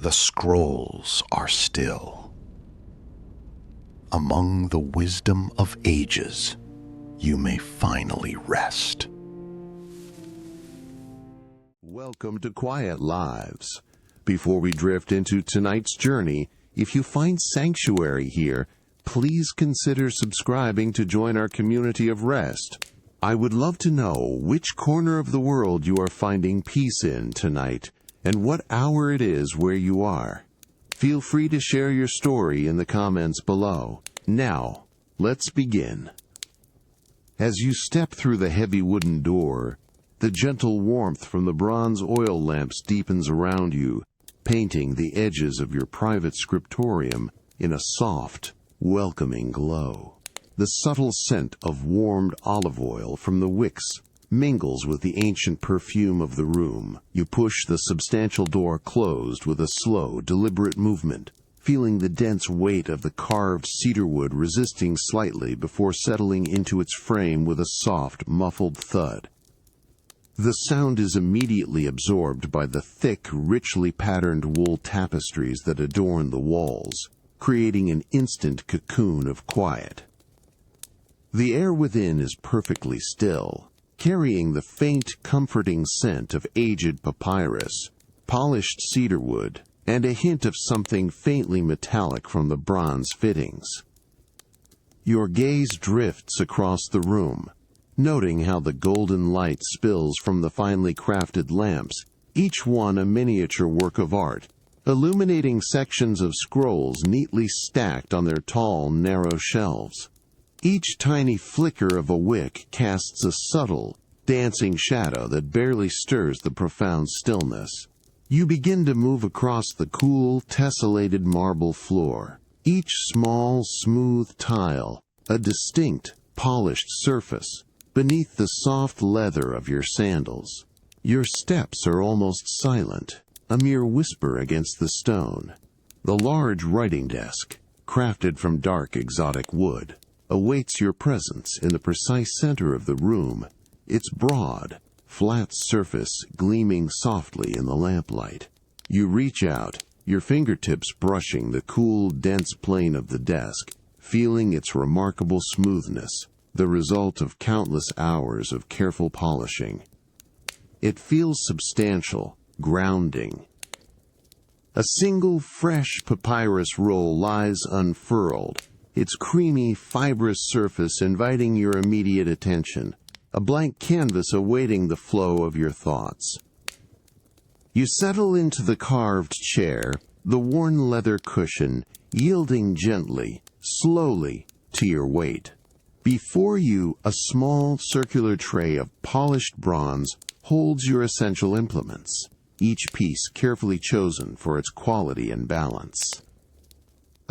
The scrolls are still. Among the wisdom of ages, you may finally rest. Welcome to Quiet Lives. Before we drift into tonight's journey, if you find sanctuary here, please consider subscribing to join our community of rest. I would love to know which corner of the world you are finding peace in tonight, and what hour it is where you are. Feel free to share your story in the comments below. Now, let's begin. As you step through the heavy wooden door, the gentle warmth from the bronze oil lamps deepens around you, painting the edges of your private scriptorium in a soft, welcoming glow. The subtle scent of warmed olive oil from the wicks mingles with the ancient perfume of the room. You push the substantial door closed with a slow, deliberate movement, feeling the dense weight of the carved cedar wood resisting slightly before settling into its frame with a soft, muffled thud. The sound is immediately absorbed by the thick, richly patterned wool tapestries that adorn the walls, creating an instant cocoon of quiet. The air within is perfectly still, carrying the faint, comforting scent of aged papyrus, polished cedar wood, and a hint of something faintly metallic from the bronze fittings. Your gaze drifts across the room, noting how the golden light spills from the finely crafted lamps, each one a miniature work of art, illuminating sections of scrolls neatly stacked on their tall, narrow shelves. Each tiny flicker of a wick casts a subtle, dancing shadow that barely stirs the profound stillness. You begin to move across the cool, tessellated marble floor, each small, smooth tile, a distinct, polished surface, beneath the soft leather of your sandals. Your steps are almost silent, a mere whisper against the stone. The large writing desk, crafted from dark exotic wood, awaits your presence in the precise center of the room, its broad, flat surface gleaming softly in the lamplight. You reach out, your fingertips brushing the cool, dense plane of the desk, feeling its remarkable smoothness, the result of countless hours of careful polishing. It feels substantial, grounding. A single fresh papyrus roll lies unfurled, its creamy, fibrous surface inviting your immediate attention, a blank canvas awaiting the flow of your thoughts. You settle into the carved chair, the worn leather cushion yielding gently, slowly, to your weight. Before you, a small circular tray of polished bronze holds your essential implements, each piece carefully chosen for its quality and balance.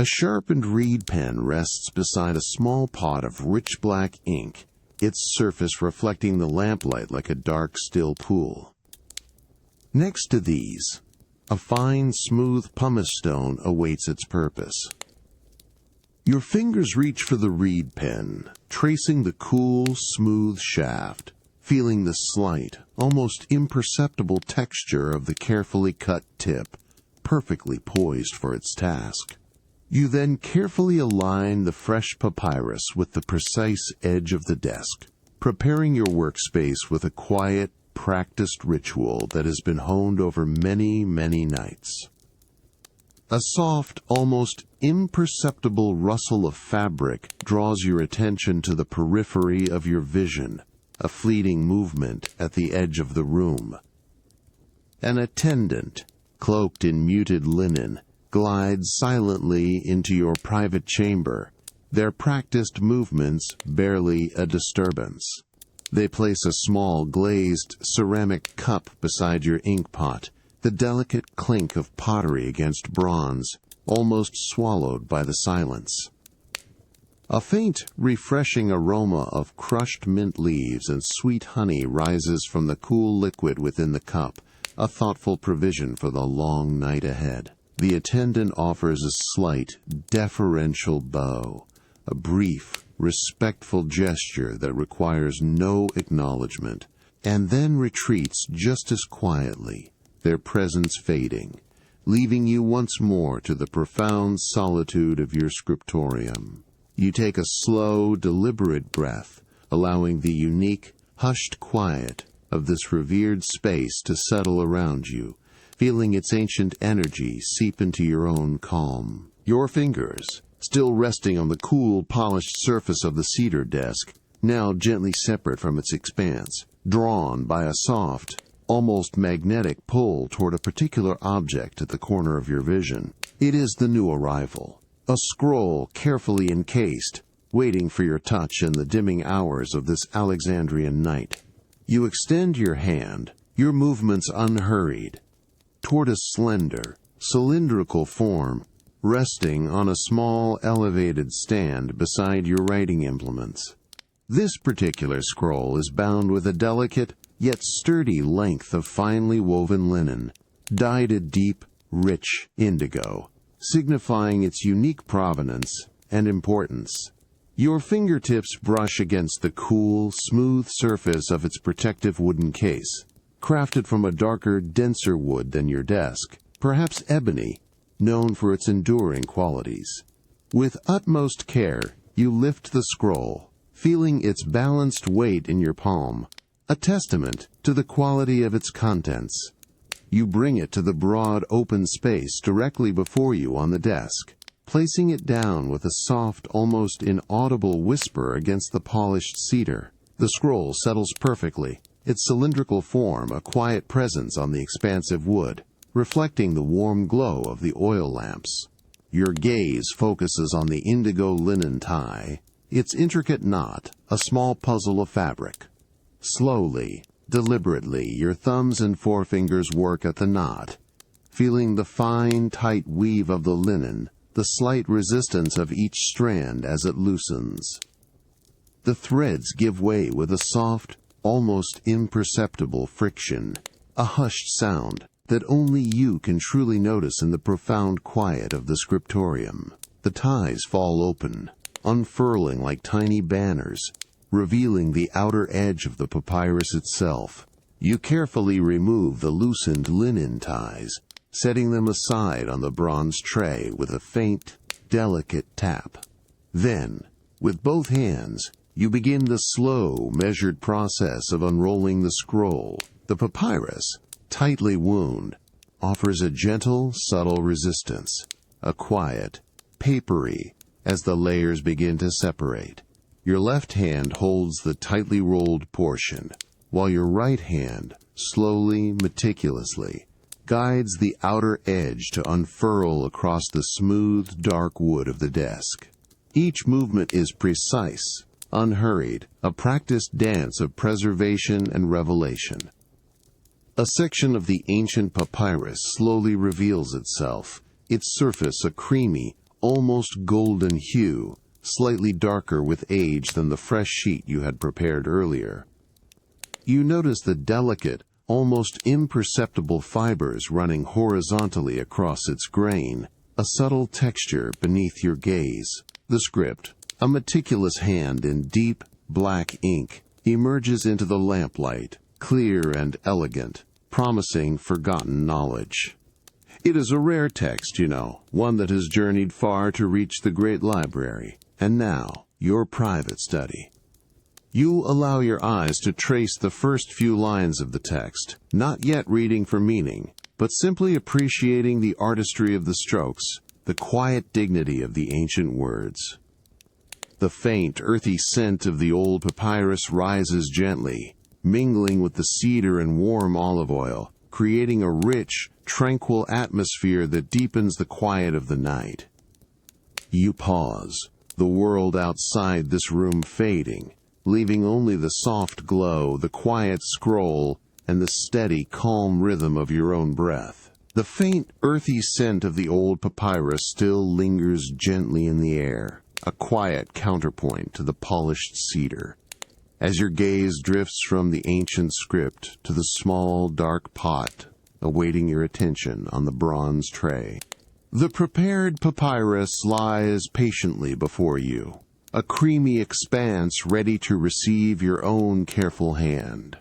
A sharpened reed pen rests beside a small pot of rich black ink, its surface reflecting the lamplight like a dark, still pool. Next to these, a fine, smooth pumice stone awaits its purpose. Your fingers reach for the reed pen, tracing the cool, smooth shaft, feeling the slight, almost imperceptible texture of the carefully cut tip, perfectly poised for its task. You then carefully align the fresh papyrus with the precise edge of the desk, preparing your workspace with a quiet, practiced ritual that has been honed over many, many nights. A soft, almost imperceptible rustle of fabric draws your attention to the periphery of your vision, a fleeting movement at the edge of the room. An attendant, cloaked in muted linen, glides silently into your private chamber, their practiced movements barely a disturbance. They place a small glazed ceramic cup beside your ink pot, the delicate clink of pottery against bronze, almost swallowed by the silence. A faint, refreshing aroma of crushed mint leaves and sweet honey rises from the cool liquid within the cup, a thoughtful provision for the long night ahead. The attendant offers a slight, deferential bow, a brief, respectful gesture that requires no acknowledgement, and then retreats just as quietly, their presence fading, leaving you once more to the profound solitude of your scriptorium. You take a slow, deliberate breath, allowing the unique, hushed quiet of this revered space to settle around you, feeling its ancient energy seep into your own calm. Your fingers, still resting on the cool, polished surface of the cedar desk, now gently separate from its expanse, drawn by a soft, almost magnetic pull toward a particular object at the corner of your vision. It is the new arrival, a scroll carefully encased, waiting for your touch in the dimming hours of this Alexandrian night. You extend your hand, your movements unhurried, toward a slender, cylindrical form resting on a small elevated stand beside your writing implements. This particular scroll is bound with a delicate yet sturdy length of finely woven linen, dyed a deep, rich indigo, signifying its unique provenance and importance. Your fingertips brush against the cool, smooth surface of its protective wooden case, crafted from a darker, denser wood than your desk, perhaps ebony, known for its enduring qualities. With utmost care, you lift the scroll, feeling its balanced weight in your palm, a testament to the quality of its contents. You bring it to the broad, open space directly before you on the desk, placing it down with a soft, almost inaudible whisper against the polished cedar. The scroll settles perfectly, its cylindrical form a quiet presence on the expansive wood, reflecting the warm glow of the oil lamps. Your gaze focuses on the indigo linen tie, its intricate knot, a small puzzle of fabric. Slowly, deliberately, your thumbs and forefingers work at the knot, feeling the fine, tight weave of the linen, the slight resistance of each strand as it loosens. The threads give way with a soft, almost imperceptible friction, a hushed sound that only you can truly notice in the profound quiet of the scriptorium. The ties fall open, unfurling like tiny banners, revealing the outer edge of the papyrus itself. You carefully remove the loosened linen ties, setting them aside on the bronze tray with a faint, delicate tap. Then, with both hands, you begin the slow, measured process of unrolling the scroll. The papyrus, tightly wound, offers a gentle, subtle resistance, a quiet, papery, as the layers begin to separate. Your left hand holds the tightly rolled portion, while your right hand, slowly, meticulously, guides the outer edge to unfurl across the smooth, dark wood of the desk. Each movement is precise, unhurried, a practiced dance of preservation and revelation. A section of the ancient papyrus slowly reveals itself, its surface a creamy, almost golden hue, slightly darker with age than the fresh sheet you had prepared earlier. You notice the delicate, almost imperceptible fibers running horizontally across its grain, a subtle texture beneath your gaze. The script, a meticulous hand in deep, black ink, emerges into the lamplight, clear and elegant, promising forgotten knowledge. It is a rare text, one that has journeyed far to reach the Great Library, and now, your private study. You allow your eyes to trace the first few lines of the text, not yet reading for meaning, but simply appreciating the artistry of the strokes, the quiet dignity of the ancient words. The faint, earthy scent of the old papyrus rises gently, mingling with the cedar and warm olive oil, creating a rich, tranquil atmosphere that deepens the quiet of the night. You pause, the world outside this room fading, leaving only the soft glow, the quiet scroll, and the steady, calm rhythm of your own breath. The faint, earthy scent of the old papyrus still lingers gently in the air, a quiet counterpoint to the polished cedar. As your gaze drifts from the ancient script to the small, dark pot awaiting your attention on the bronze tray, the prepared papyrus lies patiently before you, a creamy expanse ready to receive your own careful hand.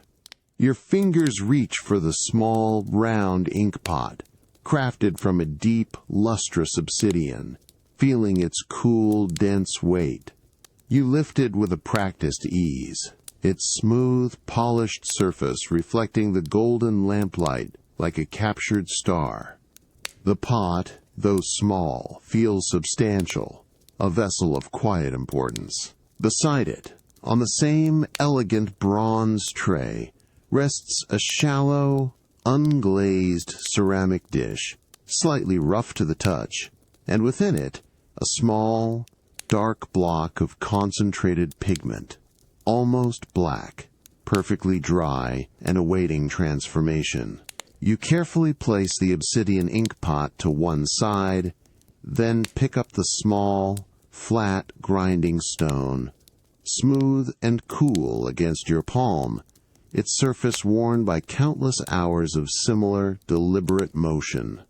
Your fingers reach for the small, round ink pot, crafted from a deep, lustrous obsidian, feeling its cool, dense weight. You lift it with a practiced ease, its smooth, polished surface reflecting the golden lamplight like a captured star. The pot, though small, feels substantial, a vessel of quiet importance. Beside it, on the same elegant bronze tray, rests a shallow, unglazed ceramic dish, slightly rough to the touch, and within it, a small, dark block of concentrated pigment, almost black, perfectly dry and awaiting transformation. You carefully place the obsidian ink pot to one side, then pick up the small, flat grinding stone, smooth and cool against your palm, its surface worn by countless hours of similar, deliberate motion.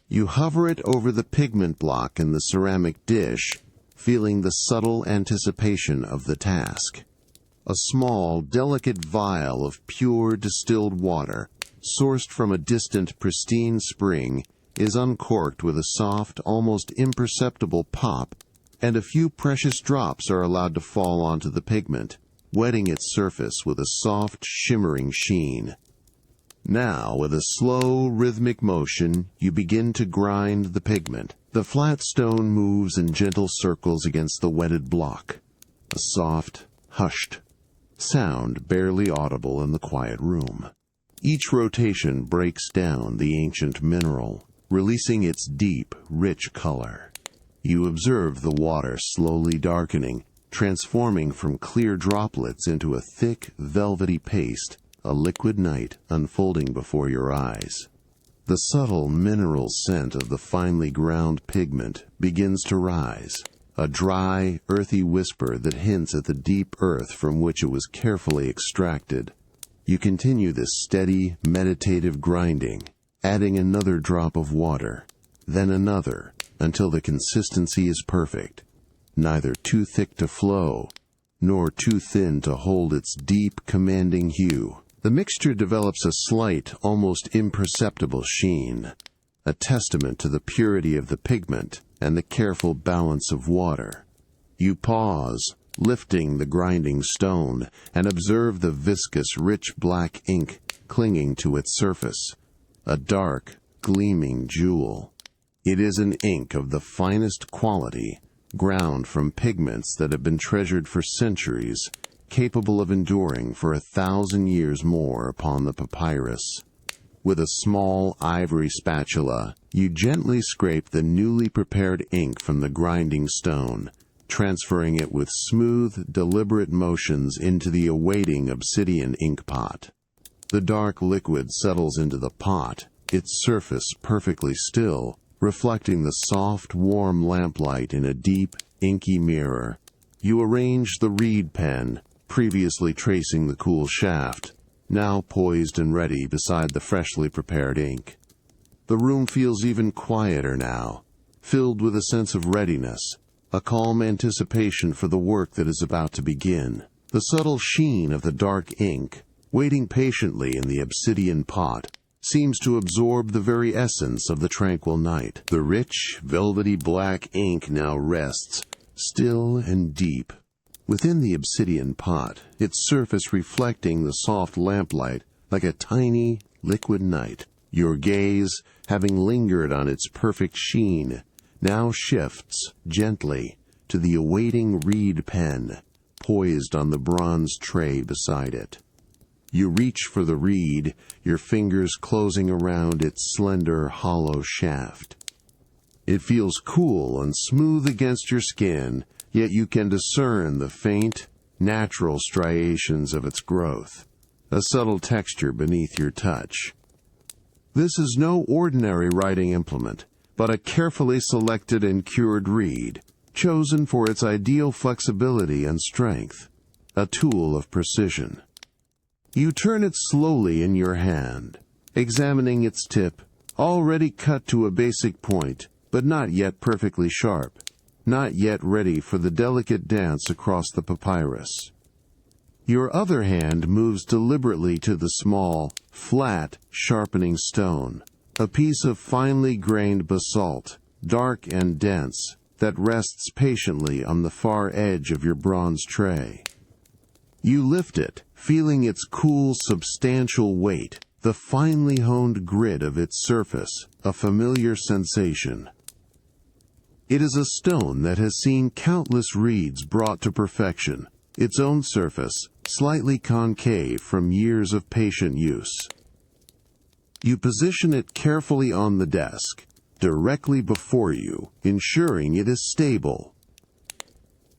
You hover it over the pigment block in the ceramic dish, feeling the subtle anticipation of the task. A small, delicate vial of pure distilled water, sourced from a distant, pristine spring, is uncorked with a soft, almost imperceptible pop, and a few precious drops are allowed to fall onto the pigment, wetting its surface with a soft, shimmering sheen. Now, with a slow, rhythmic motion, you begin to grind the pigment. The flat stone moves in gentle circles against the wetted block, a soft, hushed sound barely audible in the quiet room. Each rotation breaks down the ancient mineral, releasing its deep, rich color. You observe the water slowly darkening, transforming from clear droplets into a thick, velvety paste, a liquid night unfolding before your eyes. The subtle mineral scent of the finely ground pigment begins to rise, a dry, earthy whisper that hints at the deep earth from which it was carefully extracted. You continue this steady, meditative grinding, adding another drop of water, then another, until the consistency is perfect, neither too thick to flow, nor too thin to hold its deep, commanding hue. The mixture develops a slight, almost imperceptible sheen, a testament to the purity of the pigment and the careful balance of water. You pause, lifting the grinding stone, and observe the viscous, rich black ink clinging to its surface, a dark, gleaming jewel. It is an ink of the finest quality, ground from pigments that have been treasured for centuries, capable of enduring for 1,000 years more upon the papyrus. With a small ivory spatula, you gently scrape the newly prepared ink from the grinding stone, transferring it with smooth, deliberate motions into the awaiting obsidian ink pot. The dark liquid settles into the pot, its surface perfectly still, reflecting the soft, warm lamplight in a deep, inky mirror. You arrange the reed pen, previously tracing the cool shaft, now poised and ready beside the freshly prepared ink. The room feels even quieter now, filled with a sense of readiness, a calm anticipation for the work that is about to begin. The subtle sheen of the dark ink, waiting patiently in the obsidian pot, seems to absorb the very essence of the tranquil night. The rich, velvety black ink now rests, still and deep, within the obsidian pot, its surface reflecting the soft lamplight like a tiny, liquid night. Your gaze, having lingered on its perfect sheen, now shifts, gently, to the awaiting reed pen, poised on the bronze tray beside it. You reach for the reed, your fingers closing around its slender, hollow shaft. It feels cool and smooth against your skin, yet you can discern the faint, natural striations of its growth, a subtle texture beneath your touch. This is no ordinary writing implement, but a carefully selected and cured reed, chosen for its ideal flexibility and strength, a tool of precision. You turn it slowly in your hand, examining its tip, already cut to a basic point, but not yet perfectly sharp, not yet ready for the delicate dance across the papyrus. Your other hand moves deliberately to the small, flat, sharpening stone, A piece of finely grained basalt, dark and dense, that rests patiently on the far edge of your bronze tray. You lift it, feeling its cool, substantial weight, the finely honed grit of its surface, a familiar sensation. It is a stone that has seen countless reeds brought to perfection, its own surface slightly concave from years of patient use. You position it carefully on the desk, directly before you, ensuring it is stable.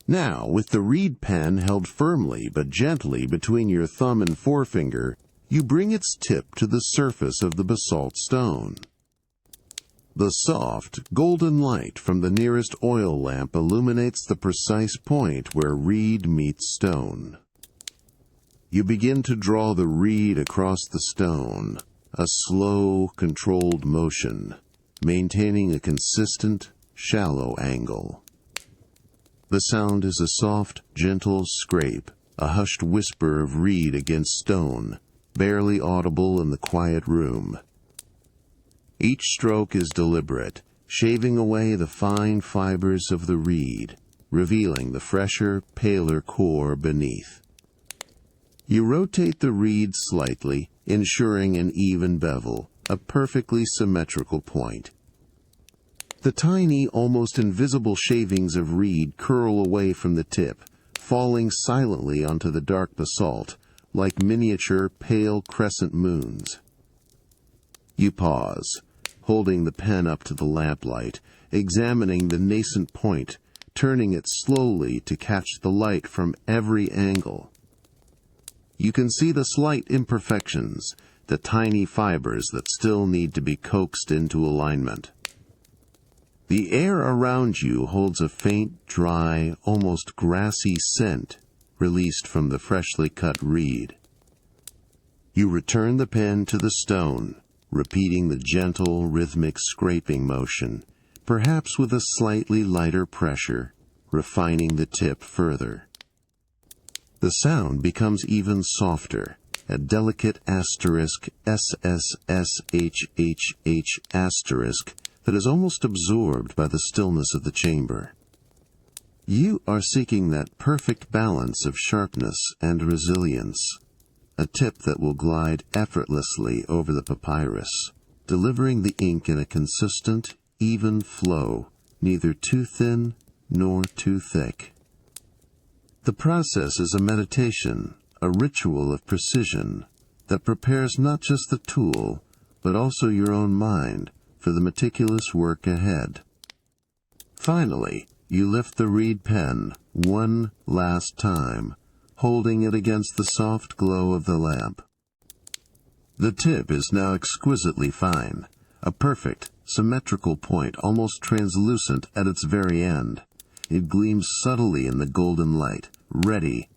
Now, with the reed pen held firmly but gently between your thumb and forefinger, you bring its tip to the surface of the basalt stone. The soft, golden light from the nearest oil lamp illuminates the precise point where reed meets stone. You begin to draw the reed across the stone, a slow, controlled motion, maintaining a consistent, shallow angle. The sound is a soft, gentle scrape, a hushed whisper of reed against stone, barely audible in the quiet room. Each stroke is deliberate, shaving away the fine fibers of the reed, revealing the fresher, paler core beneath. You rotate the reed slightly, ensuring an even bevel, a perfectly symmetrical point. The tiny, almost invisible shavings of reed curl away from the tip, falling silently onto the dark basalt, like miniature, pale crescent moons. You pause, holding the pen up to the lamplight, examining the nascent point, turning it slowly to catch the light from every angle. You can see the slight imperfections, the tiny fibers that still need to be coaxed into alignment. The air around you holds a faint, dry, almost grassy scent released from the freshly cut reed. You return the pen to the stone, repeating the gentle, rhythmic scraping motion, perhaps with a slightly lighter pressure, refining the tip further. The sound becomes even softer, a delicate asterisk SSSHHH asterisk that is almost absorbed by the stillness of the chamber. You are seeking that perfect balance of sharpness and resilience, a tip that will glide effortlessly over the papyrus, delivering the ink in a consistent, even flow, neither too thin nor too thick. The process is a meditation, a ritual of precision that prepares not just the tool, but also your own mind for the meticulous work ahead. Finally, you lift the reed pen one last time, holding it against the soft glow of the lamp. The tip is now exquisitely fine, a perfect, symmetrical point almost translucent at its very end. It gleams subtly in the golden light, ready.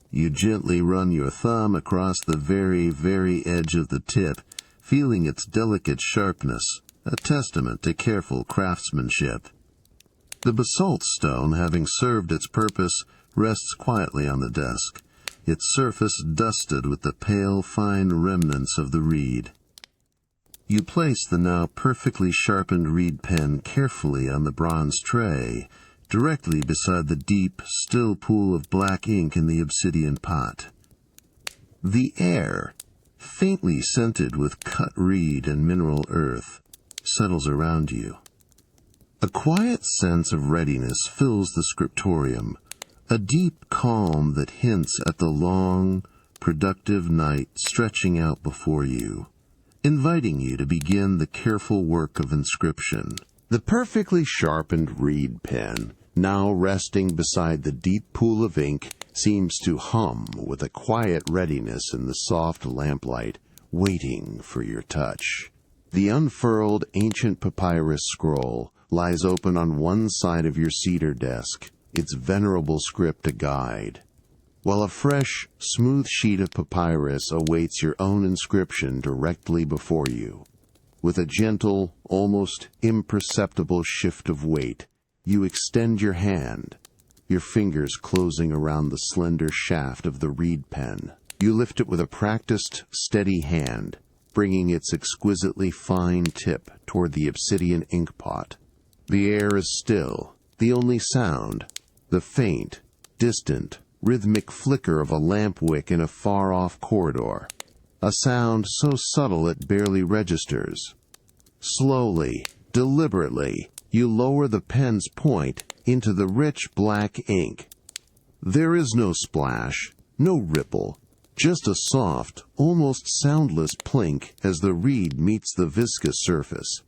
You gently run your thumb across the very, very edge of the tip, feeling its delicate sharpness, a testament to careful craftsmanship. The basalt stone, having served its purpose, rests quietly on the desk, its surface dusted with the pale, fine remnants of the reed. You place the now perfectly sharpened reed pen carefully on the bronze tray, directly beside the deep, still pool of black ink in the obsidian pot. The air, faintly scented with cut reed and mineral earth, settles around you. A quiet sense of readiness fills the scriptorium, a deep calm that hints at the long, productive night stretching out before you, inviting you to begin the careful work of inscription. The perfectly sharpened reed pen, now resting beside the deep pool of ink, seems to hum with a quiet readiness in the soft lamplight, waiting for your touch. The unfurled ancient papyrus scroll lies open on one side of your cedar desk, its venerable script a guide, while a fresh, smooth sheet of papyrus awaits your own inscription directly before you. With a gentle, almost imperceptible shift of weight, you extend your hand, your fingers closing around the slender shaft of the reed pen. You lift it with a practiced, steady hand, bringing its exquisitely fine tip toward the obsidian ink pot. The air is still, the only sound, the faint, distant, rhythmic flicker of a lamp wick in a far-off corridor, a sound so subtle it barely registers. Slowly, deliberately, you lower the pen's point into the rich black ink. There is no splash, no ripple, just a soft, almost soundless plink as the reed meets the viscous surface.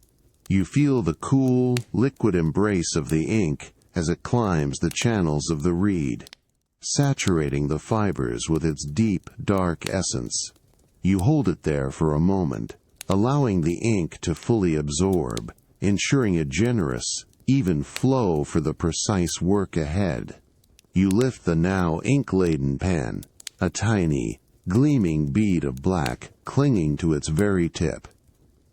You feel the cool, liquid embrace of the ink as it climbs the channels of the reed, saturating the fibers with its deep, dark essence. You hold it there for a moment, allowing the ink to fully absorb, ensuring a generous, even flow for the precise work ahead. You lift the now ink-laden pen, a tiny, gleaming bead of black clinging to its very tip.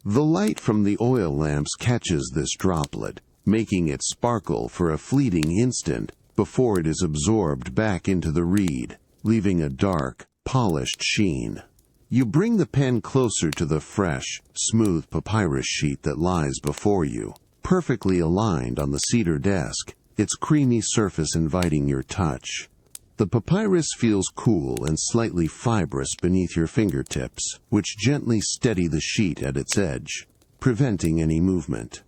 The light from the oil lamps catches this droplet, making it sparkle for a fleeting instant before it is absorbed back into the reed, leaving a dark, polished sheen. You bring the pen closer to the fresh, smooth papyrus sheet that lies before you, perfectly aligned on the cedar desk, its creamy surface inviting your touch. The papyrus feels cool and slightly fibrous beneath your fingertips, which gently steady the sheet at its edge, preventing any movement.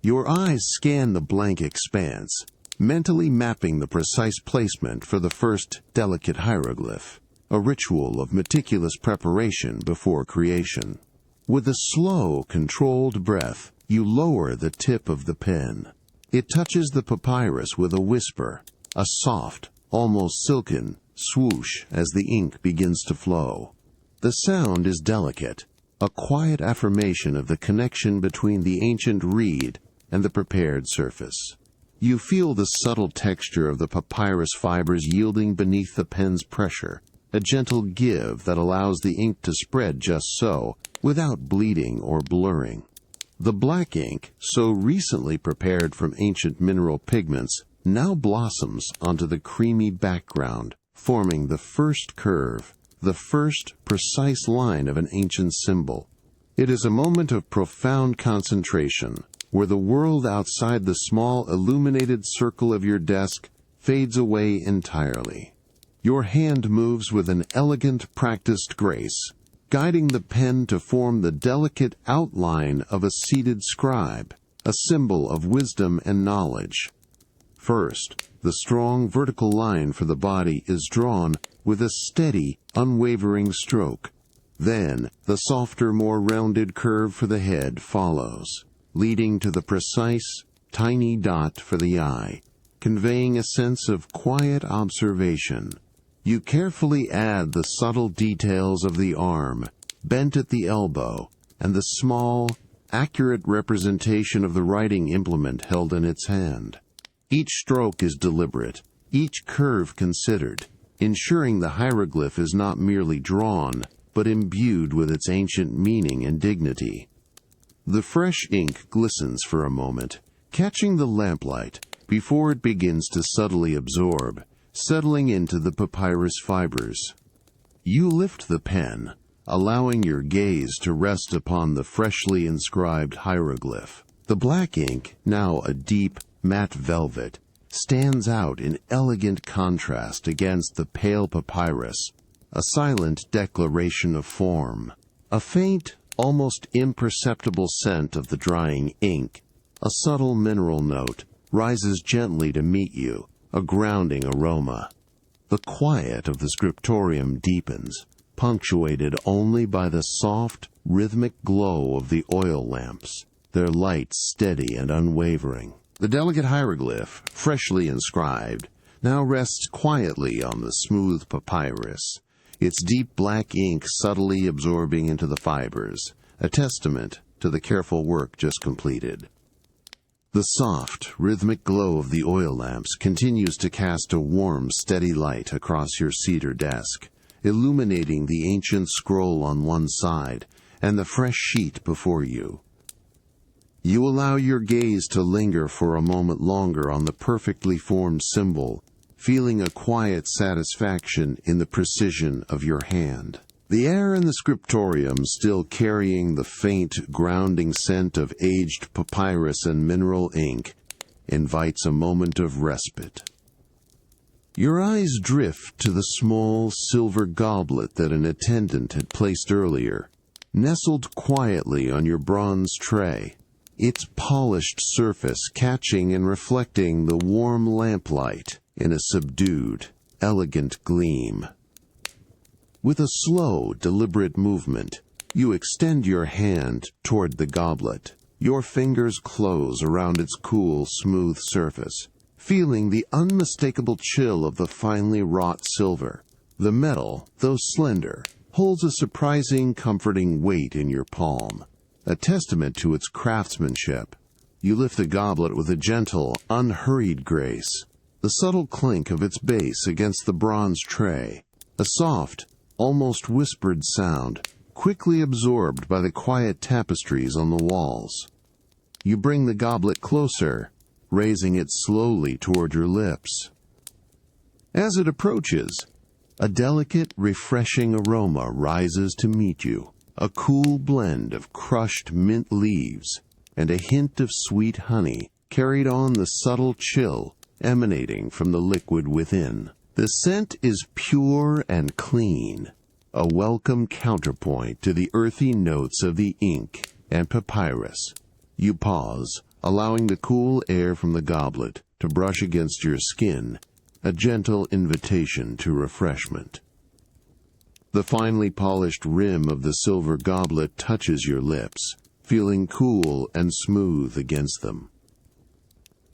Your eyes scan the blank expanse, mentally mapping the precise placement for the first delicate hieroglyph, a ritual of meticulous preparation before creation. With a slow, controlled breath, you lower the tip of the pen. It touches the papyrus with a whisper, a soft, almost silken, swoosh as the ink begins to flow. The sound is delicate, a quiet affirmation of the connection between the ancient reed and the prepared surface. You feel the subtle texture of the papyrus fibers yielding beneath the pen's pressure, a gentle give that allows the ink to spread just so, without bleeding or blurring. The black ink, so recently prepared from ancient mineral pigments, now blossoms onto the creamy background, forming the first curve, the first precise line of an ancient symbol. It is a moment of profound concentration, where the world outside the small illuminated circle of your desk fades away entirely. Your hand moves with an elegant, practiced grace, guiding the pen to form the delicate outline of a seated scribe, a symbol of wisdom and knowledge. First, the strong vertical line for the body is drawn with a steady, unwavering stroke. Then, the softer, more rounded curve for the head follows, leading to the precise, tiny dot for the eye, conveying a sense of quiet observation. You carefully add the subtle details of the arm, bent at the elbow, and the small, accurate representation of the writing implement held in its hand. Each stroke is deliberate, each curve considered, ensuring the hieroglyph is not merely drawn, but imbued with its ancient meaning and dignity. The fresh ink glistens for a moment, catching the lamplight before it begins to subtly absorb, settling into the papyrus fibers. You lift the pen, allowing your gaze to rest upon the freshly inscribed hieroglyph. The black ink, now a deep, matte velvet, stands out in elegant contrast against the pale papyrus, a silent declaration of form. A faint, almost imperceptible scent of the drying ink, a subtle mineral note, rises gently to meet you, a grounding aroma. The quiet of the scriptorium deepens, punctuated only by the soft, rhythmic glow of the oil lamps, their light steady and unwavering. The delicate hieroglyph, freshly inscribed, now rests quietly on the smooth papyrus, its deep black ink subtly absorbing into the fibers, a testament to the careful work just completed. The soft, rhythmic glow of the oil lamps continues to cast a warm, steady light across your cedar desk, illuminating the ancient scroll on one side and the fresh sheet before you. You allow your gaze to linger for a moment longer on the perfectly formed symbol, feeling a quiet satisfaction in the precision of your hand. The air in the scriptorium, still carrying the faint, grounding scent of aged papyrus and mineral ink, invites a moment of respite. Your eyes drift to the small silver goblet that an attendant had placed earlier, nestled quietly on your bronze tray, its polished surface catching and reflecting the warm lamplight in a subdued, elegant gleam. With a slow, deliberate movement, you extend your hand toward the goblet. Your fingers close around its cool, smooth surface, feeling the unmistakable chill of the finely wrought silver. The metal, though slender, holds a surprising, comforting weight in your palm, a testament to its craftsmanship. You lift the goblet with a gentle, unhurried grace, the subtle clink of its base against the bronze tray, a soft, almost whispered sound, quickly absorbed by the quiet tapestries on the walls. You bring the goblet closer, raising it slowly toward your lips. As it approaches, a delicate, refreshing aroma rises to meet you, a cool blend of crushed mint leaves and a hint of sweet honey carried on the subtle chill emanating from the liquid within. The scent is pure and clean, a welcome counterpoint to the earthy notes of the ink and papyrus. You pause, allowing the cool air from the goblet to brush against your skin, a gentle invitation to refreshment. The finely polished rim of the silver goblet touches your lips, feeling cool and smooth against them.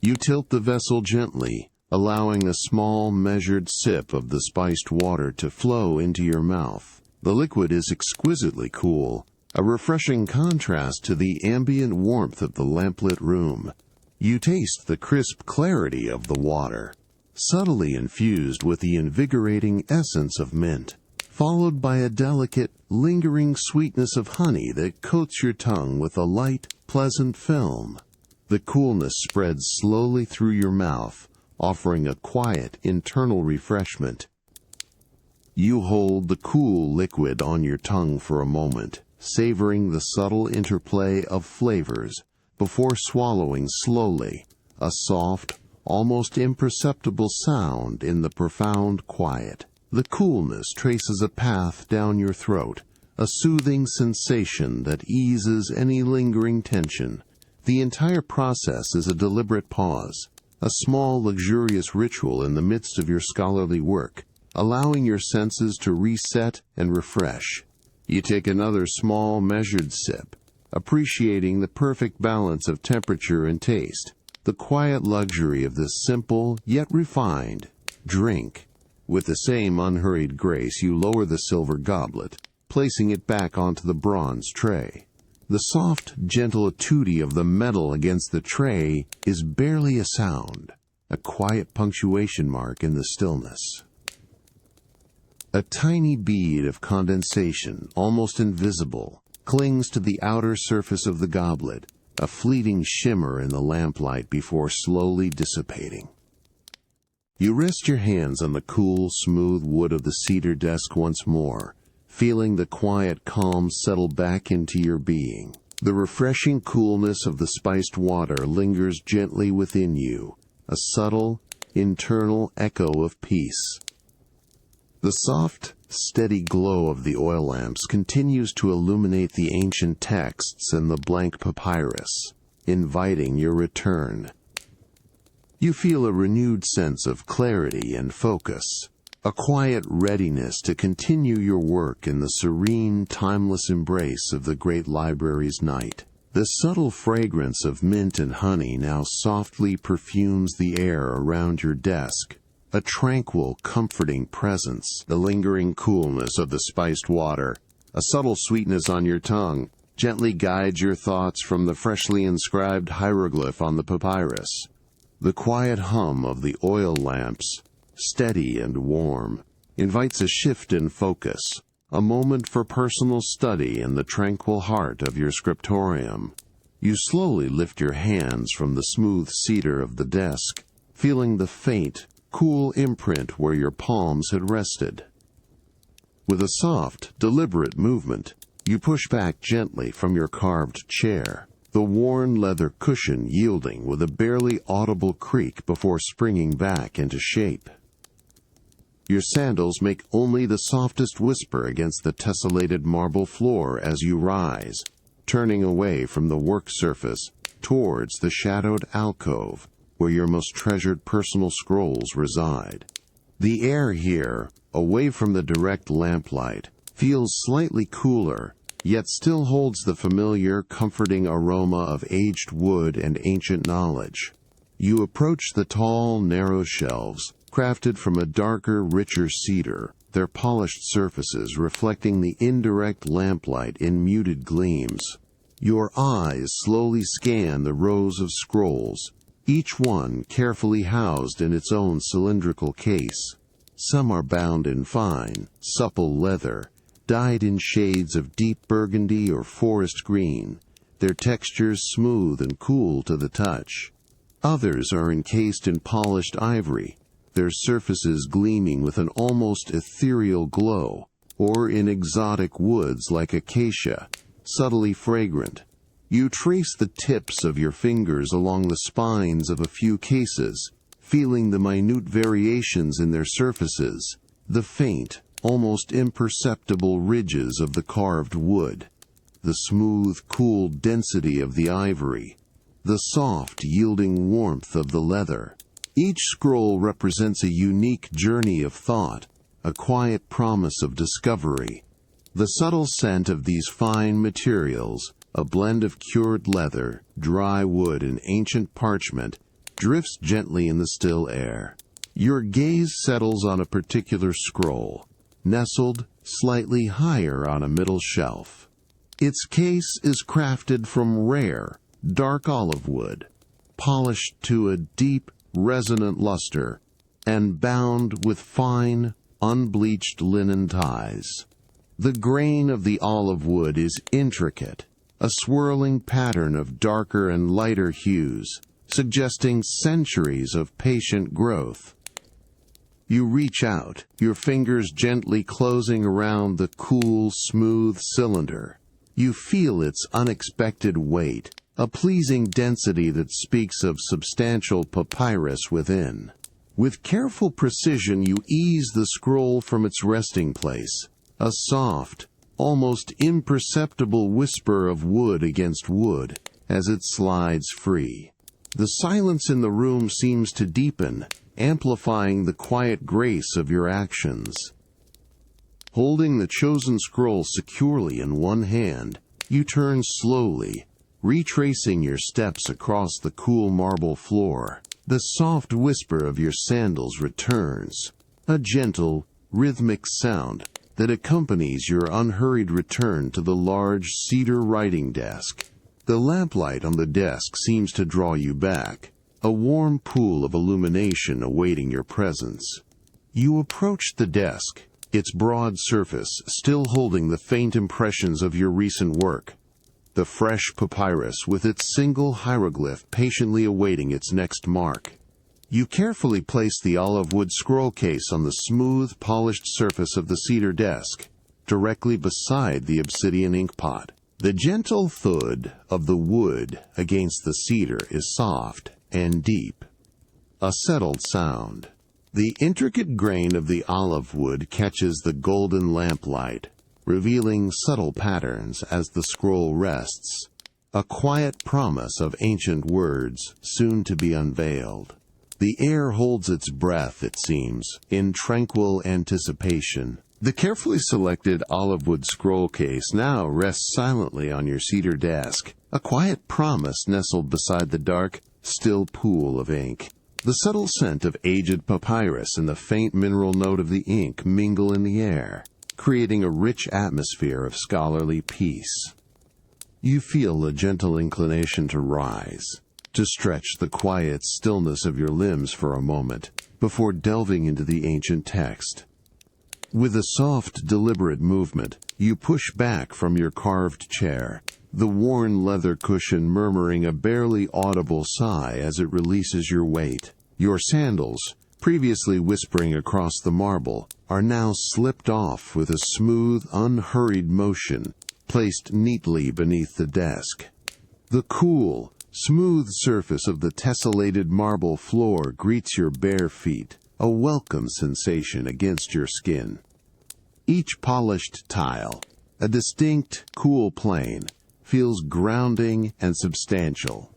You tilt the vessel gently, allowing a small, measured sip of the spiced water to flow into your mouth. The liquid is exquisitely cool, a refreshing contrast to the ambient warmth of the lamplit room. You taste the crisp clarity of the water, subtly infused with the invigorating essence of mint, followed by a delicate, lingering sweetness of honey that coats your tongue with a light, pleasant film. The coolness spreads slowly through your mouth, offering a quiet, internal refreshment. You hold the cool liquid on your tongue for a moment, savoring the subtle interplay of flavors before swallowing slowly, a soft, almost imperceptible sound in the profound quiet. The coolness traces a path down your throat, a soothing sensation that eases any lingering tension. The entire process is a deliberate pause, a small, luxurious ritual in the midst of your scholarly work, allowing your senses to reset and refresh. You take another small, measured sip, appreciating the perfect balance of temperature and taste, the quiet luxury of this simple, yet refined, drink. With the same unhurried grace, you lower the silver goblet, placing it back onto the bronze tray. The soft, gentle etude of the metal against the tray is barely a sound, a quiet punctuation mark in the stillness. A tiny bead of condensation, almost invisible, clings to the outer surface of the goblet, a fleeting shimmer in the lamplight before slowly dissipating. You rest your hands on the cool, smooth wood of the cedar desk once more, feeling the quiet calm settle back into your being. The refreshing coolness of the spiced water lingers gently within you, a subtle, internal echo of peace. The soft, steady glow of the oil lamps continues to illuminate the ancient texts and the blank papyrus, inviting your return. You feel a renewed sense of clarity and focus, a quiet readiness to continue your work in the serene, timeless embrace of the Great Library's night. The subtle fragrance of mint and honey now softly perfumes the air around your desk, a tranquil, comforting presence. The lingering coolness of the spiced water, a subtle sweetness on your tongue, gently guides your thoughts from the freshly inscribed hieroglyph on the papyrus. The quiet hum of the oil lamps, steady and warm, invites a shift in focus, a moment for personal study in the tranquil heart of your scriptorium. You slowly lift your hands from the smooth cedar of the desk, feeling the faint, cool imprint where your palms had rested. With a soft, deliberate movement, you push back gently from your carved chair, the worn leather cushion yielding with a barely audible creak before springing back into shape. Your sandals make only the softest whisper against the tessellated marble floor as you rise, turning away from the work surface towards the shadowed alcove where your most treasured personal scrolls reside. The air here, away from the direct lamplight, feels slightly cooler, yet still holds the familiar, comforting aroma of aged wood and ancient knowledge. You approach the tall, narrow shelves, crafted from a darker, richer cedar, their polished surfaces reflecting the indirect lamplight in muted gleams. Your eyes slowly scan the rows of scrolls, each one carefully housed in its own cylindrical case. Some are bound in fine, supple leather, dyed in shades of deep burgundy or forest green, their textures smooth and cool to the touch. Others are encased in polished ivory, their surfaces gleaming with an almost ethereal glow, or in exotic woods like acacia, subtly fragrant. You trace the tips of your fingers along the spines of a few cases, feeling the minute variations in their surfaces, the faint, almost imperceptible ridges of the carved wood, the smooth, cool density of the ivory, the soft, yielding warmth of the leather. Each scroll represents a unique journey of thought, a quiet promise of discovery. The subtle scent of these fine materials, a blend of cured leather, dry wood, and ancient parchment, drifts gently in the still air. Your gaze settles on a particular scroll, nestled slightly higher on a middle shelf. Its case is crafted from rare, dark olive wood, polished to a deep, resonant luster, and bound with fine, unbleached linen ties. The grain of the olive wood is intricate, a swirling pattern of darker and lighter hues, suggesting centuries of patient growth. You reach out, your fingers gently closing around the cool, smooth cylinder. You feel its unexpected weight, a pleasing density that speaks of substantial papyrus within. With careful precision, you ease the scroll from its resting place, a soft, almost imperceptible whisper of wood against wood as it slides free. The silence in the room seems to deepen, amplifying the quiet grace of your actions. Holding the chosen scroll securely in one hand, you turn slowly, retracing your steps across the cool marble floor. The soft whisper of your sandals returns, a gentle, rhythmic sound that accompanies your unhurried return to the large cedar writing desk. The lamplight on the desk seems to draw you back, a warm pool of illumination awaiting your presence. You approach the desk, its broad surface still holding the faint impressions of your recent work. The fresh papyrus with its single hieroglyph patiently awaiting its next mark. You carefully place the olive wood scroll case on the smooth, polished surface of the cedar desk, directly beside the obsidian inkpot. The gentle thud of the wood against the cedar is soft and deep, a settled sound. The intricate grain of the olive wood catches the golden lamplight, revealing subtle patterns as the scroll rests, a quiet promise of ancient words soon to be unveiled. The air holds its breath, it seems, in tranquil anticipation. The carefully selected olive wood scroll case now rests silently on your cedar desk, a quiet promise nestled beside the dark, still pool of ink. The subtle scent of aged papyrus and the faint mineral note of the ink mingle in the air, creating a rich atmosphere of scholarly peace. You feel a gentle inclination to rise, to stretch the quiet stillness of your limbs for a moment, before delving into the ancient text. With a soft, deliberate movement, you push back from your carved chair, the worn leather cushion murmuring a barely audible sigh as it releases your weight. Your sandals, previously whispering across the marble, are now slipped off with a smooth, unhurried motion, placed neatly beneath the desk. The cool, smooth surface of the tessellated marble floor greets your bare feet, a welcome sensation against your skin. Each polished tile, a distinct, cool plane, feels grounding and substantial.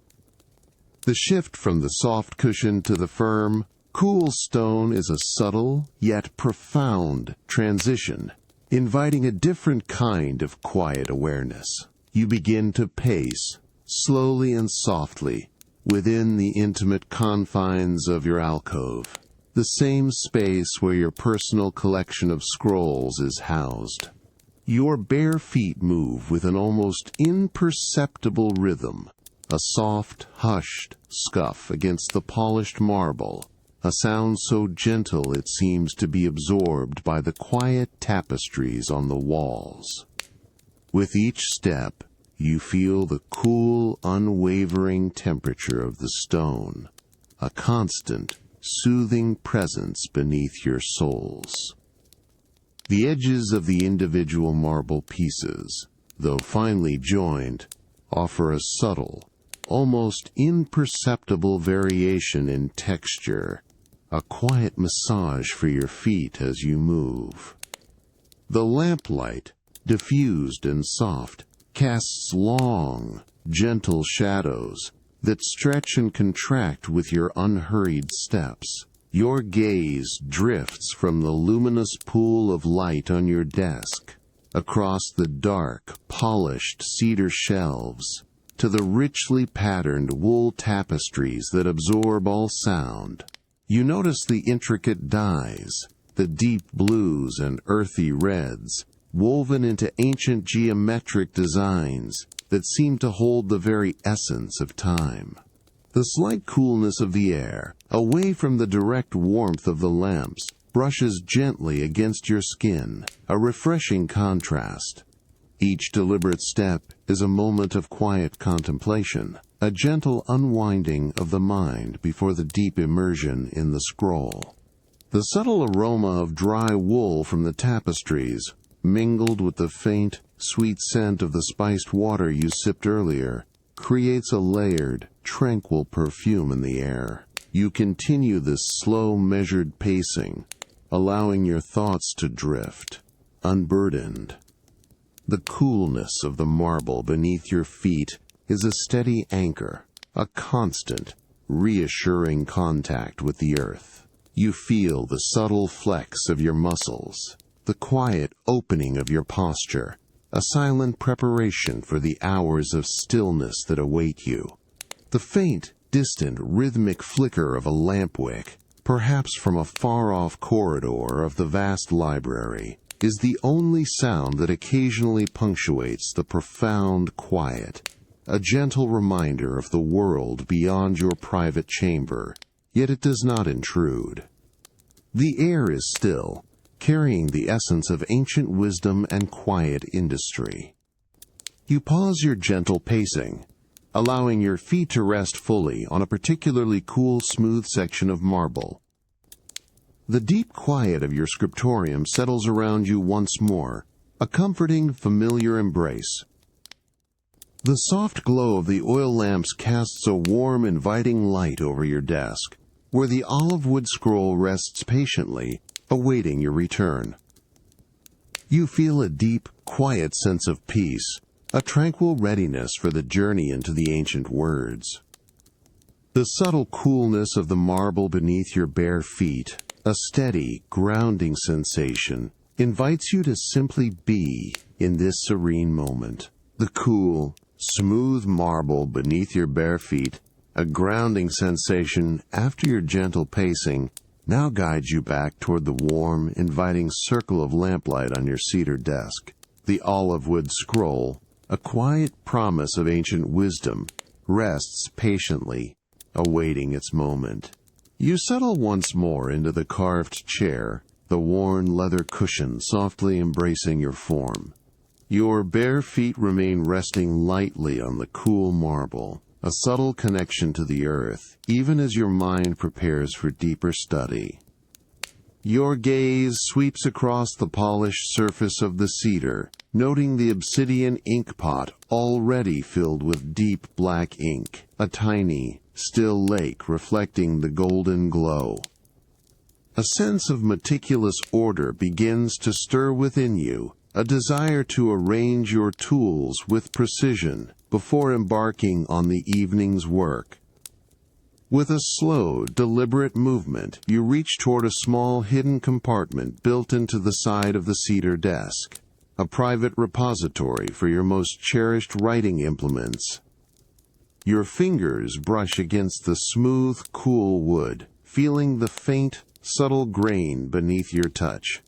The shift from the soft cushion to the firm, cool stone is a subtle, yet profound transition, inviting a different kind of quiet awareness. You begin to pace, slowly and softly, within the intimate confines of your alcove, the same space where your personal collection of scrolls is housed. Your bare feet move with an almost imperceptible rhythm, a soft, hushed scuff against the polished marble, a sound so gentle it seems to be absorbed by the quiet tapestries on the walls. With each step, you feel the cool, unwavering temperature of the stone, a constant, soothing presence beneath your soles. The edges of the individual marble pieces, though finely joined, offer a subtle, almost imperceptible variation in texture, a quiet massage for your feet as you move. The lamplight, diffused and soft, casts long, gentle shadows that stretch and contract with your unhurried steps. Your gaze drifts from the luminous pool of light on your desk, across the dark, polished cedar shelves, to the richly patterned wool tapestries that absorb all sound. You notice the intricate dyes, the deep blues and earthy reds, woven into ancient geometric designs that seem to hold the very essence of time. The slight coolness of the air, away from the direct warmth of the lamps, brushes gently against your skin, a refreshing contrast. Each deliberate step is a moment of quiet contemplation, a gentle unwinding of the mind before the deep immersion in the scroll. The subtle aroma of dry wool from the tapestries, mingled with the faint, sweet scent of the spiced water you sipped earlier, creates a layered, tranquil perfume in the air. You continue this slow, measured pacing, allowing your thoughts to drift, unburdened. The coolness of the marble beneath your feet is a steady anchor, a constant, reassuring contact with the earth. You feel the subtle flex of your muscles, the quiet opening of your posture, a silent preparation for the hours of stillness that await you. The faint, distant, rhythmic flicker of a lamp wick, perhaps from a far-off corridor of the vast library, is the only sound that occasionally punctuates the profound quiet, a gentle reminder of the world beyond your private chamber, yet it does not intrude. The air is still, carrying the essence of ancient wisdom and quiet industry. You pause your gentle pacing, allowing your feet to rest fully on a particularly cool, smooth section of marble. The deep quiet of your scriptorium settles around you once more, a comforting, familiar embrace. The soft glow of the oil lamps casts a warm, inviting light over your desk, where the olive wood scroll rests patiently, awaiting your return. You feel a deep, quiet sense of peace, a tranquil readiness for the journey into the ancient words. The subtle coolness of the marble beneath your bare feet, a steady, grounding sensation, invites you to simply be in this serene moment. The cool, smooth marble beneath your bare feet, a grounding sensation after your gentle pacing, now guides you back toward the warm, inviting circle of lamplight on your cedar desk. The olive wood scroll, a quiet promise of ancient wisdom, rests patiently, awaiting its moment. You settle once more into the carved chair, the worn leather cushion softly embracing your form. Your bare feet remain resting lightly on the cool marble, a subtle connection to the earth, even as your mind prepares for deeper study. Your gaze sweeps across the polished surface of the cedar, noting the obsidian ink pot already filled with deep black ink, a tiny, still lake reflecting the golden glow. A sense of meticulous order begins to stir within you, a desire to arrange your tools with precision before embarking on the evening's work. With a slow, deliberate movement, you reach toward a small hidden compartment built into the side of the cedar desk, a private repository for your most cherished writing implements. Your fingers brush against the smooth, cool wood, feeling the faint, subtle grain beneath your touch.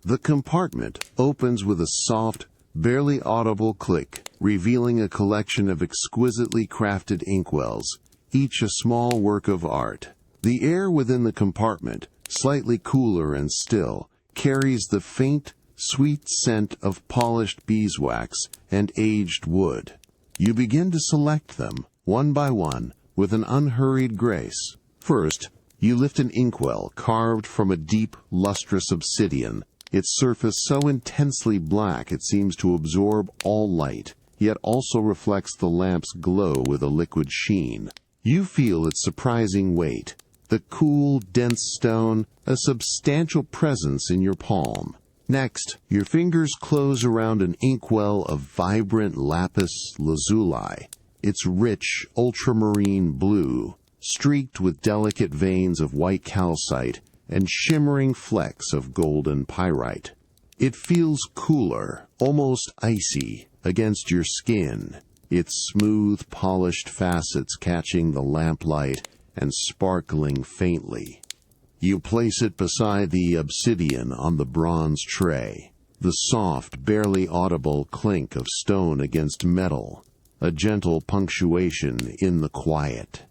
The compartment opens with a soft, barely audible click, revealing a collection of exquisitely crafted inkwells, each a small work of art. The air within the compartment, slightly cooler and still, carries the faint, sweet scent of polished beeswax and aged wood. You begin to select them, one by one, with an unhurried grace. First, you lift an inkwell carved from a deep, lustrous obsidian, its surface so intensely black it seems to absorb all light, yet also reflects the lamp's glow with a liquid sheen. You feel its surprising weight, the cool, dense stone, a substantial presence in your palm. Next, your fingers close around an inkwell of vibrant lapis lazuli, its rich, ultramarine blue, streaked with delicate veins of white calcite and shimmering flecks of golden pyrite. It feels cooler, almost icy, against your skin, its smooth, polished facets catching the lamplight and sparkling faintly. You place it beside the obsidian on the bronze tray, the soft, barely audible clink of stone against metal, a gentle punctuation in the quiet.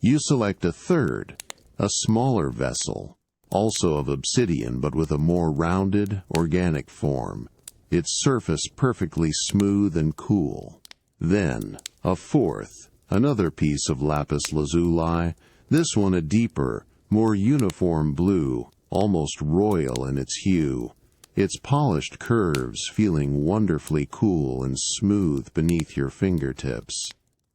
You select a third, a smaller vessel, also of obsidian but with a more rounded, organic form, its surface perfectly smooth and cool. Then, a fourth, another piece of lapis lazuli, this one a deeper, more uniform blue, almost royal in its hue, its polished curves feeling wonderfully cool and smooth beneath your fingertips.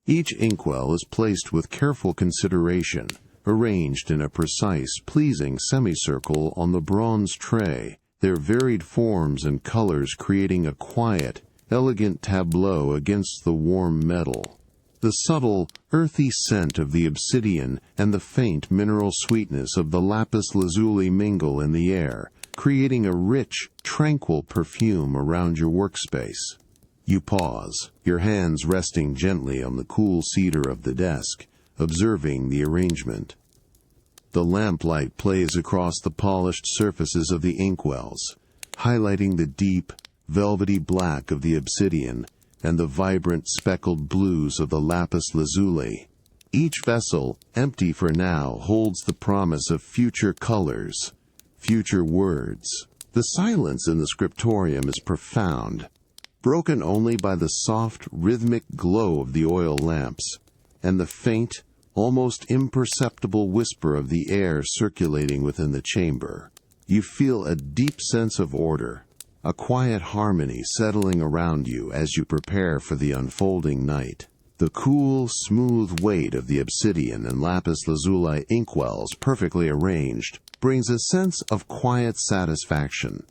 Each inkwell is placed with careful consideration, arranged in a precise, pleasing semicircle on the bronze tray, their varied forms and colors creating a quiet, elegant tableau against the warm metal. The subtle, earthy scent of the obsidian and the faint mineral sweetness of the lapis lazuli mingle in the air, creating a rich, tranquil perfume around your workspace. You pause, your hands resting gently on the cool cedar of the desk, observing the arrangement. The lamplight plays across the polished surfaces of the inkwells, highlighting the deep, velvety black of the obsidian and the vibrant speckled blues of the lapis lazuli. Each vessel, empty for now, holds the promise of future colors, future words. The silence in the scriptorium is profound, broken only by the soft, rhythmic glow of the oil lamps and the faint, almost imperceptible whisper of the air circulating within the chamber. You feel a deep sense of order, a quiet harmony settling around you as you prepare for the unfolding night. The cool, smooth weight of the obsidian and lapis lazuli inkwells perfectly arranged brings a sense of quiet satisfaction.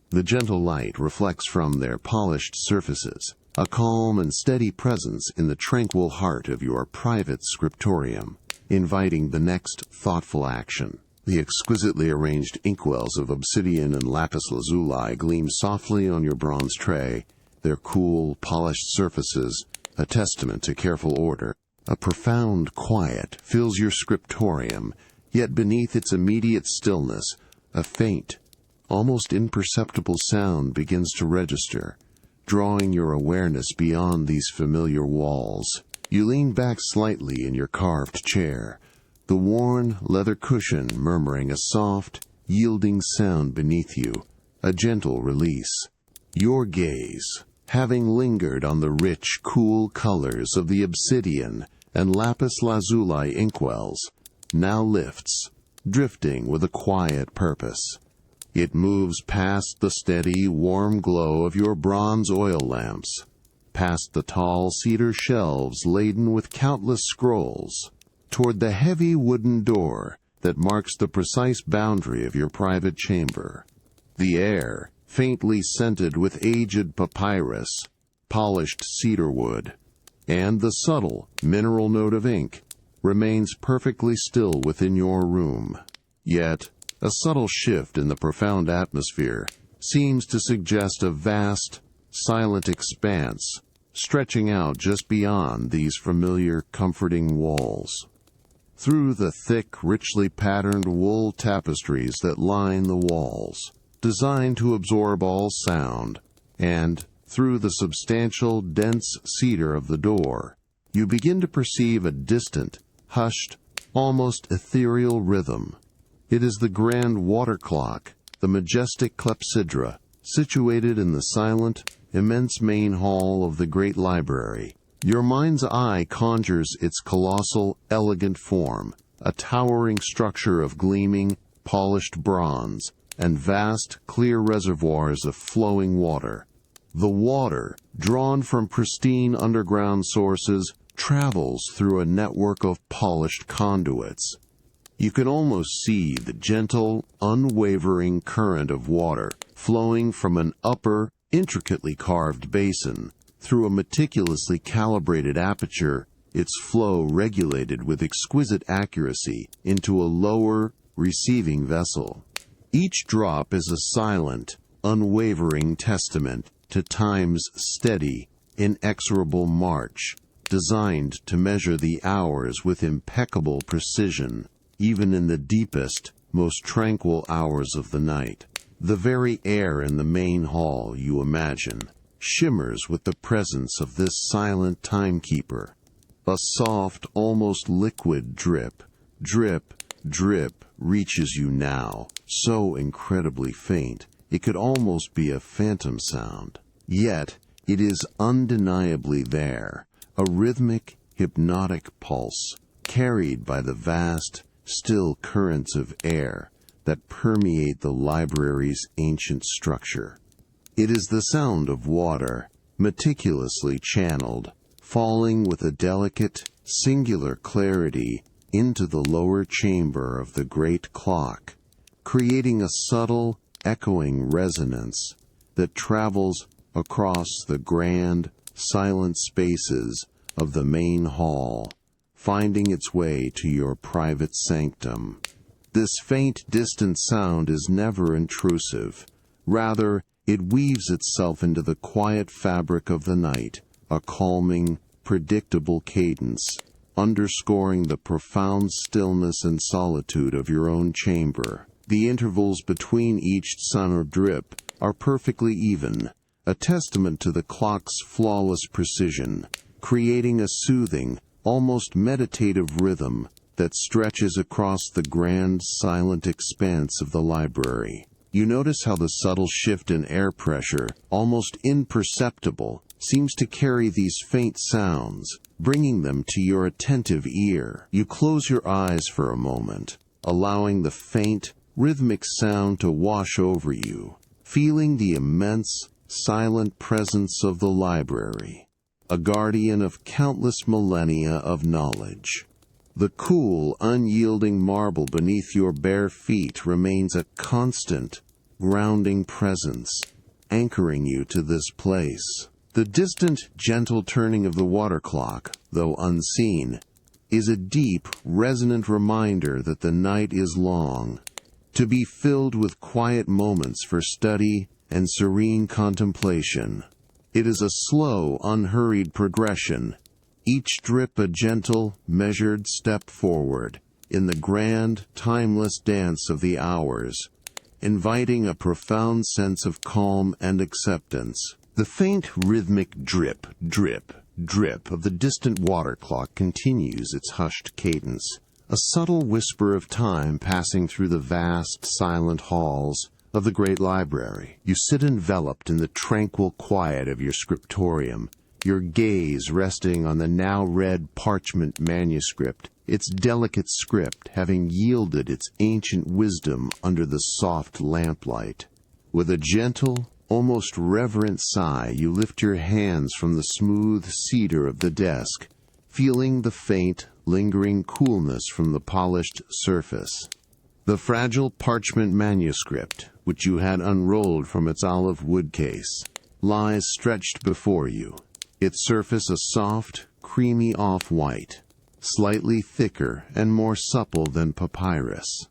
The gentle light reflects from their polished surfaces, a calm and steady presence in the tranquil heart of your private scriptorium, inviting the next thoughtful action. The exquisitely arranged inkwells of obsidian and lapis lazuli gleam softly on your bronze tray, their cool, polished surfaces a testament to careful order. A profound quiet fills your scriptorium, yet beneath its immediate stillness, a faint, almost imperceptible sound begins to register, drawing your awareness beyond these familiar walls. You lean back slightly in your carved chair, the worn leather cushion murmuring a soft, yielding sound beneath you, a gentle release. Your gaze, having lingered on the rich, cool colors of the obsidian and lapis lazuli inkwells, now lifts, drifting with a quiet purpose. It moves past the steady, warm glow of your bronze oil lamps, past the tall cedar shelves laden with countless scrolls, toward the heavy wooden door that marks the precise boundary of your private chamber. The air, faintly scented with aged papyrus, polished cedar wood, and the subtle mineral note of ink, remains perfectly still within your room. Yet, a subtle shift in the profound atmosphere seems to suggest a vast, silent expanse stretching out just beyond these familiar, comforting walls. Through the thick, richly patterned wool tapestries that line the walls, designed to absorb all sound, and through the substantial, dense cedar of the door, you begin to perceive a distant, hushed, almost ethereal rhythm. It is the grand water clock, the majestic clepsydra, situated in the silent, immense main hall of the Great Library. Your mind's eye conjures its colossal, elegant form, a towering structure of gleaming, polished bronze, and vast, clear reservoirs of flowing water. The water, drawn from pristine underground sources, travels through a network of polished conduits. You can almost see the gentle, unwavering current of water flowing from an upper, intricately carved basin through a meticulously calibrated aperture, its flow regulated with exquisite accuracy into a lower, receiving vessel. Each drop is a silent, unwavering testament to time's steady, inexorable march, designed to measure the hours with impeccable precision, even in the deepest, most tranquil hours of the night. The very air in the main hall, you imagine, shimmers with the presence of this silent timekeeper. A soft, almost liquid drip, drip, drip reaches you now, so incredibly faint, it could almost be a phantom sound. Yet, it is undeniably there, a rhythmic, hypnotic pulse, carried by the vast, still currents of air that permeate the library's ancient structure. It is the sound of water, meticulously channeled, falling with a delicate, singular clarity into the lower chamber of the great clock, creating a subtle, echoing resonance that travels across the grand, silent spaces of the main hall, finding its way to your private sanctum. This faint, distant sound is never intrusive. Rather, it weaves itself into the quiet fabric of the night, a calming, predictable cadence, underscoring the profound stillness and solitude of your own chamber. The intervals between each sun or drip are perfectly even, a testament to the clock's flawless precision, creating a soothing, almost meditative rhythm that stretches across the grand, silent expanse of the library. You notice how the subtle shift in air pressure, almost imperceptible, seems to carry these faint sounds, bringing them to your attentive ear. You close your eyes for a moment, allowing the faint, rhythmic sound to wash over you, feeling the immense, silent presence of the library, a guardian of countless millennia of knowledge. The cool, unyielding marble beneath your bare feet remains a constant, grounding presence, anchoring you to this place. The distant, gentle turning of the water clock, though unseen, is a deep, resonant reminder that the night is long, to be filled with quiet moments for study and serene contemplation. It is a slow, unhurried progression, each drip a gentle, measured step forward in the grand, timeless dance of the hours, inviting a profound sense of calm and acceptance. The faint, rhythmic drip, drip, drip of the distant water clock continues its hushed cadence, a subtle whisper of time passing through the vast, silent halls of the Great Library. You sit enveloped in the tranquil quiet of your scriptorium, your gaze resting on the now read parchment manuscript its delicate script having yielded its ancient wisdom under the soft lamplight. With a gentle, almost reverent sigh, you lift your hands from the smooth cedar of the desk, feeling the faint, lingering coolness from the polished surface. The fragile parchment manuscript, which you had unrolled from its olive wood case, lies stretched before you, its surface a soft, creamy off-white, slightly thicker and more supple than papyrus.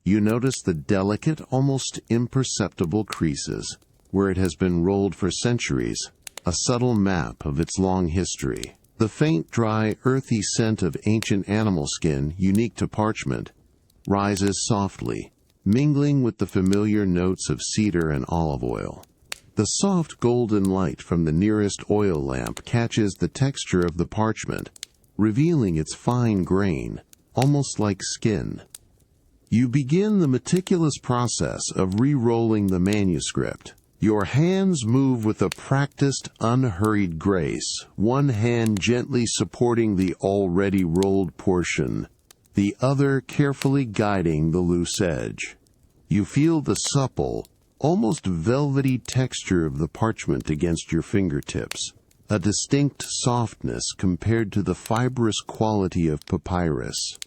You notice the delicate, almost imperceptible creases where it has been rolled for centuries, a subtle map of its long history. The faint, dry, earthy scent of ancient animal skin, unique to parchment, rises softly, mingling with the familiar notes of cedar and olive oil. The soft golden light from the nearest oil lamp catches the texture of the parchment, revealing its fine grain, almost like skin. You begin the meticulous process of re-rolling the manuscript. Your hands move with a practiced, unhurried grace, one hand gently supporting the already rolled portion, the other carefully guiding the loose edge. You feel the supple, almost velvety texture of the parchment against your fingertips, a distinct softness compared to the fibrous quality of papyrus.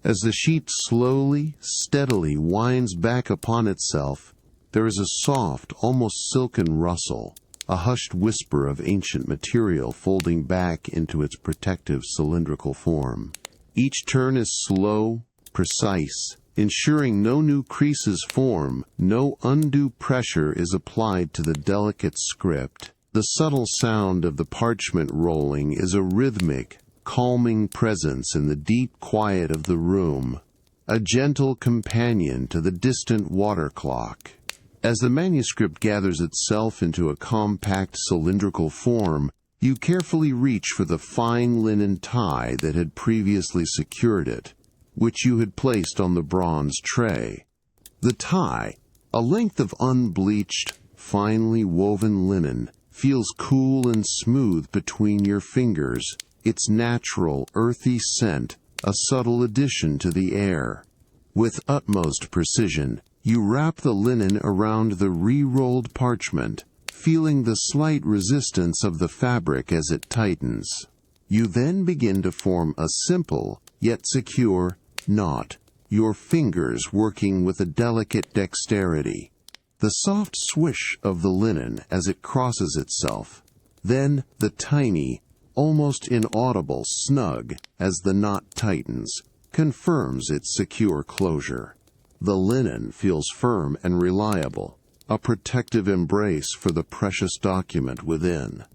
As the sheet slowly, steadily winds back upon itself, there is a soft, almost silken rustle, a hushed whisper of ancient material folding back into its protective cylindrical form. Each turn is slow, precise, ensuring no new creases form, no undue pressure is applied to the delicate script. The subtle sound of the parchment rolling is a rhythmic, calming presence in the deep quiet of the room, a gentle companion to the distant water clock. As the manuscript gathers itself into a compact cylindrical form, you carefully reach for the fine linen tie that had previously secured it, which you had placed on the bronze tray. The tie, a length of unbleached, finely woven linen, feels cool and smooth between your fingers, its natural, earthy scent a subtle addition to the air. With utmost precision, you wrap the linen around the re-rolled parchment, feeling the slight resistance of the fabric as it tightens. You then begin to form a simple, yet secure, knot, your fingers working with a delicate dexterity. The soft swish of the linen as it crosses itself, then the tiny, almost inaudible snug as the knot tightens, confirms its secure closure. The linen feels firm and reliable, a protective embrace for the precious document within.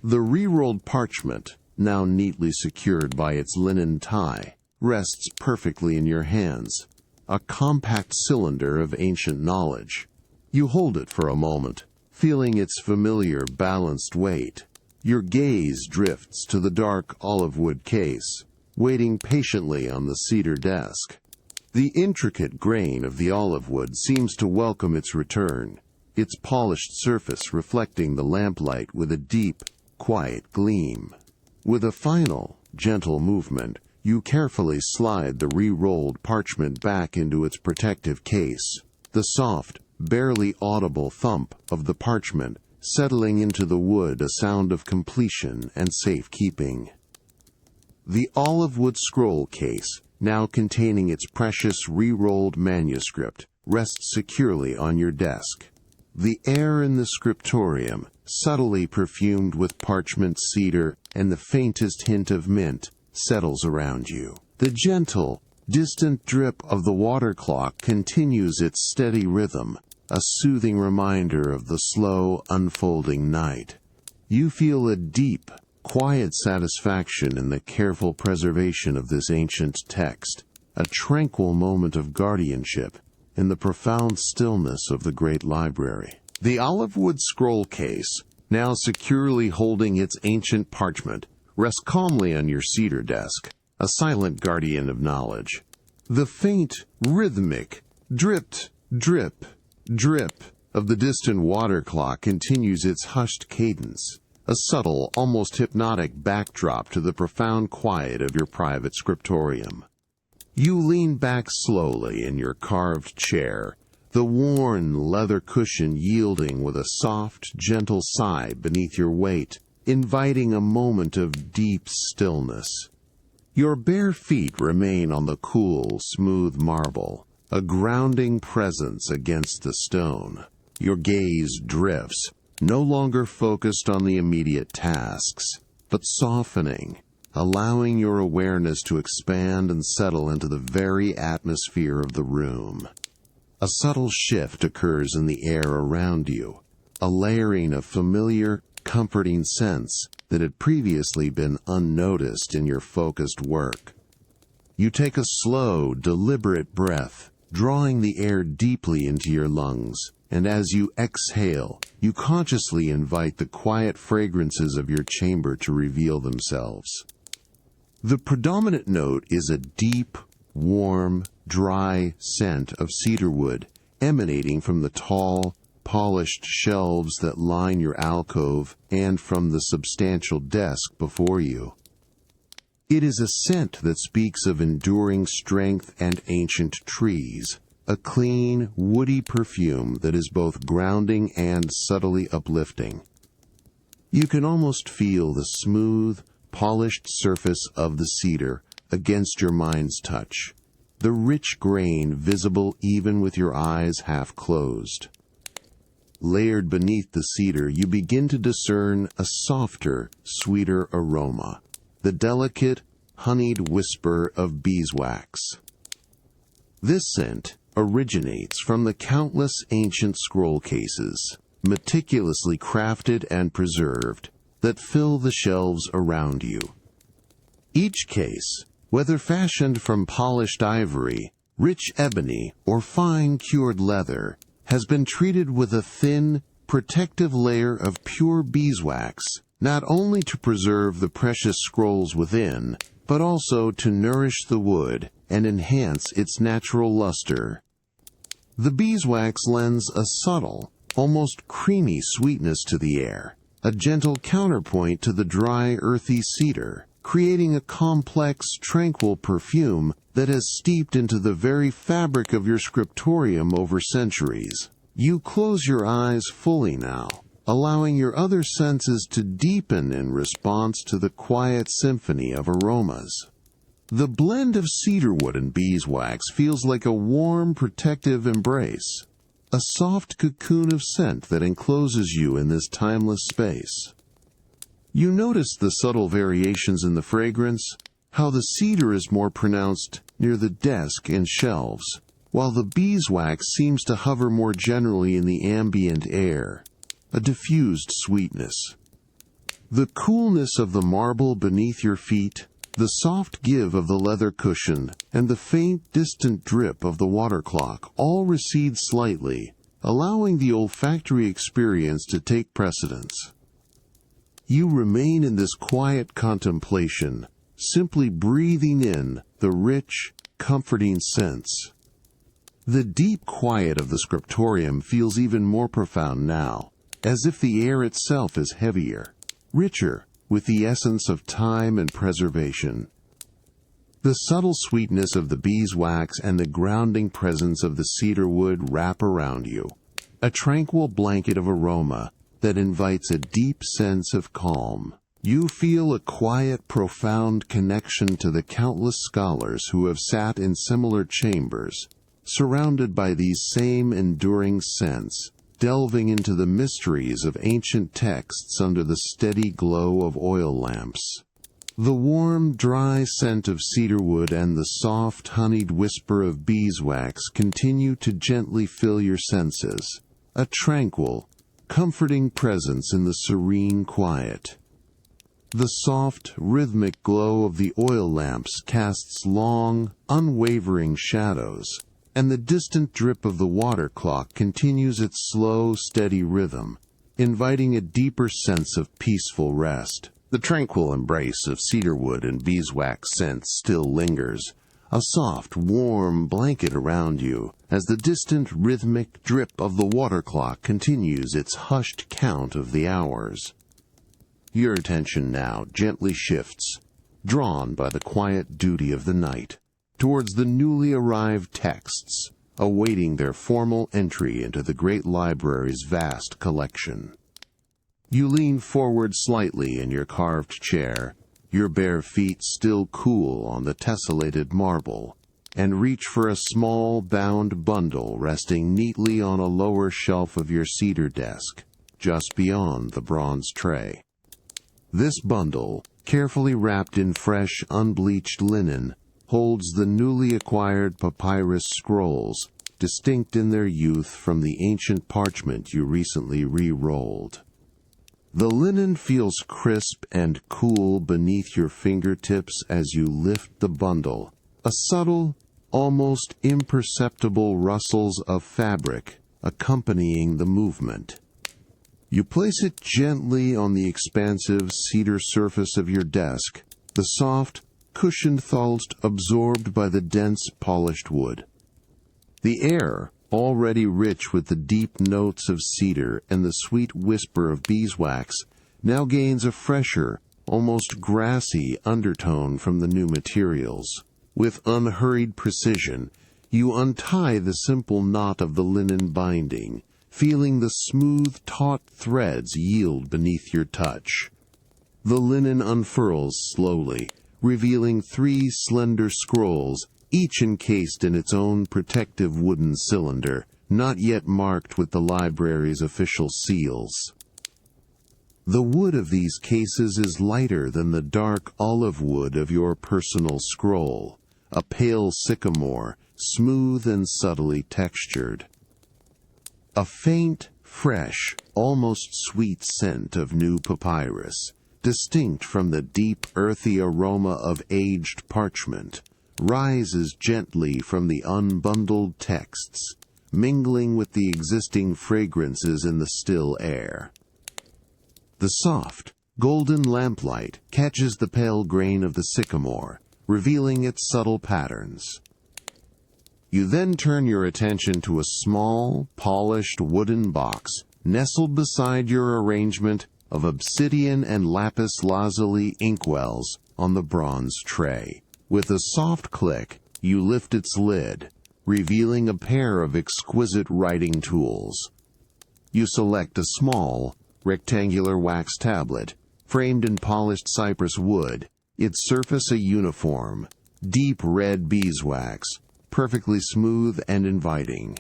The re-rolled parchment, now neatly secured by its linen tie, rests perfectly in your hands, a compact cylinder of ancient knowledge. You hold it for a moment, feeling its familiar balanced weight. Your gaze drifts to the dark olive wood case, waiting patiently on the cedar desk. The intricate grain of the olive wood seems to welcome its return, its polished surface reflecting the lamplight with a deep, quiet gleam. With a final, gentle movement, you carefully slide the re-rolled parchment back into its protective case, the soft, barely audible thump of the parchment settling into the wood a sound of completion and safekeeping. The olive wood scroll case, now containing its precious re-rolled manuscript, rests securely on your desk. The air in the scriptorium, subtly perfumed with parchment cedar and the faintest hint of mint, settles around you. The gentle, distant drip of the water clock continues its steady rhythm, a soothing reminder of the slow, unfolding night. You feel a deep, quiet satisfaction in the careful preservation of this ancient text, a tranquil moment of guardianship in the profound stillness of the Great Library. The olive wood scroll case, now securely holding its ancient parchment, rests calmly on your cedar desk, a silent guardian of knowledge. The faint, rhythmic, drip, drip, drip of the distant water clock continues its hushed cadence, a subtle, almost hypnotic backdrop to the profound quiet of your private scriptorium. You lean back slowly in your carved chair, the worn leather cushion yielding with a soft, gentle sigh beneath your weight, inviting a moment of deep stillness. Your bare feet remain on the cool, smooth marble, a grounding presence against the stone. Your gaze drifts, no longer focused on the immediate tasks, but softening, allowing your awareness to expand and settle into the very atmosphere of the room. A subtle shift occurs in the air around you, a layering of familiar, comforting scents that had previously been unnoticed in your focused work. You take a slow, deliberate breath, drawing the air deeply into your lungs, and as you exhale, you consciously invite the quiet fragrances of your chamber to reveal themselves. The predominant note is a deep, warm, dry scent of cedarwood emanating from the tall, polished shelves that line your alcove and from the substantial desk before you. It is a scent that speaks of enduring strength and ancient trees, a clean, woody perfume that is both grounding and subtly uplifting. You can almost feel the smooth, polished surface of the cedar against your mind's touch, the rich grain visible even with your eyes half closed. Layered beneath the cedar, you begin to discern a softer, sweeter aroma, the delicate, honeyed whisper of beeswax. This scent originates from the countless ancient scroll cases, meticulously crafted and preserved, that fill the shelves around you. Each case, whether fashioned from polished ivory, rich ebony, or fine cured leather, has been treated with a thin, protective layer of pure beeswax, not only to preserve the precious scrolls within, but also to nourish the wood and enhance its natural luster. The beeswax lends a subtle, almost creamy sweetness to the air, a gentle counterpoint to the dry, earthy cedar, creating a complex, tranquil perfume that has steeped into the very fabric of your scriptorium over centuries. You close your eyes fully now, allowing your other senses to deepen in response to the quiet symphony of aromas. The blend of cedarwood and beeswax feels like a warm, protective embrace, a soft cocoon of scent that encloses you in this timeless space. You notice the subtle variations in the fragrance, how the cedar is more pronounced near the desk and shelves, while the beeswax seems to hover more generally in the ambient air, a diffused sweetness. The coolness of the marble beneath your feet, the soft give of the leather cushion, and the faint, distant drip of the water clock all recede slightly, allowing the olfactory experience to take precedence. You remain in this quiet contemplation, simply breathing in the rich, comforting scents. The deep quiet of the scriptorium feels even more profound now, as if the air itself is heavier, richer, with the essence of time and preservation. The subtle sweetness of the beeswax and the grounding presence of the cedarwood wrap around you, a tranquil blanket of aroma that invites a deep sense of calm. You feel a quiet, profound connection to the countless scholars who have sat in similar chambers, surrounded by these same enduring scents, delving into the mysteries of ancient texts under the steady glow of oil lamps. The warm, dry scent of cedarwood and the soft, honeyed whisper of beeswax continue to gently fill your senses, a tranquil, comforting presence in the serene quiet. The soft, rhythmic glow of the oil lamps casts long, unwavering shadows, and the distant drip of the water clock continues its slow, steady rhythm, inviting a deeper sense of peaceful rest. The tranquil embrace of cedarwood and beeswax scent still lingers, a soft, warm blanket around you, as the distant, rhythmic drip of the water clock continues its hushed count of the hours. Your attention now gently shifts, drawn by the quiet duty of the night, towards the newly arrived texts, awaiting their formal entry into the Great Library's vast collection. You lean forward slightly in your carved chair, your bare feet still cool on the tessellated marble, and reach for a small bound bundle resting neatly on a lower shelf of your cedar desk, just beyond the bronze tray. This bundle, carefully wrapped in fresh, unbleached linen, holds the newly acquired papyrus scrolls, distinct in their youth from the ancient parchment you recently re-rolled. The linen feels crisp and cool beneath your fingertips as you lift the bundle, a subtle, almost imperceptible rustles of fabric accompanying the movement. You place it gently on the expansive cedar surface of your desk, the soft, cushioned thoughts absorbed by the dense, polished wood. The air, already rich with the deep notes of cedar and the sweet whisper of beeswax, now gains a fresher, almost grassy undertone from the new materials. With unhurried precision, you untie the simple knot of the linen binding, feeling the smooth, taut threads yield beneath your touch. The linen unfurls slowly, revealing 3 slender scrolls, each encased in its own protective wooden cylinder, not yet marked with the library's official seals. The wood of these cases is lighter than the dark olive wood of your personal scroll, a pale sycamore, smooth and subtly textured. A faint, fresh, almost sweet scent of new papyrus, distinct from the deep, earthy aroma of aged parchment, rises gently from the unbundled texts, mingling with the existing fragrances in the still air. The soft, golden lamplight catches the pale grain of the sycamore, revealing its subtle patterns. You then turn your attention to a small, polished wooden box nestled beside your arrangement of obsidian and lapis lazuli inkwells on the bronze tray. With a soft click, you lift its lid, revealing a pair of exquisite writing tools. You select a small, rectangular wax tablet, framed in polished cypress wood, its surface a uniform, deep red beeswax, perfectly smooth and inviting.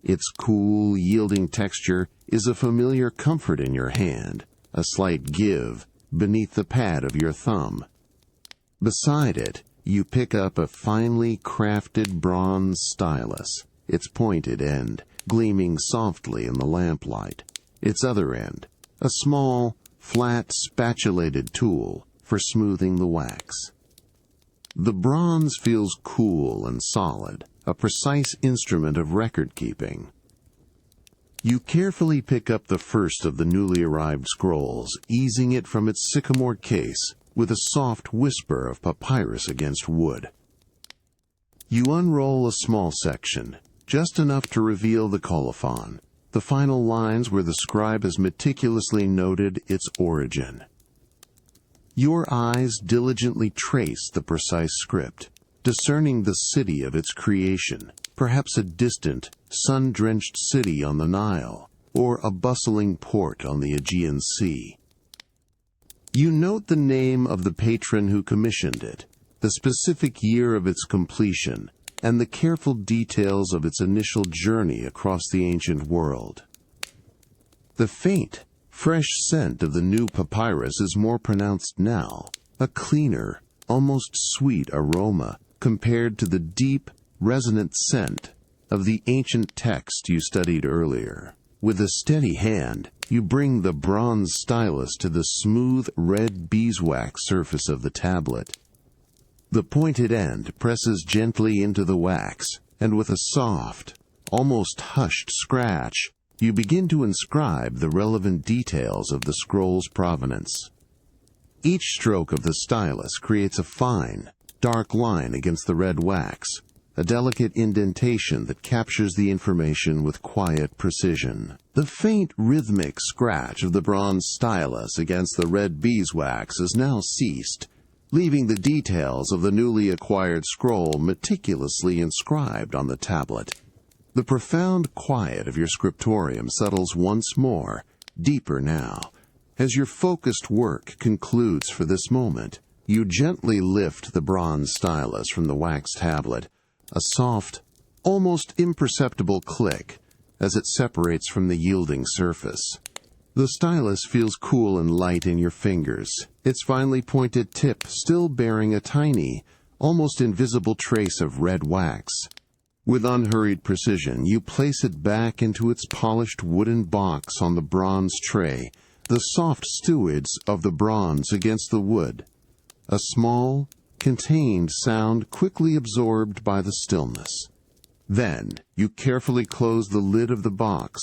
Its cool, yielding texture is a familiar comfort in your hand, a slight give beneath the pad of your thumb. Beside it, you pick up a finely crafted bronze stylus, its pointed end gleaming softly in the lamplight. Its other end, a small, flat, spatulated tool for smoothing the wax. The bronze feels cool and solid, a precise instrument of record-keeping. You carefully pick up the first of the newly arrived scrolls, easing it from its sycamore case with a soft whisper of papyrus against wood. You unroll a small section, just enough to reveal the colophon, the final lines where the scribe has meticulously noted its origin. Your eyes diligently trace the precise script, discerning the city of its creation, perhaps a distant, sun-drenched city on the Nile, or a bustling port on the Aegean Sea. You note the name of the patron who commissioned it, the specific year of its completion, and the careful details of its initial journey across the ancient world. The faint, fresh scent of the new papyrus is more pronounced now, a cleaner, almost sweet aroma compared to the deep, resonant scent of the ancient text you studied earlier. With a steady hand, you bring the bronze stylus to the smooth red beeswax surface of the tablet. The pointed end presses gently into the wax, and with a soft, almost hushed scratch, you begin to inscribe the relevant details of the scroll's provenance. Each stroke of the stylus creates a fine, dark line against the red wax, a delicate indentation that captures the information with quiet precision. The faint rhythmic scratch of the bronze stylus against the red beeswax has now ceased, leaving the details of the newly acquired scroll meticulously inscribed on the tablet. The profound quiet of your scriptorium settles once more, deeper now. As your focused work concludes for this moment, you gently lift the bronze stylus from the wax tablet, a soft, almost imperceptible click as it separates from the yielding surface. The stylus feels cool and light in your fingers, its finely pointed tip still bearing a tiny, almost invisible trace of red wax. With unhurried precision, you place it back into its polished wooden box on the bronze tray, the soft stewage of the bronze against the wood. A small, contained sound quickly absorbed by the stillness. Then, you carefully close the lid of the box,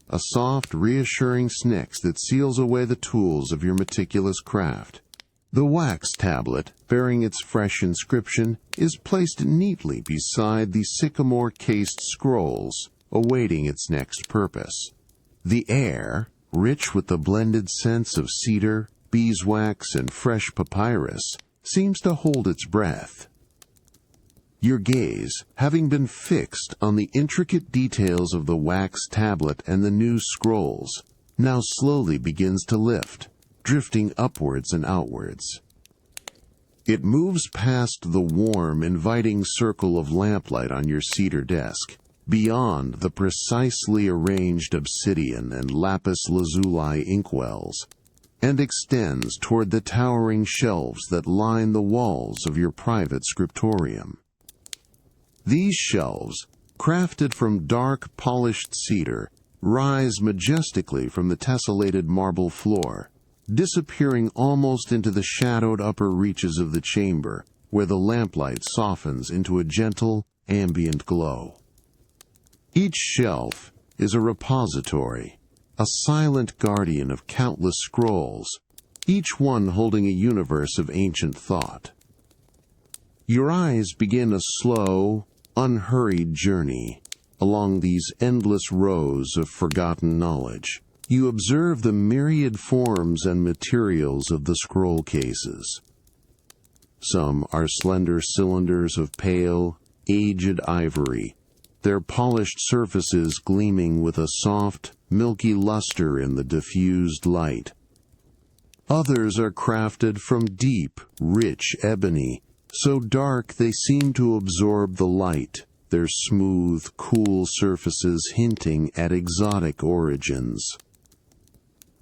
a soft, reassuring snick that seals away the tools of your meticulous craft. The wax tablet, bearing its fresh inscription, is placed neatly beside the sycamore-cased scrolls, awaiting its next purpose. The air, rich with the blended scents of cedar, beeswax, and fresh papyrus, seems to hold its breath. Your gaze, having been fixed on the intricate details of the wax tablet and the new scrolls, now slowly begins to lift, drifting upwards and outwards. It moves past the warm, inviting circle of lamplight on your cedar desk, beyond the precisely arranged obsidian and lapis lazuli inkwells, and extends toward the towering shelves that line the walls of your private scriptorium. These shelves, crafted from dark, polished cedar, rise majestically from the tessellated marble floor, disappearing almost into the shadowed upper reaches of the chamber, where the lamplight softens into a gentle, ambient glow. Each shelf is a repository, a silent guardian of countless scrolls, each one holding a universe of ancient thought. Your eyes begin a slow, unhurried journey along these endless rows of forgotten knowledge. You observe the myriad forms and materials of the scroll cases. Some are slender cylinders of pale, aged ivory, their polished surfaces gleaming with a soft, milky luster in the diffused light. Others are crafted from deep, rich ebony, so dark they seem to absorb the light, their smooth, cool surfaces hinting at exotic origins.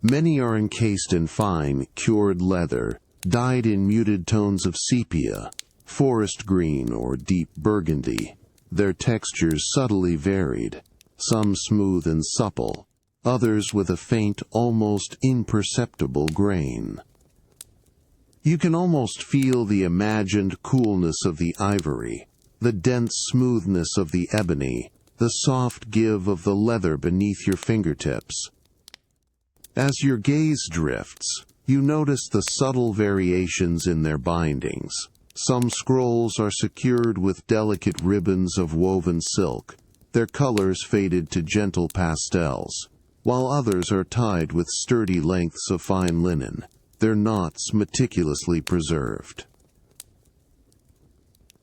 Many are encased in fine, cured leather, dyed in muted tones of sepia, forest green, or deep burgundy, their textures subtly varied, some smooth and supple, others with a faint, almost imperceptible grain. You can almost feel the imagined coolness of the ivory, the dense smoothness of the ebony, the soft give of the leather beneath your fingertips. As your gaze drifts, you notice the subtle variations in their bindings. Some scrolls are secured with delicate ribbons of woven silk, their colors faded to gentle pastels, while others are tied with sturdy lengths of fine linen, their knots meticulously preserved.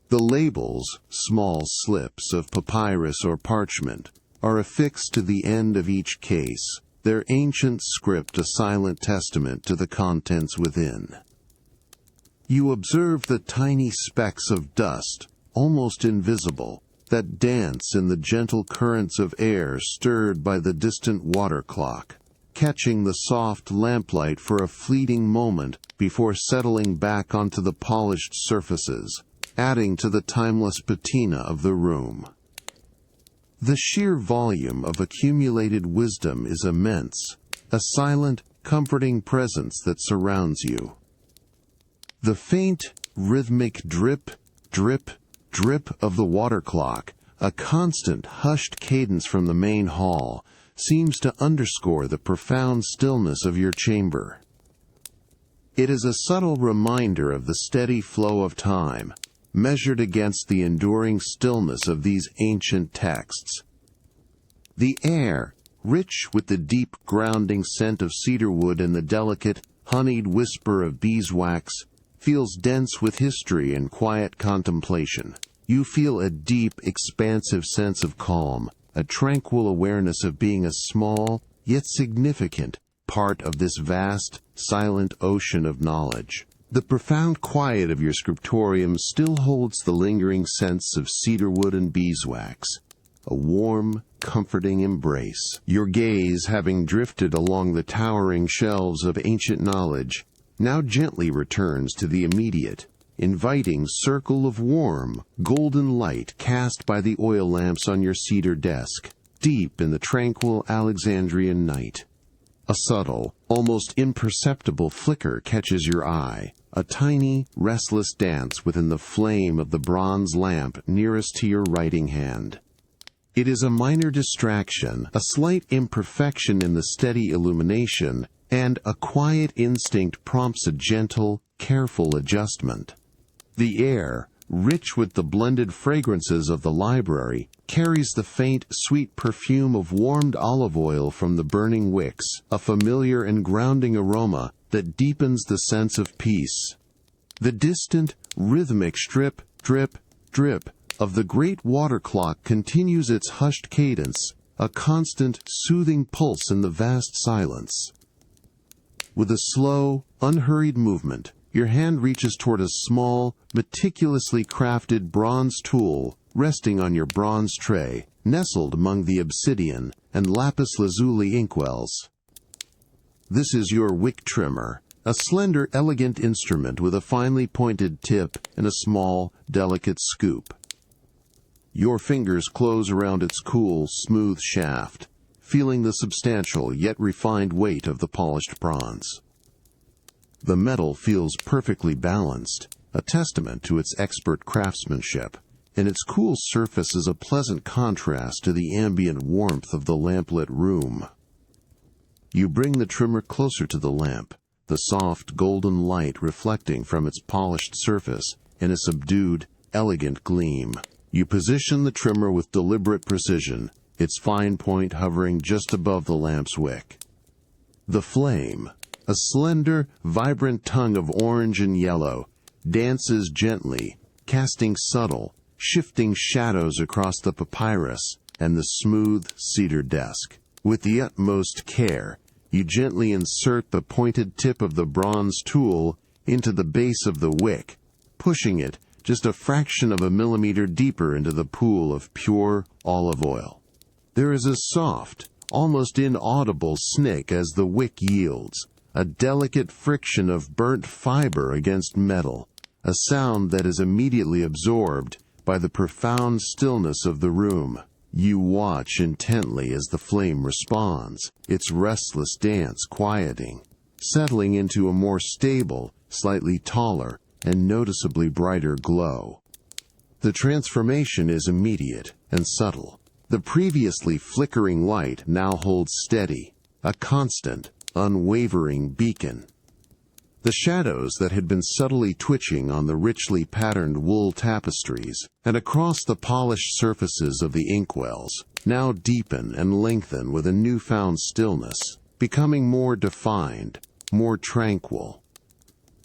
The labels, small slips of papyrus or parchment, are affixed to the end of each case, their ancient script a silent testament to the contents within. You observe the tiny specks of dust, almost invisible, that dance in the gentle currents of air stirred by the distant water clock, catching the soft lamplight for a fleeting moment before settling back onto the polished surfaces, adding to the timeless patina of the room. The sheer volume of accumulated wisdom is immense, a silent, comforting presence that surrounds you. The faint, rhythmic drip, drip, drip of the water clock, a constant, hushed cadence from the main hall, seems to underscore the profound stillness of your chamber. It is a subtle reminder of the steady flow of time, measured against the enduring stillness of these ancient texts. The air, rich with the deep grounding scent of cedarwood and the delicate, honeyed whisper of beeswax, feels dense with history and quiet contemplation. You feel a deep, expansive sense of calm, a tranquil awareness of being a small, yet significant, part of this vast, silent ocean of knowledge. The profound quiet of your scriptorium still holds the lingering sense of cedarwood and beeswax, a warm, comforting embrace. Your gaze, having drifted along the towering shelves of ancient knowledge, now gently returns to the immediate, inviting circle of warm, golden light cast by the oil lamps on your cedar desk, deep in the tranquil Alexandrian night. A subtle, almost imperceptible flicker catches your eye, a tiny, restless dance within the flame of the bronze lamp nearest to your writing hand. It is a minor distraction, a slight imperfection in the steady illumination, and a quiet instinct prompts a gentle, careful adjustment. The air, rich with the blended fragrances of the library, carries the faint, sweet perfume of warmed olive oil from the burning wicks, a familiar and grounding aroma that deepens the sense of peace. The distant, rhythmic drip, drip, drip of the great water clock continues its hushed cadence, a constant, soothing pulse in the vast silence. With a slow, unhurried movement, your hand reaches toward a small, meticulously crafted bronze tool resting on your bronze tray, nestled among the obsidian and lapis lazuli inkwells. This is your wick trimmer, a slender, elegant instrument with a finely pointed tip and a small, delicate scoop. Your fingers close around its cool, smooth shaft, feeling the substantial yet refined weight of the polished bronze. The metal feels perfectly balanced, a testament to its expert craftsmanship, and its cool surface is a pleasant contrast to the ambient warmth of the lamplit room. You bring the trimmer closer to the lamp, the soft golden light reflecting from its polished surface in a subdued, elegant gleam. You position the trimmer with deliberate precision, its fine point hovering just above the lamp's wick. The flame, a slender, vibrant tongue of orange and yellow, dances gently, casting subtle, shifting shadows across the papyrus and the smooth cedar desk. With the utmost care, you gently insert the pointed tip of the bronze tool into the base of the wick, pushing it just a fraction of a millimeter deeper into the pool of pure olive oil. There is a soft, almost inaudible snick as the wick yields, a delicate friction of burnt fiber against metal, a sound that is immediately absorbed by the profound stillness of the room. You watch intently as the flame responds, its restless dance quieting, settling into a more stable, slightly taller, and noticeably brighter glow. The transformation is immediate and subtle. The previously flickering light now holds steady, a constant, unwavering beacon. The shadows that had been subtly twitching on the richly patterned wool tapestries and across the polished surfaces of the inkwells now deepen and lengthen with a newfound stillness, becoming more defined, more tranquil.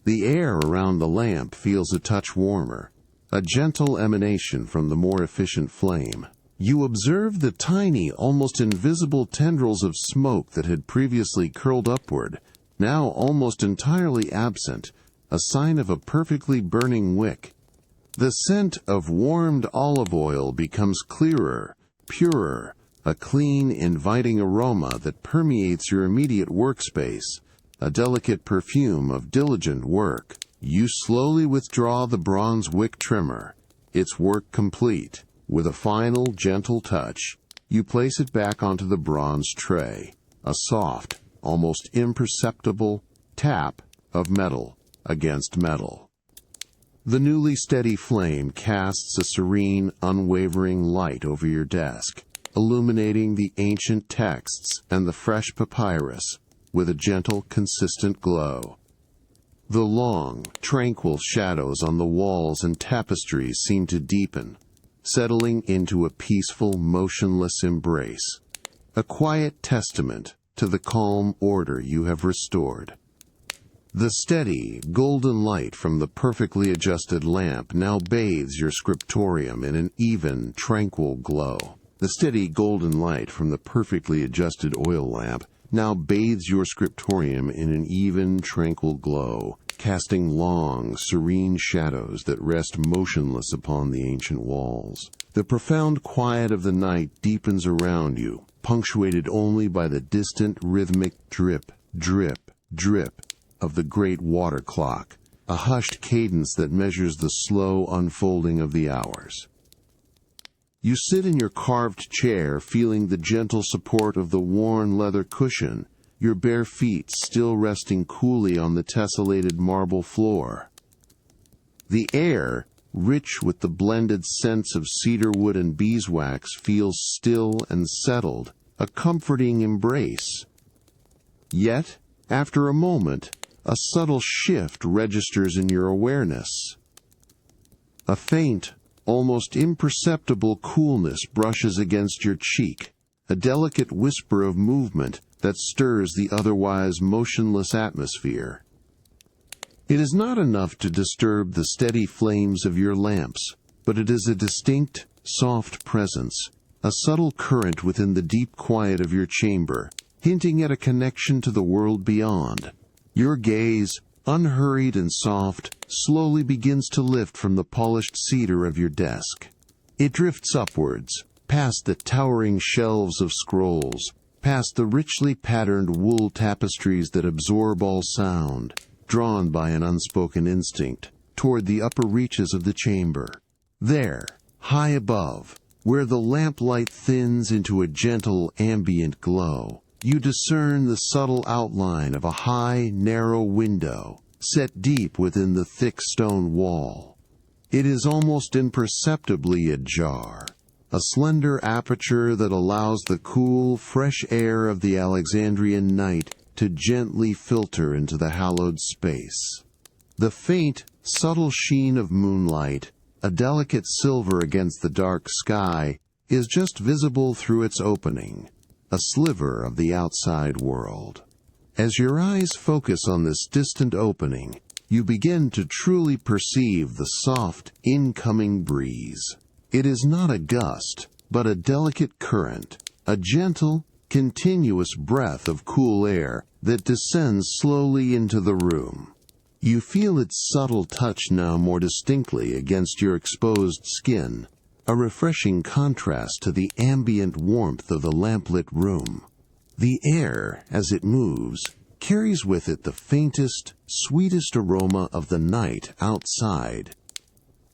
The air around the lamp feels a touch warmer, a gentle emanation from the more efficient flame. You observe the tiny, almost invisible tendrils of smoke that had previously curled upward, now almost entirely absent, a sign of a perfectly burning wick. The scent of warmed olive oil becomes clearer, purer, a clean, inviting aroma that permeates your immediate workspace, a delicate perfume of diligent work. You slowly withdraw the bronze wick trimmer, its work complete. With a final, gentle touch, you place it back onto the bronze tray, a soft, almost imperceptible tap of metal against metal. The newly steady flame casts a serene, unwavering light over your desk, illuminating the ancient texts and the fresh papyrus with a gentle, consistent glow. The long, tranquil shadows on the walls and tapestries seem to deepen, settling into a peaceful, motionless embrace, a quiet testament to the calm order you have restored. The steady, golden light from the perfectly adjusted lamp now bathes your scriptorium in an even, tranquil glow. The steady, golden light from the perfectly adjusted oil lamp now bathes your scriptorium in an even, tranquil glow, casting long, serene shadows that rest motionless upon the ancient walls. The profound quiet of the night deepens around you, punctuated only by the distant rhythmic drip, drip, drip of the great water clock, a hushed cadence that measures the slow unfolding of the hours. You sit in your carved chair, feeling the gentle support of the worn leather cushion, your bare feet still resting coolly on the tessellated marble floor. The air, rich with the blended scents of cedar wood and beeswax, feels still and settled, a comforting embrace. Yet, after a moment, a subtle shift registers in your awareness. A faint, almost imperceptible coolness brushes against your cheek, a delicate whisper of movement that stirs the otherwise motionless atmosphere. It is not enough to disturb the steady flames of your lamps, but it is a distinct, soft presence, a subtle current within the deep quiet of your chamber, hinting at a connection to the world beyond. Your gaze, unhurried and soft, slowly begins to lift from the polished cedar of your desk. It drifts upwards, past the towering shelves of scrolls, past the richly patterned wool tapestries that absorb all sound, drawn by an unspoken instinct, toward the upper reaches of the chamber. There, high above, where the lamplight thins into a gentle ambient glow, you discern the subtle outline of a high, narrow window, set deep within the thick stone wall. It is almost imperceptibly ajar, a slender aperture that allows the cool, fresh air of the Alexandrian night to gently filter into the hallowed space. The faint, subtle sheen of moonlight, a delicate silver against the dark sky, is just visible through its opening, a sliver of the outside world. As your eyes focus on this distant opening, you begin to truly perceive the soft, incoming breeze. It is not a gust, but a delicate current, a gentle, continuous breath of cool air that descends slowly into the room. You feel its subtle touch now more distinctly against your exposed skin, a refreshing contrast to the ambient warmth of the lamplit room. The air, as it moves, carries with it the faintest, sweetest aroma of the night outside.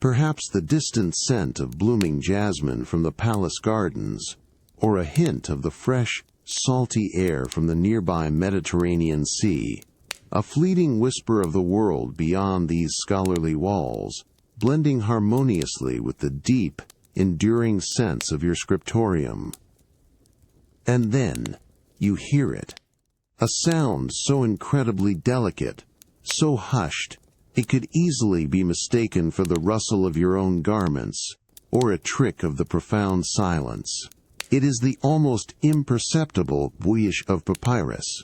Perhaps the distant scent of blooming jasmine from the palace gardens, or a hint of the fresh, salty air from the nearby Mediterranean Sea, a fleeting whisper of the world beyond these scholarly walls, blending harmoniously with the deep, enduring sense of your scriptorium. And then, you hear it. A sound so incredibly delicate, so hushed, it could easily be mistaken for the rustle of your own garments, or a trick of the profound silence. It is the almost imperceptible whoosh of Papyrus.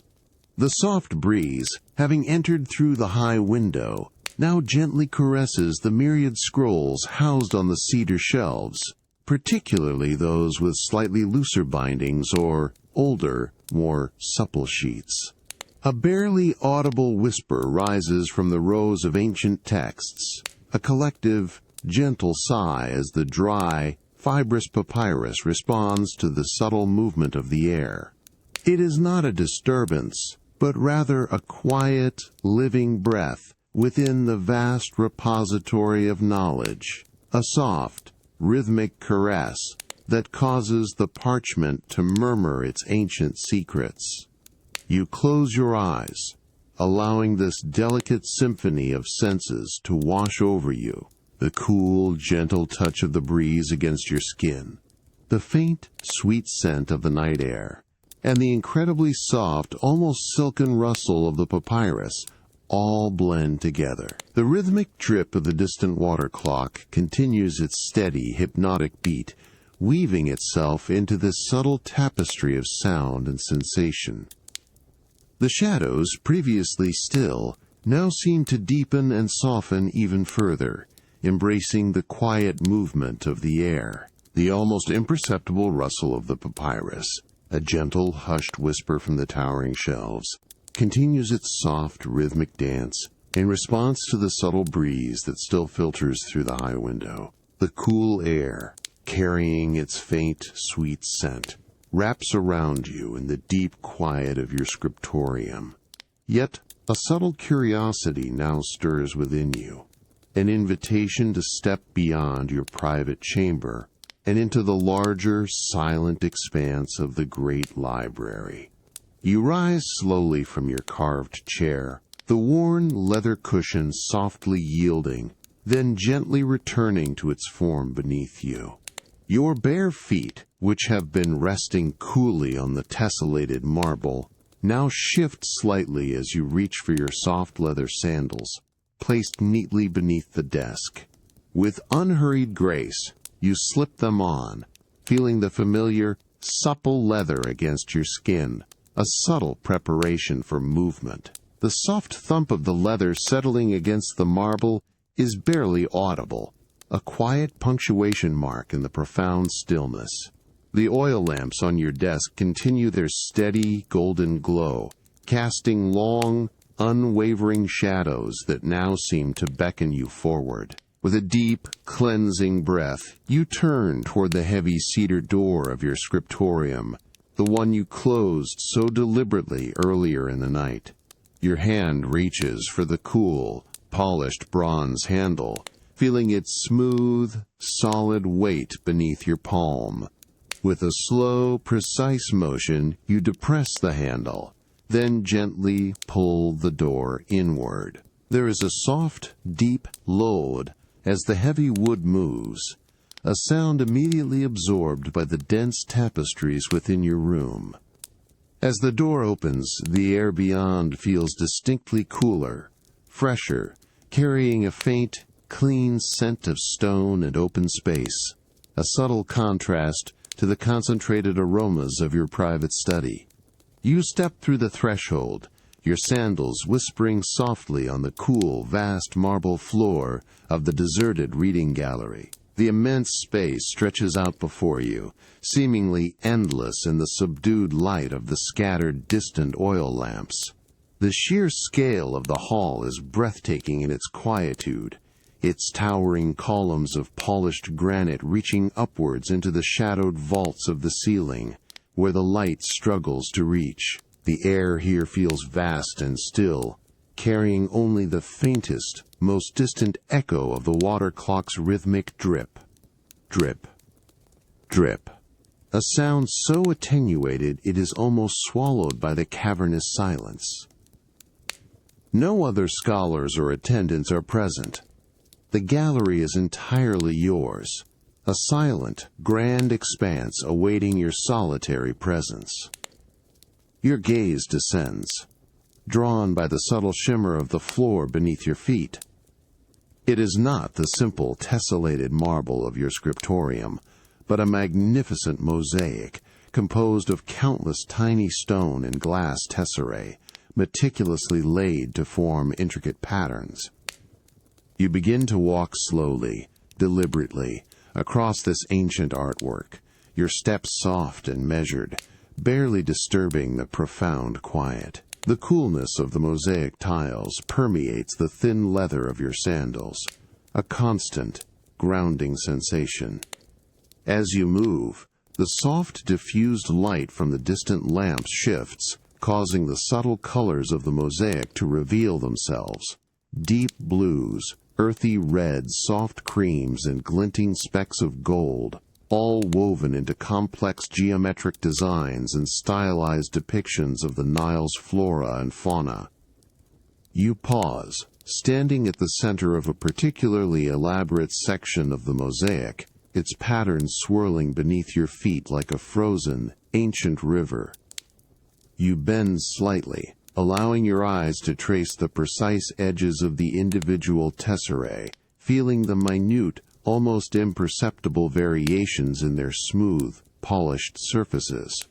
The soft breeze, having entered through the high window, now gently caresses the myriad scrolls housed on the cedar shelves, particularly those with slightly looser bindings or older, more supple sheets. A barely audible whisper rises from the rows of ancient texts, a collective, gentle sigh as the dry, fibrous papyrus responds to the subtle movement of the air. It is not a disturbance, but rather a quiet, living breath within the vast repository of knowledge, a soft, rhythmic caress that causes the parchment to murmur its ancient secrets. You close your eyes, allowing this delicate symphony of senses to wash over you, the cool, gentle touch of the breeze against your skin, the faint, sweet scent of the night air, and the incredibly soft, almost silken rustle of the papyrus, all blend together. The rhythmic drip of the distant water clock continues its steady, hypnotic beat, weaving itself into this subtle tapestry of sound and sensation. The shadows, previously still, now seem to deepen and soften even further, embracing the quiet movement of the air. The almost imperceptible rustle of the papyrus, a gentle, hushed whisper from the towering shelves, continues its soft, rhythmic dance in response to the subtle breeze that still filters through the high window. The cool air, carrying its faint, sweet scent, wraps around you in the deep quiet of your scriptorium. Yet a subtle curiosity now stirs within you, an invitation to step beyond your private chamber and into the larger, silent expanse of the Great Library. You rise slowly from your carved chair, the worn leather cushion softly yielding, then gently returning to its form beneath you. Your bare feet, which have been resting coolly on the tessellated marble, now shift slightly as you reach for your soft leather sandals, placed neatly beneath the desk. With unhurried grace, you slip them on, feeling the familiar, supple leather against your skin, a subtle preparation for movement. The soft thump of the leather settling against the marble is barely audible, a quiet punctuation mark in the profound stillness. The oil lamps on your desk continue their steady, golden glow, casting long, unwavering shadows that now seem to beckon you forward. With a deep, cleansing breath, you turn toward the heavy cedar door of your scriptorium, the one you closed so deliberately earlier in the night. Your hand reaches for the cool, polished bronze handle, feeling its smooth, solid weight beneath your palm. With a slow, precise motion, you depress the handle, then gently pull the door inward. There is a soft, deep load as the heavy wood moves, a sound immediately absorbed by the dense tapestries within your room. As the door opens, the air beyond feels distinctly cooler, fresher, carrying a faint, clean scent of stone and open space, a subtle contrast to the concentrated aromas of your private study. You step through the threshold, your sandals whispering softly on the cool, vast marble floor of the deserted reading gallery. The immense space stretches out before you, seemingly endless in the subdued light of the scattered, distant oil lamps. The sheer scale of the hall is breathtaking in its quietude, its towering columns of polished granite reaching upwards into the shadowed vaults of the ceiling, where the light struggles to reach. The air here feels vast and still, carrying only the faintest, most distant echo of the water clock's rhythmic drip. Drip. Drip. A sound so attenuated it is almost swallowed by the cavernous silence. No other scholars or attendants are present. The gallery is entirely yours, a silent, grand expanse awaiting your solitary presence. Your gaze descends, drawn by the subtle shimmer of the floor beneath your feet. It is not the simple tessellated marble of your scriptorium, but a magnificent mosaic composed of countless tiny stone and glass tesserae, meticulously laid to form intricate patterns. You begin to walk slowly, deliberately, across this ancient artwork, your steps soft and measured, barely disturbing the profound quiet. The coolness of the mosaic tiles permeates the thin leather of your sandals, a constant, grounding sensation. As you move, the soft, diffused light from the distant lamps shifts, causing the subtle colors of the mosaic to reveal themselves. Deep blues, earthy reds, soft creams, and glinting specks of gold, all woven into complex geometric designs and stylized depictions of the Nile's flora and fauna. You pause, standing at the center of a particularly elaborate section of the mosaic, its patterns swirling beneath your feet like a frozen, ancient river. You bend slightly, allowing your eyes to trace the precise edges of the individual tesserae, feeling the minute, almost imperceptible variations in their smooth, polished surfaces.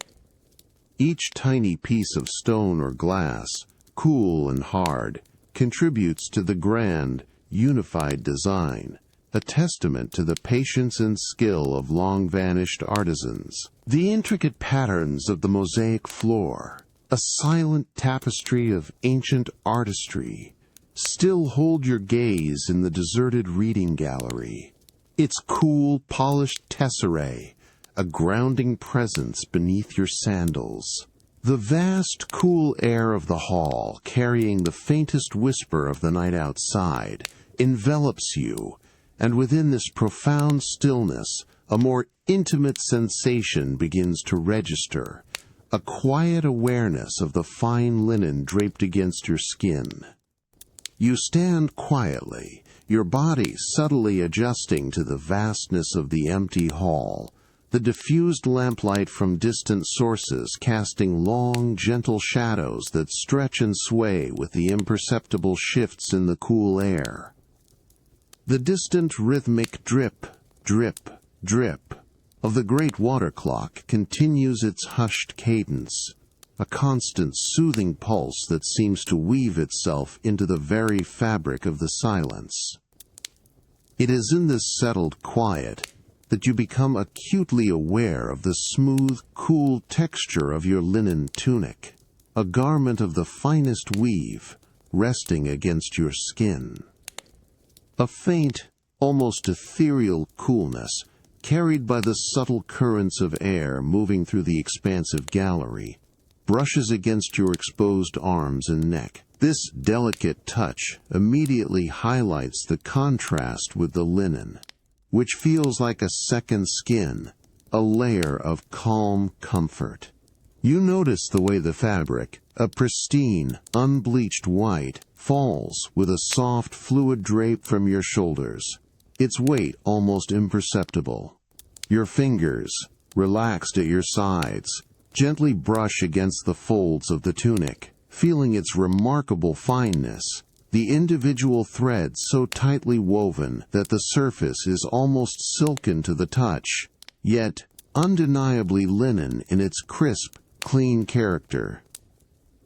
Each tiny piece of stone or glass, cool and hard, contributes to the grand, unified design, a testament to the patience and skill of long-vanished artisans. The intricate patterns of the mosaic floor, a silent tapestry of ancient artistry, still hold your gaze in the deserted reading gallery. Its cool, polished tesserae, a grounding presence beneath your sandals. The vast, cool air of the hall, carrying the faintest whisper of the night outside, envelops you, and within this profound stillness, a more intimate sensation begins to register, a quiet awareness of the fine linen draped against your skin. You stand quietly, your body subtly adjusting to the vastness of the empty hall, the diffused lamplight from distant sources casting long, gentle shadows that stretch and sway with the imperceptible shifts in the cool air. The distant rhythmic drip, drip, drip of the great water clock continues its hushed cadence, a constant soothing pulse that seems to weave itself into the very fabric of the silence. It is in this settled quiet that you become acutely aware of the smooth, cool texture of your linen tunic, a garment of the finest weave, resting against your skin. A faint, almost ethereal coolness, carried by the subtle currents of air moving through the expansive gallery, brushes against your exposed arms and neck. This delicate touch immediately highlights the contrast with the linen, which feels like a second skin, a layer of calm comfort. You notice the way the fabric, a pristine, unbleached white, falls with a soft, fluid drape from your shoulders, its weight almost imperceptible. Your fingers, relaxed at your sides, gently brush against the folds of the tunic, feeling its remarkable fineness, the individual threads so tightly woven that the surface is almost silken to the touch, yet undeniably linen in its crisp, clean character.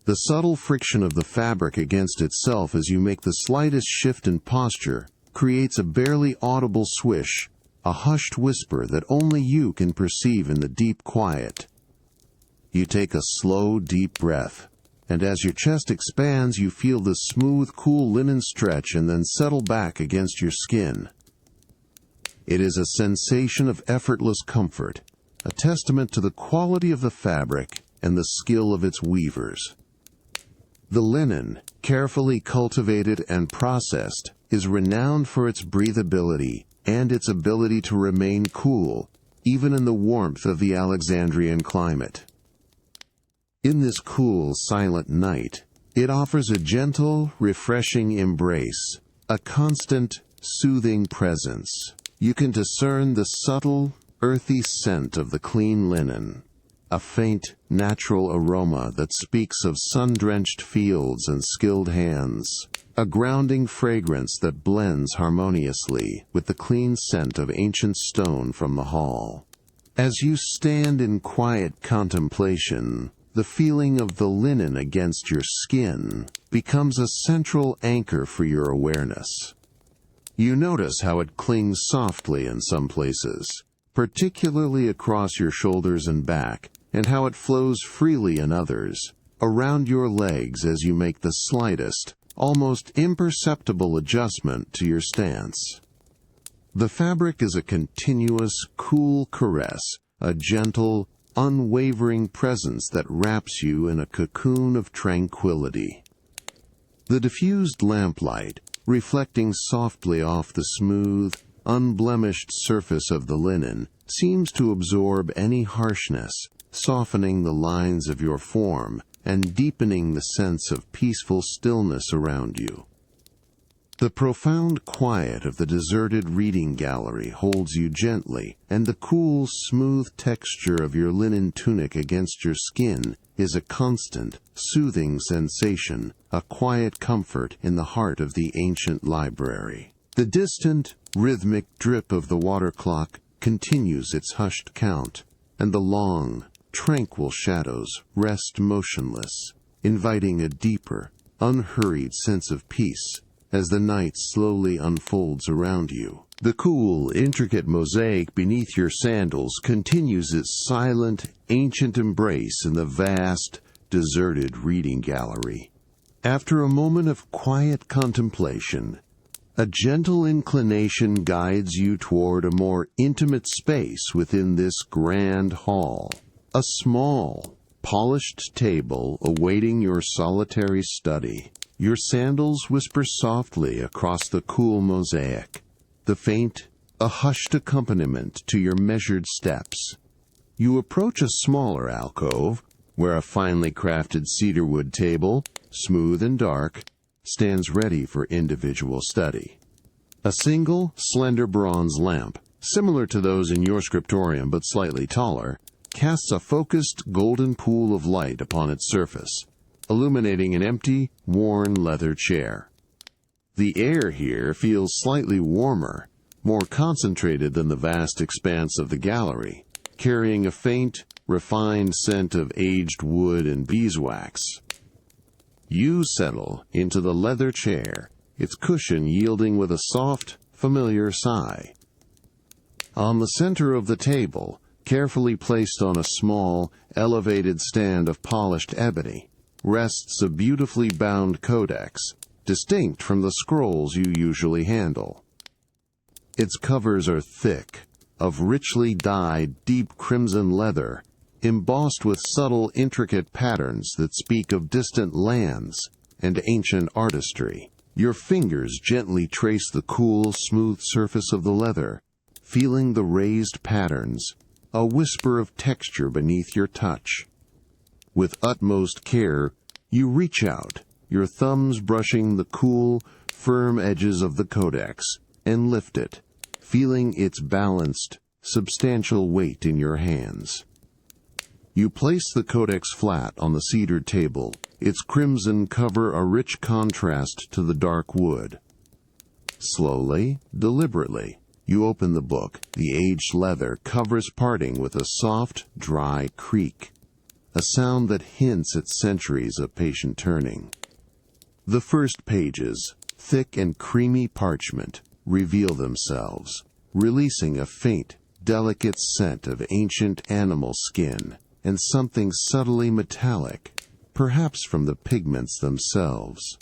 The subtle friction of the fabric against itself as you make the slightest shift in posture creates a barely audible swish, a hushed whisper that only you can perceive in the deep quiet. You take a slow, deep breath, and as your chest expands you feel the smooth, cool linen stretch and then settle back against your skin. It is a sensation of effortless comfort, a testament to the quality of the fabric and the skill of its weavers. The linen, carefully cultivated and processed, is renowned for its breathability and its ability to remain cool, even in the warmth of the Alexandrian climate. In this cool, silent night, it offers a gentle, refreshing embrace, a constant, soothing presence. You can discern the subtle, earthy scent of the clean linen, a faint, natural aroma that speaks of sun-drenched fields and skilled hands, a grounding fragrance that blends harmoniously with the clean scent of ancient stone from the hall. As you stand in quiet contemplation, the feeling of the linen against your skin becomes a central anchor for your awareness. You notice how it clings softly in some places, particularly across your shoulders and back, and how it flows freely in others, around your legs as you make the slightest, almost imperceptible adjustment to your stance. The fabric is a continuous, cool caress, a gentle, unwavering presence that wraps you in a cocoon of tranquility. The diffused lamplight, reflecting softly off the smooth, unblemished surface of the linen, seems to absorb any harshness, softening the lines of your form and deepening the sense of peaceful stillness around you. The profound quiet of the deserted reading gallery holds you gently, and the cool, smooth texture of your linen tunic against your skin is a constant, soothing sensation, a quiet comfort in the heart of the ancient library. The distant, rhythmic drip of the water clock continues its hushed count, and the long, tranquil shadows rest motionless, inviting a deeper, unhurried sense of peace as the night slowly unfolds around you. The cool, intricate mosaic beneath your sandals continues its silent, ancient embrace in the vast, deserted reading gallery. After a moment of quiet contemplation, a gentle inclination guides you toward a more intimate space within this grand hall. A small, polished table awaiting your solitary study. Your sandals whisper softly across the cool mosaic, the faint, a hushed accompaniment to your measured steps. You approach a smaller alcove, where a finely crafted cedarwood table, smooth and dark, stands ready for individual study. A single, slender bronze lamp, similar to those in your scriptorium but slightly taller, casts a focused golden pool of light upon its surface, illuminating an empty, worn leather chair. The air here feels slightly warmer, more concentrated than the vast expanse of the gallery, carrying a faint, refined scent of aged wood and beeswax. You settle into the leather chair, its cushion yielding with a soft, familiar sigh. On the center of the table, carefully placed on a small, elevated stand of polished ebony, rests a beautifully bound codex, distinct from the scrolls you usually handle. Its covers are thick, of richly dyed deep crimson leather, embossed with subtle, intricate patterns that speak of distant lands and ancient artistry. Your fingers gently trace the cool, smooth surface of the leather, feeling the raised patterns, a whisper of texture beneath your touch. With utmost care, you reach out, your thumbs brushing the cool, firm edges of the codex, and lift it, feeling its balanced, substantial weight in your hands. You place the codex flat on the cedar table, its crimson cover a rich contrast to the dark wood. Slowly, deliberately, you open the book, the aged leather covers parting with a soft, dry creak, a sound that hints at centuries of patient turning. The first pages, thick and creamy parchment, reveal themselves, releasing a faint, delicate scent of ancient animal skin and something subtly metallic, perhaps from the pigments themselves.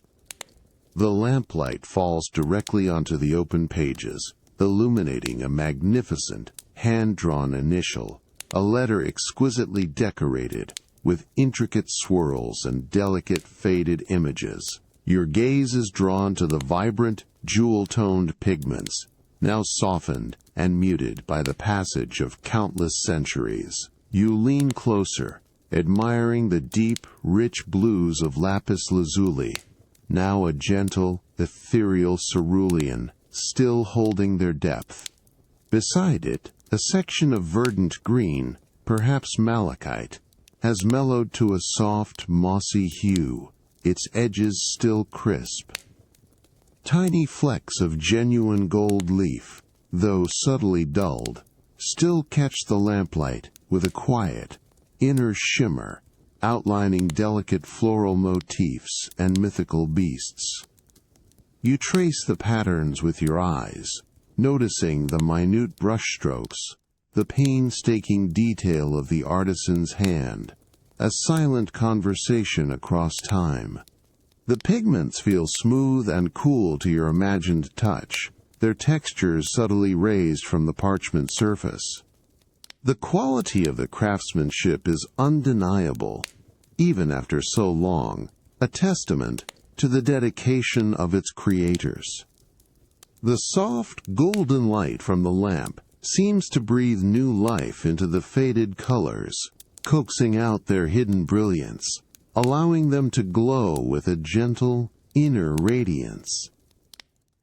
The lamplight falls directly onto the open pages, illuminating a magnificent, hand-drawn initial, a letter exquisitely decorated, with intricate swirls and delicate faded images. Your gaze is drawn to the vibrant, jewel-toned pigments, now softened and muted by the passage of countless centuries. You lean closer, admiring the deep, rich blues of lapis lazuli, now a gentle, ethereal cerulean, still holding their depth. Beside it, a section of verdant green, perhaps malachite, has mellowed to a soft, mossy hue, its edges still crisp. Tiny flecks of genuine gold leaf, though subtly dulled, still catch the lamplight with a quiet, inner shimmer, outlining delicate floral motifs and mythical beasts. You trace the patterns with your eyes, noticing the minute brushstrokes, the painstaking detail of the artisan's hand, a silent conversation across time. The pigments feel smooth and cool to your imagined touch, their textures subtly raised from the parchment surface. The quality of the craftsmanship is undeniable, even after so long, a testament to the dedication of its creators. The soft, golden light from the lamp seems to breathe new life into the faded colors, coaxing out their hidden brilliance, allowing them to glow with a gentle, inner radiance.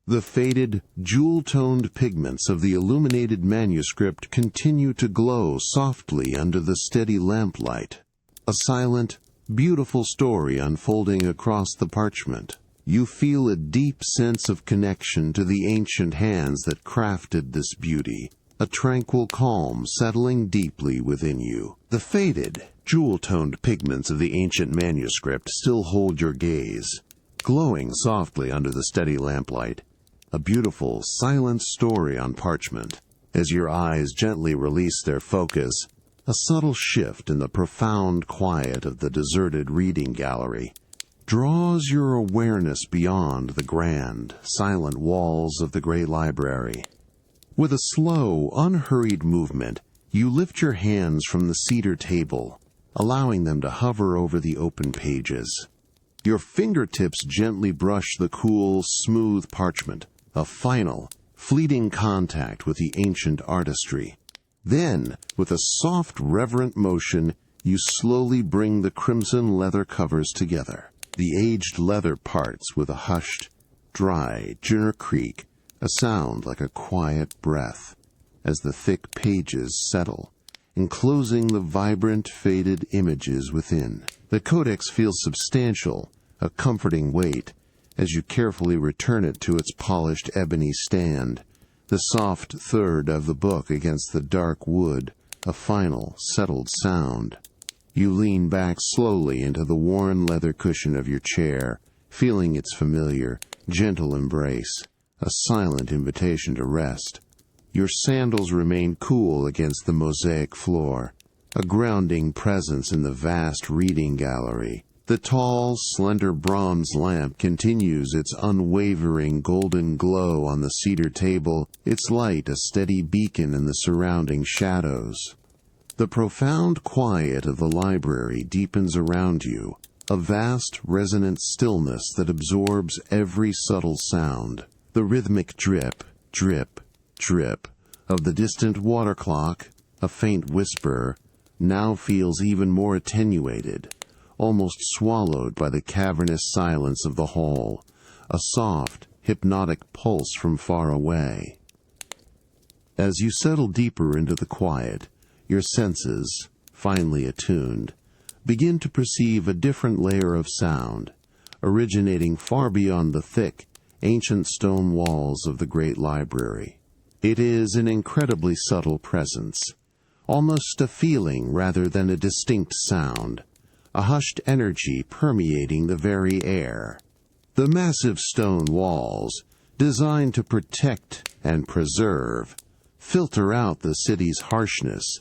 The faded, jewel-toned pigments of the illuminated manuscript continue to glow softly under the steady lamplight. A silent, beautiful story unfolding across the parchment. You feel a deep sense of connection to the ancient hands that crafted this beauty, a tranquil calm settling deeply within you. The faded, jewel-toned pigments of the ancient manuscript still hold your gaze, glowing softly under the steady lamplight. A beautiful, silent story on parchment. As your eyes gently release their focus, a subtle shift in the profound quiet of the deserted reading gallery draws your awareness beyond the grand, silent walls of the Great Library. With a slow, unhurried movement, you lift your hands from the cedar table, allowing them to hover over the open pages. Your fingertips gently brush the cool, smooth parchment, a final, fleeting contact with the ancient artistry. Then, with a soft, reverent motion, you slowly bring the crimson leather covers together. The aged leather parts with a hushed, dry, gentle creak, a sound like a quiet breath, as the thick pages settle, enclosing the vibrant, faded images within. The codex feels substantial, a comforting weight, as you carefully return it to its polished ebony stand, the soft thud of the book against the dark wood, a final, settled sound. You lean back slowly into the worn leather cushion of your chair, feeling its familiar, gentle embrace, a silent invitation to rest. Your sandals remain cool against the mosaic floor, a grounding presence in the vast reading gallery. The tall, slender bronze lamp continues its unwavering golden glow on the cedar table, its light a steady beacon in the surrounding shadows. The profound quiet of the library deepens around you, a vast, resonant stillness that absorbs every subtle sound. The rhythmic drip, drip, drip of the distant water clock, a faint whisper, now feels even more attenuated, almost swallowed by the cavernous silence of the hall, a soft, hypnotic pulse from far away. As you settle deeper into the quiet, your senses, finely attuned, begin to perceive a different layer of sound, originating far beyond the thick, ancient stone walls of the Great Library. It is an incredibly subtle presence, almost a feeling rather than a distinct sound, a hushed energy permeating the very air. The massive stone walls, designed to protect and preserve, filter out the city's harshness,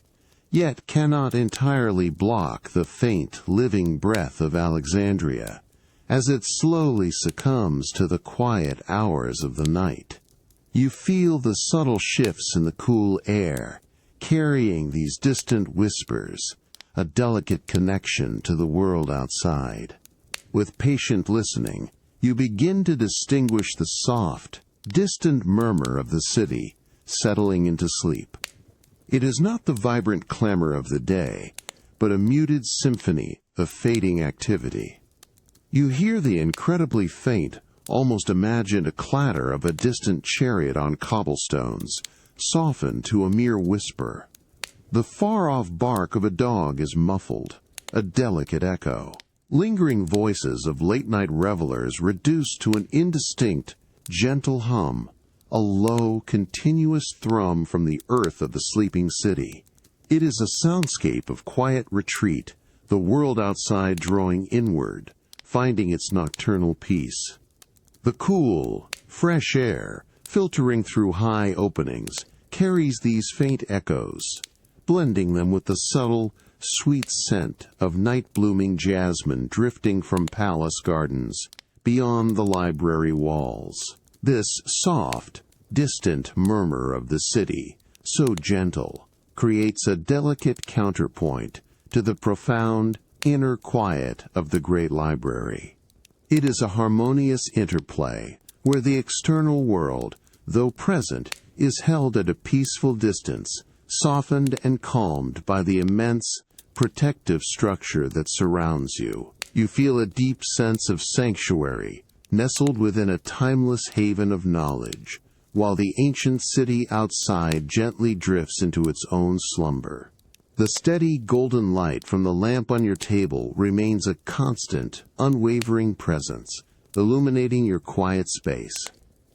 yet cannot entirely block the faint, living breath of Alexandria, as it slowly succumbs to the quiet hours of the night. You feel the subtle shifts in the cool air, carrying these distant whispers, a delicate connection to the world outside. With patient listening, you begin to distinguish the soft, distant murmur of the city settling into sleep. It is not the vibrant clamor of the day, but a muted symphony of fading activity. You hear the incredibly faint, almost imagined clatter of a distant chariot on cobblestones, softened to a mere whisper. The far-off bark of a dog is muffled, a delicate echo. Lingering voices of late-night revelers reduced to an indistinct, gentle hum, a low, continuous thrum from the earth of the sleeping city. It is a soundscape of quiet retreat, the world outside drawing inward, finding its nocturnal peace. The cool, fresh air, filtering through high openings, carries these faint echoes, blending them with the subtle, sweet scent of night-blooming jasmine drifting from palace gardens beyond the library walls. This soft, distant murmur of the city, so gentle, creates a delicate counterpoint to the profound, inner quiet of the Great Library. It is a harmonious interplay where the external world, though present, is held at a peaceful distance, softened and calmed by the immense, protective structure that surrounds you. You feel a deep sense of sanctuary, nestled within a timeless haven of knowledge, while the ancient city outside gently drifts into its own slumber. The steady golden light from the lamp on your table remains a constant, unwavering presence, illuminating your quiet space.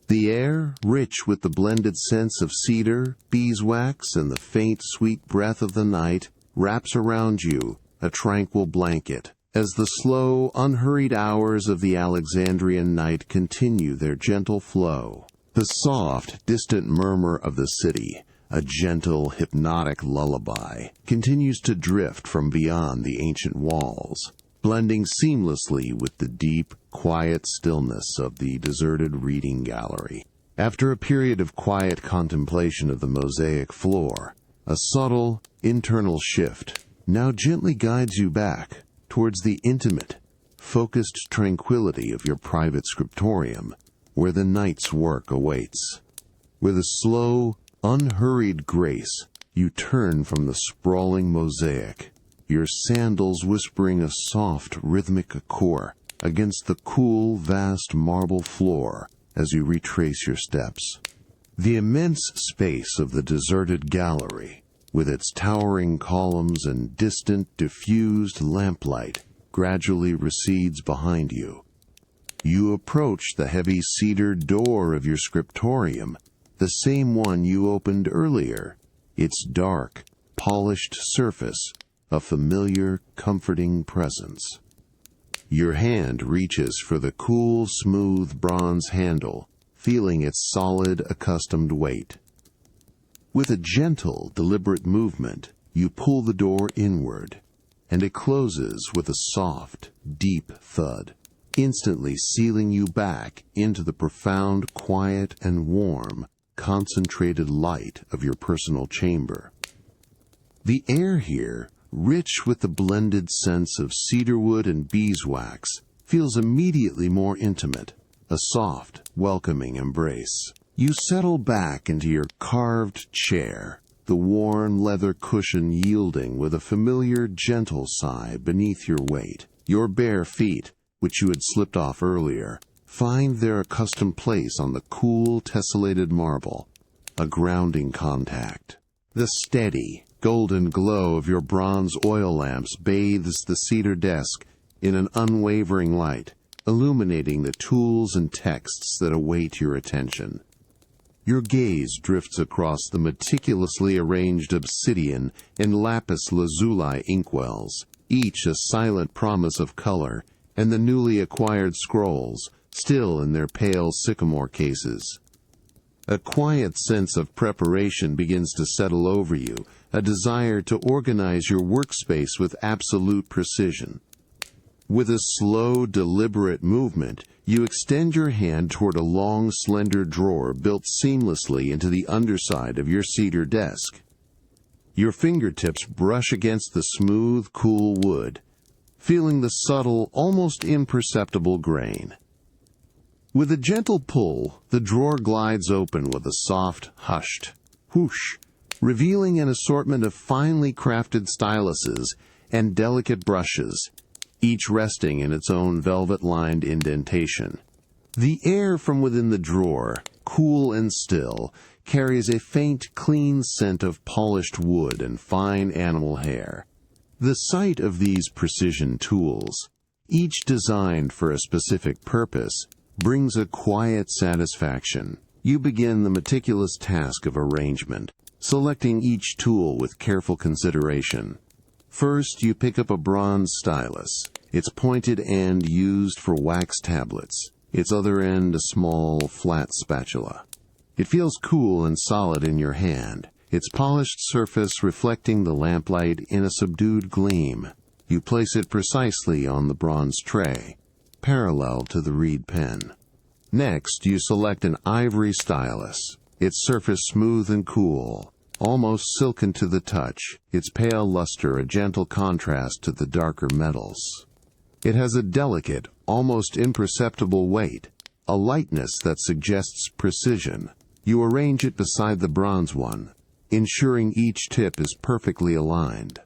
The air, rich with the blended scents of cedar, beeswax, and the faint, sweet breath of the night, wraps around you, a tranquil blanket, as the slow, unhurried hours of the Alexandrian night continue their gentle flow. The soft, distant murmur of the city, a gentle, hypnotic lullaby, continues to drift from beyond the ancient walls, blending seamlessly with the deep, quiet stillness of the deserted reading gallery. After a period of quiet contemplation of the mosaic floor, a subtle, internal shift now gently guides you back towards the intimate, focused tranquility of your private scriptorium, where the night's work awaits. With a slow, unhurried grace, you turn from the sprawling mosaic, your sandals whispering a soft, rhythmic accord against the cool, vast marble floor as you retrace your steps. The immense space of the deserted gallery, with its towering columns and distant, diffused lamplight, gradually recedes behind you. You approach the heavy cedar door of your scriptorium, the same one you opened earlier, its dark, polished surface a familiar, comforting presence. Your hand reaches for the cool, smooth bronze handle, feeling its solid, accustomed weight. With a gentle, deliberate movement, you pull the door inward, and it closes with a soft, deep thud, instantly sealing you back into the profound, quiet, and warm, concentrated light of your personal chamber. The air here, rich with the blended scents of cedarwood and beeswax, feels immediately more intimate, a soft, welcoming embrace. You settle back into your carved chair, the warm leather cushion yielding with a familiar, gentle sigh beneath your weight. Your bare feet, which you had slipped off earlier, find their accustomed place on the cool, tessellated marble, a grounding contact. The steady, golden glow of your bronze oil lamps bathes the cedar desk in an unwavering light, illuminating the tools and texts that await your attention. Your gaze drifts across the meticulously arranged obsidian and lapis lazuli inkwells, each a silent promise of color, and the newly acquired scrolls, still in their pale sycamore cases. A quiet sense of preparation begins to settle over you, a desire to organize your workspace with absolute precision. With a slow, deliberate movement, you extend your hand toward a long, slender drawer built seamlessly into the underside of your cedar desk. Your fingertips brush against the smooth, cool wood, feeling the subtle, almost imperceptible grain. With a gentle pull, the drawer glides open with a soft, hushed whoosh, revealing an assortment of finely crafted styluses and delicate brushes, each resting in its own velvet-lined indentation. The air from within the drawer, cool and still, carries a faint, clean scent of polished wood and fine animal hair. The sight of these precision tools, each designed for a specific purpose, brings a quiet satisfaction. You begin the meticulous task of arrangement, selecting each tool with careful consideration. First, you pick up a bronze stylus, its pointed end used for wax tablets, its other end a small, flat spatula. It feels cool and solid in your hand, its polished surface reflecting the lamplight in a subdued gleam. You place it precisely on the bronze tray, parallel to the reed pen. Next, you select an ivory stylus, its surface smooth and cool, almost silken to the touch, its pale luster a gentle contrast to the darker metals. It has a delicate, almost imperceptible weight, a lightness that suggests precision. You arrange it beside the bronze one, ensuring each tip is perfectly aligned.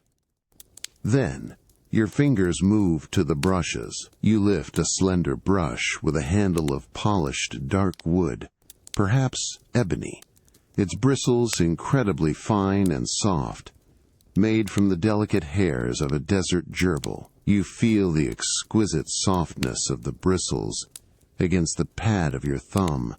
Then, Your fingers move to the brushes. You lift a slender brush with a handle of polished dark wood, perhaps ebony. Its bristles incredibly fine and soft, made from the delicate hairs of a desert gerbil. You feel the exquisite softness of the bristles against the pad of your thumb,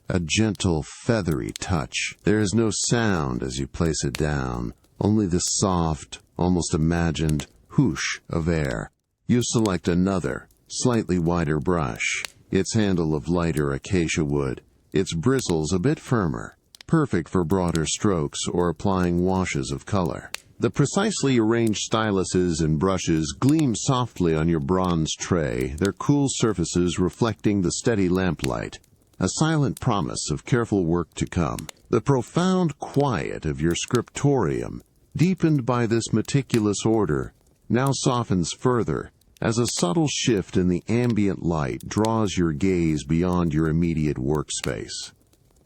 a gentle, feathery touch. There is no sound as you place it down, only the soft, almost imagined whoosh of air. You select another, slightly wider brush, its handle of lighter acacia wood, its bristles a bit firmer, perfect for broader strokes or applying washes of color. The precisely arranged styluses and brushes gleam softly on your bronze tray, their cool surfaces reflecting the steady lamplight, a silent promise of careful work to come. The profound quiet of your scriptorium, deepened by this meticulous order, now softens further as a subtle shift in the ambient light draws your gaze beyond your immediate workspace.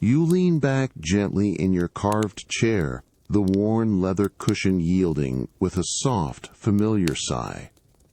You lean back gently in your carved chair, the worn leather cushion yielding with a soft, familiar sigh.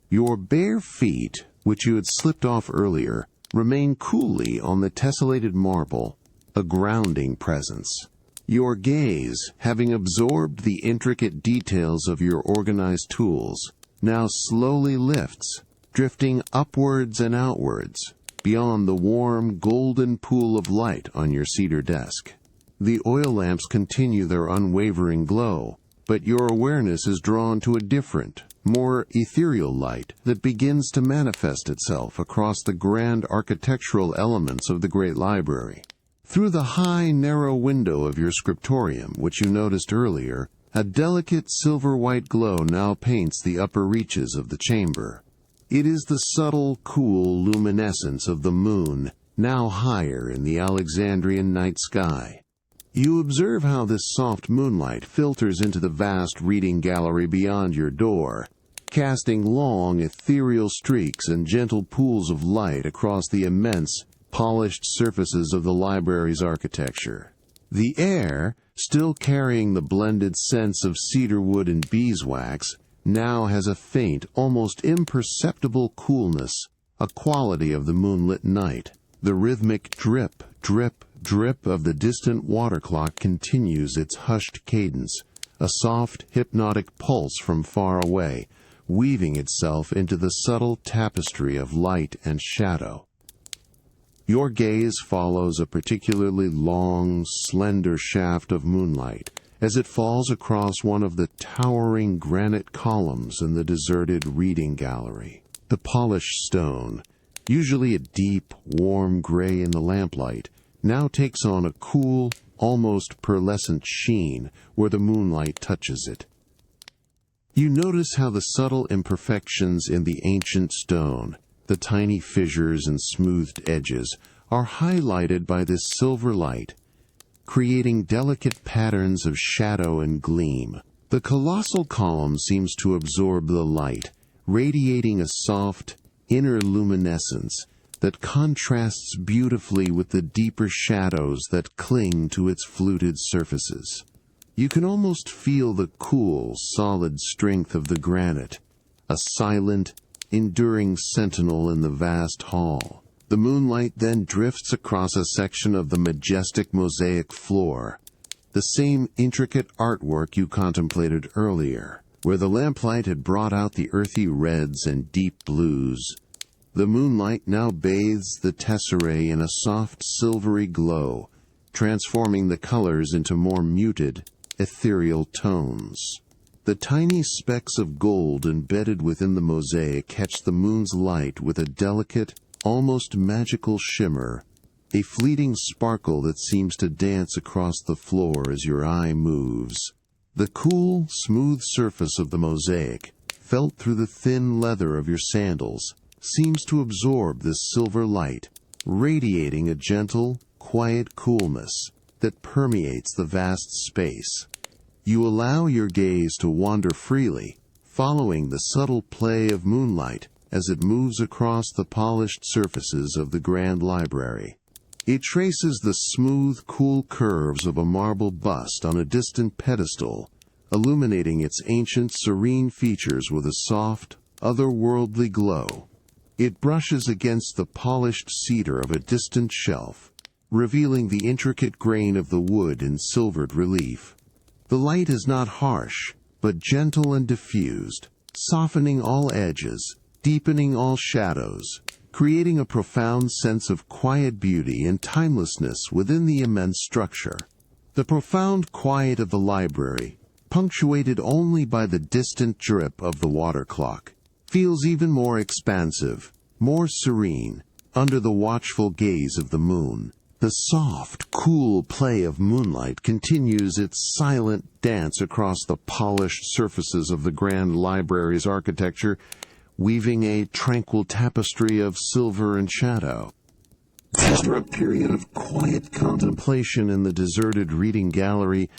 Your bare feet, which you had slipped off earlier, remain coolly on the tessellated marble, a grounding presence. Your gaze, having absorbed the intricate details of your organized tools, now slowly lifts, drifting upwards and outwards, beyond the warm, golden pool of light on your cedar desk. The oil lamps continue their unwavering glow, but your awareness is drawn to a different, more ethereal light that begins to manifest itself across the grand architectural elements of the Great Library. Through the high, narrow window of your scriptorium, which you noticed earlier, a delicate silver-white glow now paints the upper reaches of the chamber. It is the subtle, cool luminescence of the moon, now higher in the Alexandrian night sky. You observe how this soft moonlight filters into the vast reading gallery beyond your door, casting long, ethereal streaks and gentle pools of light across the immense, polished surfaces of the library's architecture. The air, still carrying the blended scents of cedar wood and beeswax, now has a faint, almost imperceptible coolness, a quality of the moonlit night. The rhythmic drip, drip, drip of the distant water clock continues its hushed cadence, a soft, hypnotic pulse from far away, weaving itself into the subtle tapestry of light and shadow. Your gaze follows a particularly long, slender shaft of moonlight as it falls across one of the towering granite columns in the deserted reading gallery. The polished stone, usually a deep, warm gray in the lamplight, now takes on a cool, almost pearlescent sheen where the moonlight touches it. You notice how the subtle imperfections in the ancient stone, the tiny fissures and smoothed edges, are highlighted by this silver light, creating delicate patterns of shadow and gleam. The colossal column seems to absorb the light, radiating a soft, inner luminescence that contrasts beautifully with the deeper shadows that cling to its fluted surfaces. You can almost feel the cool, solid strength of the granite, a silent, enduring sentinel in the vast hall. The moonlight then drifts across a section of the majestic mosaic floor, the same intricate artwork you contemplated earlier, where the lamplight had brought out the earthy reds and deep blues. The moonlight now bathes the tesserae in a soft silvery glow, transforming the colors into more muted, ethereal tones. The tiny specks of gold embedded within the mosaic catch the moon's light with a delicate, almost magical shimmer, a fleeting sparkle that seems to dance across the floor as your eye moves. The cool, smooth surface of the mosaic, felt through the thin leather of your sandals, seems to absorb this silver light, radiating a gentle, quiet coolness that permeates the vast space. You allow your gaze to wander freely, following the subtle play of moonlight as it moves across the polished surfaces of the grand library. It traces the smooth, cool curves of a marble bust on a distant pedestal, illuminating its ancient, serene features with a soft, otherworldly glow. It brushes against the polished cedar of a distant shelf, revealing the intricate grain of the wood in silvered relief. The light is not harsh, but gentle and diffused, softening all edges, deepening all shadows, creating a profound sense of quiet beauty and timelessness within the immense structure. The profound quiet of the library, punctuated only by the distant drip of the water clock, feels even more expansive, more serene, under the watchful gaze of the moon. The soft, cool play of moonlight continues its silent dance across the polished surfaces of the grand library's architecture, weaving a tranquil tapestry of silver and shadow. After a period of quiet contemplation in the deserted reading gallery,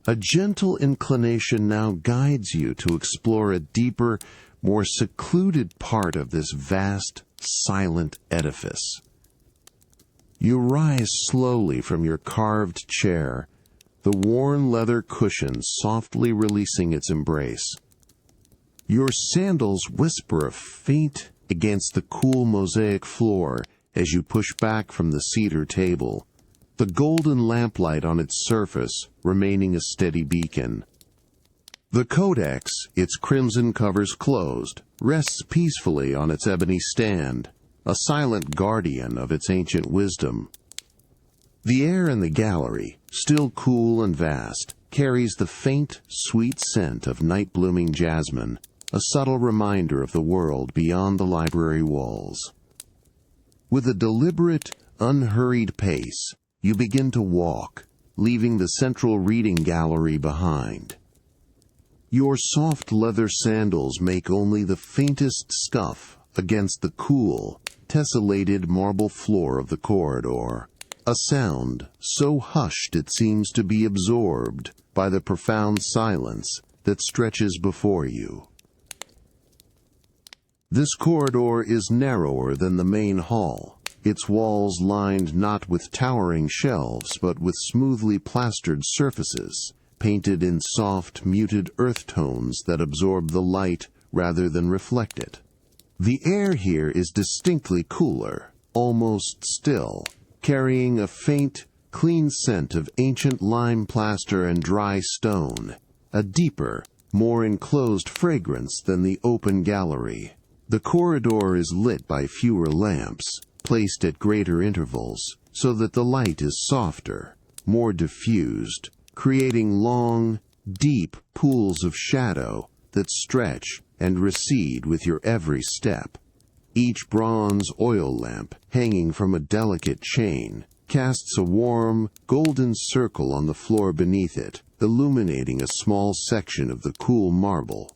a gentle inclination now guides you to explore a deeper, more secluded part of this vast, silent edifice. You rise slowly from your carved chair, the worn leather cushion softly releasing its embrace. Your sandals whisper a faint against the cool mosaic floor as you push back from the cedar table, the golden lamplight on its surface remaining a steady beacon. The codex, its crimson covers closed, rests peacefully on its ebony stand, a silent guardian of its ancient wisdom. The air in the gallery, still cool and vast, carries the faint, sweet scent of night-blooming jasmine, a subtle reminder of the world beyond the library walls. With a deliberate, unhurried pace, you begin to walk, leaving the central reading gallery behind. Your soft leather sandals make only the faintest scuff against the cool, tessellated marble floor of the corridor, a sound so hushed it seems to be absorbed by the profound silence that stretches before you. This corridor is narrower than the main hall, its walls lined not with towering shelves but with smoothly plastered surfaces, painted in soft, muted earth tones that absorb the light rather than reflect it. The air here is distinctly cooler, almost still, carrying a faint, clean scent of ancient lime plaster and dry stone, a deeper, more enclosed fragrance than the open gallery. The corridor is lit by fewer lamps, placed at greater intervals, so that the light is softer, more diffused, creating long, deep pools of shadow that stretch and recede with your every step. Each bronze oil lamp, hanging from a delicate chain, casts a warm, golden circle on the floor beneath it, illuminating a small section of the cool marble.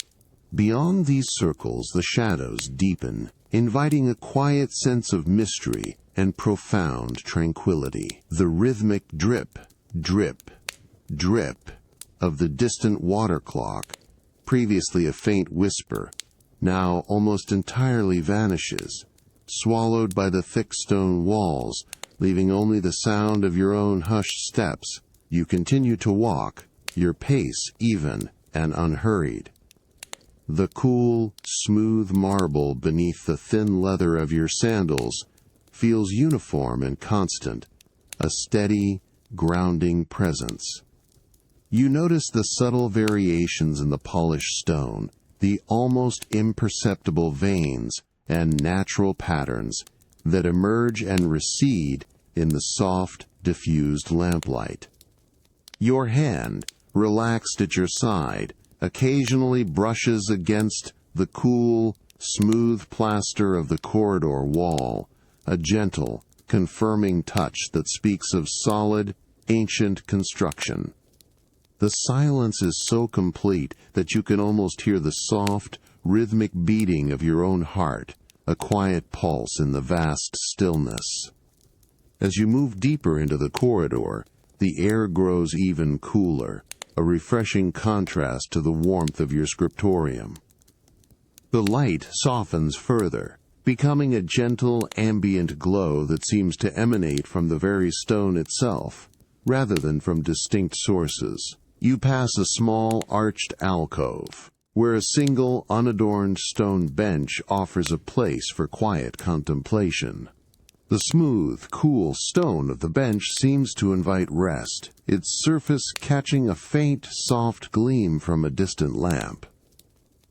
Beyond these circles, the shadows deepen, inviting a quiet sense of mystery and profound tranquility. The rhythmic drip, drip, drip of the distant water clock, previously a faint whisper, now almost entirely vanishes, swallowed by the thick stone walls, leaving only the sound of your own hushed steps. You continue to walk, your pace even and unhurried. The cool, smooth marble beneath the thin leather of your sandals feels uniform and constant, a steady, grounding presence. You notice the subtle variations in the polished stone, the almost imperceptible veins and natural patterns that emerge and recede in the soft, diffused lamplight. Your hand, relaxed at your side, occasionally brushes against the cool, smooth plaster of the corridor wall, a gentle, confirming touch that speaks of solid, ancient construction. The silence is so complete that you can almost hear the soft, rhythmic beating of your own heart, a quiet pulse in the vast stillness. As you move deeper into the corridor, the air grows even cooler, a refreshing contrast to the warmth of your scriptorium. The light softens further, becoming a gentle, ambient glow that seems to emanate from the very stone itself, rather than from distinct sources. You pass a small, arched alcove, where a single, unadorned stone bench offers a place for quiet contemplation. The smooth, cool stone of the bench seems to invite rest, its surface catching a faint, soft gleam from a distant lamp.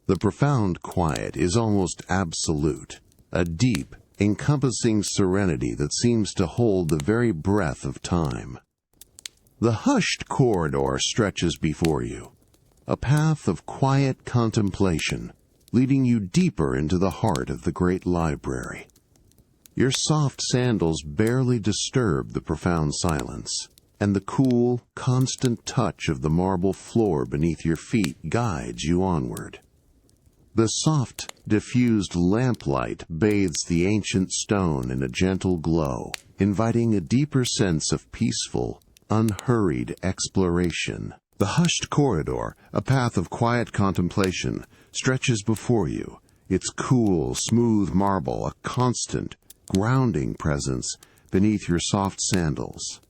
The profound quiet is almost absolute, a deep, encompassing serenity that seems to hold the very breath of time. The hushed corridor stretches before you, a path of quiet contemplation, leading you deeper into the heart of the Great Library. Your soft sandals barely disturb the profound silence, and the cool, constant touch of the marble floor beneath your feet guides you onward. The soft, diffused lamplight bathes the ancient stone in a gentle glow, inviting a deeper sense of peaceful, unhurried exploration. The hushed corridor, a path of quiet contemplation, stretches before you, its cool, smooth marble a constant, grounding presence beneath your soft sandals.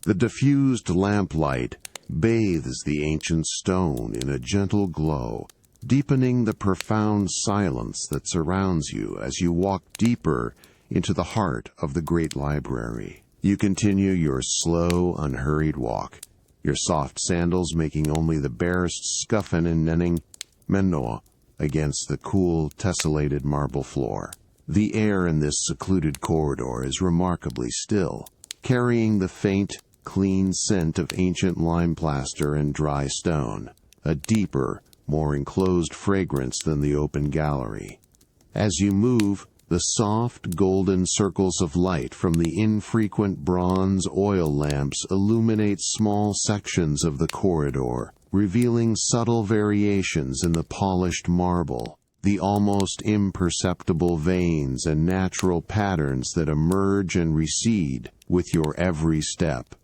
The diffused lamplight bathes the ancient stone in a gentle glow, deepening the profound silence that surrounds you as you walk deeper into the heart of the Great Library. You continue your slow, unhurried walk, your soft sandals making only the barest scuffing and menno against the cool, tessellated marble floor. The air in this secluded corridor is remarkably still, carrying the faint, clean scent of ancient lime plaster and dry stone, a deeper, more enclosed fragrance than the open gallery. As you move, the soft, golden circles of light from the infrequent bronze oil lamps illuminate small sections of the corridor, revealing subtle variations in the polished marble, the almost imperceptible veins and natural patterns that emerge and recede with your every step.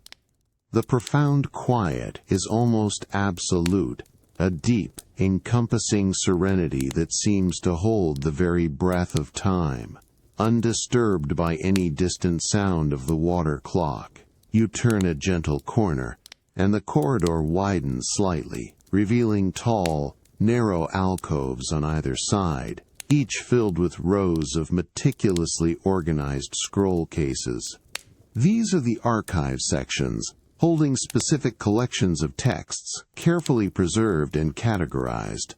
The profound quiet is almost absolute, a deep, encompassing serenity that seems to hold the very breath of time, undisturbed by any distant sound of the water clock. You turn a gentle corner, and the corridor widens slightly, revealing tall, narrow alcoves on either side, each filled with rows of meticulously organized scroll cases. These are the archive sections, holding specific collections of texts, carefully preserved and categorized.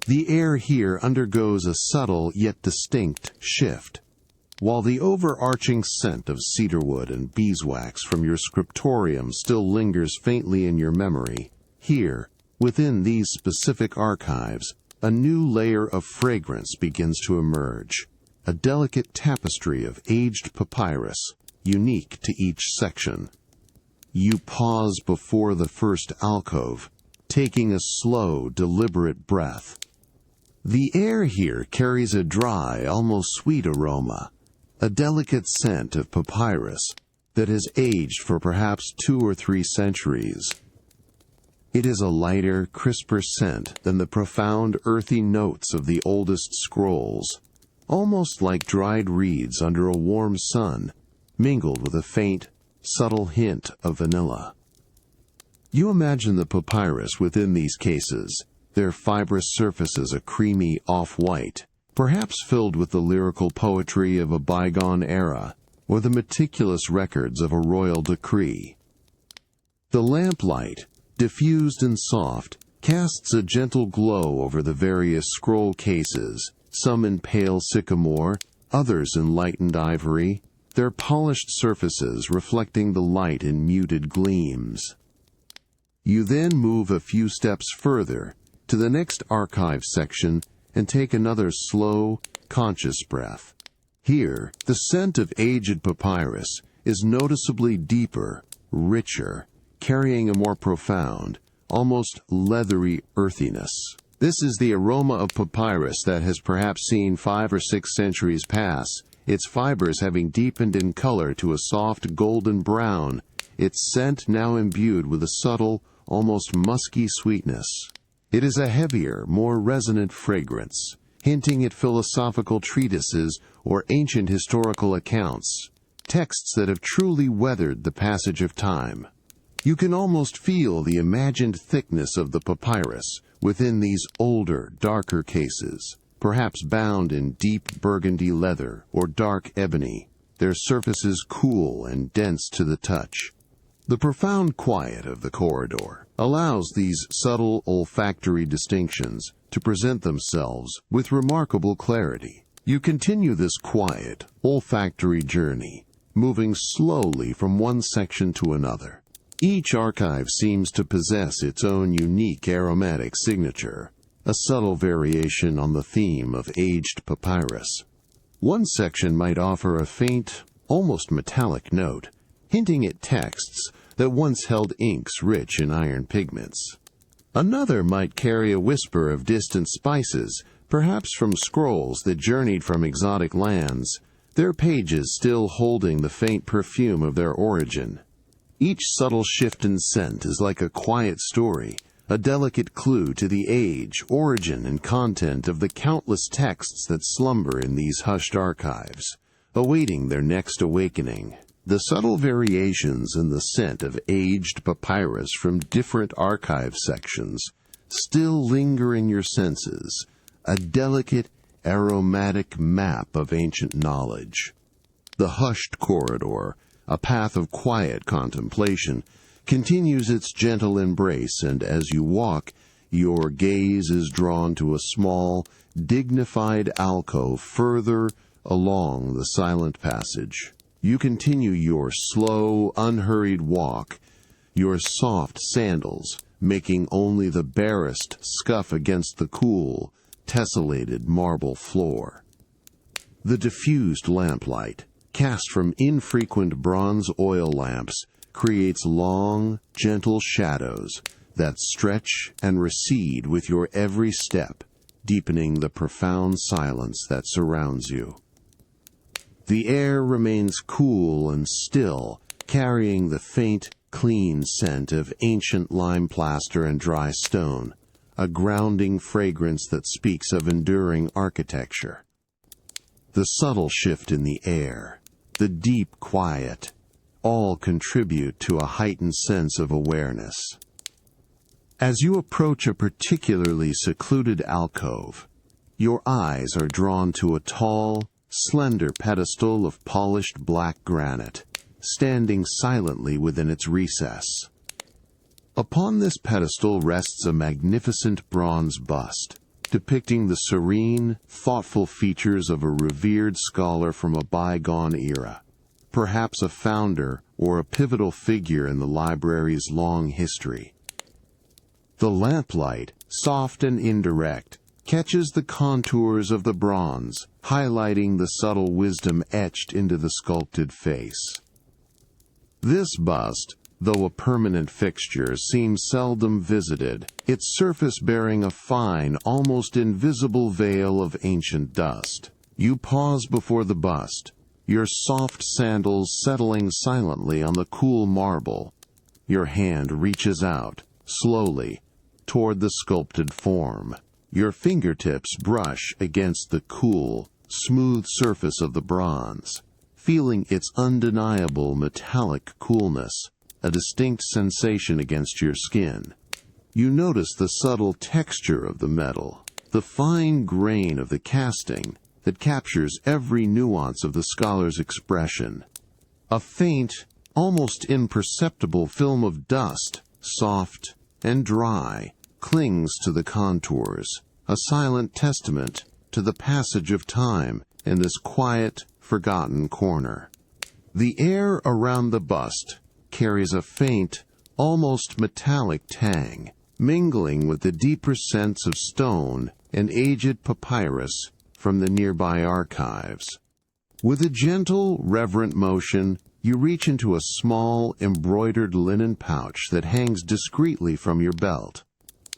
The air here undergoes a subtle yet distinct shift. While the overarching scent of cedarwood and beeswax from your scriptorium still lingers faintly in your memory, here, within these specific archives, a new layer of fragrance begins to emerge, a delicate tapestry of aged papyrus, unique to each section. You pause before the first alcove, taking a slow, deliberate breath. The air here carries a dry, almost sweet aroma, a delicate scent of papyrus that has aged for perhaps 2 or 3 centuries. It is a lighter, crisper scent than the profound, earthy notes of the oldest scrolls, almost like dried reeds under a warm sun, mingled with a faint, subtle hint of vanilla. You imagine the papyrus within these cases, their fibrous surfaces a creamy off-white, perhaps filled with the lyrical poetry of a bygone era, or the meticulous records of a royal decree. The lamplight, diffused and soft, casts a gentle glow over the various scroll cases, some in pale sycamore, others in lightened ivory, their polished surfaces reflecting the light in muted gleams. You then move a few steps further to the next archive section and take another slow, conscious breath. Here, the scent of aged papyrus is noticeably deeper, richer, carrying a more profound, almost leathery earthiness. This is the aroma of papyrus that has perhaps seen 5 or 6 centuries pass, its fibers having deepened in color to a soft golden brown, its scent now imbued with a subtle, almost musky sweetness. It is a heavier, more resonant fragrance, hinting at philosophical treatises or ancient historical accounts, texts that have truly weathered the passage of time. You can almost feel the imagined thickness of the papyrus, within these older, darker cases, perhaps bound in deep burgundy leather or dark ebony, their surfaces cool and dense to the touch. The profound quiet of the corridor allows these subtle olfactory distinctions to present themselves with remarkable clarity. You continue this quiet, olfactory journey, moving slowly from one section to another. Each archive seems to possess its own unique aromatic signature, a subtle variation on the theme of aged papyrus. One section might offer a faint, almost metallic note, hinting at texts that once held inks rich in iron pigments. Another might carry a whisper of distant spices, perhaps from scrolls that journeyed from exotic lands, their pages still holding the faint perfume of their origin. Each subtle shift in scent is like a quiet story, a delicate clue to the age, origin, and content of the countless texts that slumber in these hushed archives, awaiting their next awakening. The subtle variations in the scent of aged papyrus from different archive sections still linger in your senses, a delicate, aromatic map of ancient knowledge. The hushed corridor, a path of quiet contemplation, continues its gentle embrace, and as you walk, your gaze is drawn to a small, dignified alcove further along the silent passage. You continue your slow, unhurried walk, your soft sandals making only the barest scuff against the cool, tessellated marble floor. The diffused lamplight, cast from infrequent bronze oil lamps, creates long, gentle shadows that stretch and recede with your every step, deepening the profound silence that surrounds you. The air remains cool and still, carrying the faint, clean scent of ancient lime plaster and dry stone, a grounding fragrance that speaks of enduring architecture. The subtle shift in the air, the deep quiet, all contribute to a heightened sense of awareness. As you approach a particularly secluded alcove, your eyes are drawn to a tall, slender pedestal of polished black granite, standing silently within its recess. Upon this pedestal rests a magnificent bronze bust, depicting the serene, thoughtful features of a revered scholar from a bygone era, perhaps a founder or a pivotal figure in the library's long history. The lamplight, soft and indirect, catches the contours of the bronze, highlighting the subtle wisdom etched into the sculpted face. This bust, though a permanent fixture, seems seldom visited, its surface bearing a fine, almost invisible veil of ancient dust. You pause before the bust, your soft sandals settling silently on the cool marble. Your hand reaches out, slowly, toward the sculpted form. Your fingertips brush against the cool, smooth surface of the bronze, feeling its undeniable metallic coolness, a distinct sensation against your skin. You notice the subtle texture of the metal, the fine grain of the casting that captures every nuance of the scholar's expression. A faint, almost imperceptible film of dust, soft and dry, clings to the contours, a silent testament to the passage of time in this quiet, forgotten corner. The air around the bust carries a faint, almost metallic tang, mingling with the deeper scents of stone and aged papyrus from the nearby archives. With a gentle, reverent motion, you reach into a small, embroidered linen pouch that hangs discreetly from your belt.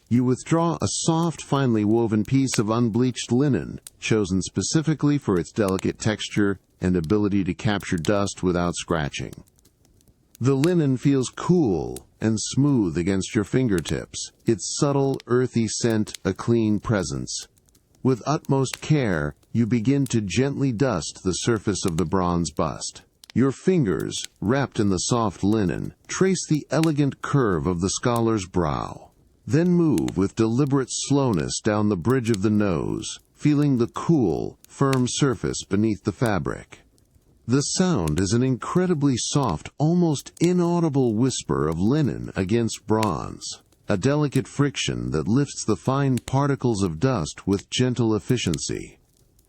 You withdraw a soft, finely woven piece of unbleached linen, chosen specifically for its delicate texture and ability to capture dust without scratching. The linen feels cool and smooth against your fingertips, its subtle, earthy scent a clean presence. With utmost care, you begin to gently dust the surface of the bronze bust. Your fingers, wrapped in the soft linen, trace the elegant curve of the scholar's brow. Then move with deliberate slowness down the bridge of the nose, feeling the cool, firm surface beneath the fabric. The sound is an incredibly soft, almost inaudible whisper of linen against bronze, a delicate friction that lifts the fine particles of dust with gentle efficiency.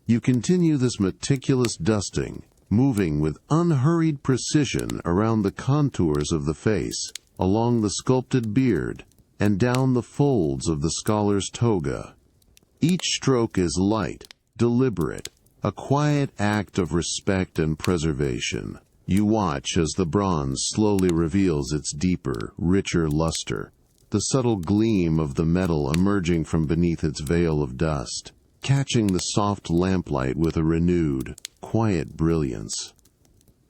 You continue this meticulous dusting, moving with unhurried precision around the contours of the face, along the sculpted beard, and down the folds of the scholar's toga. Each stroke is light, deliberate, a quiet act of respect and preservation. You watch as the bronze slowly reveals its deeper, richer luster, the subtle gleam of the metal emerging from beneath its veil of dust, catching the soft lamplight with a renewed, quiet brilliance.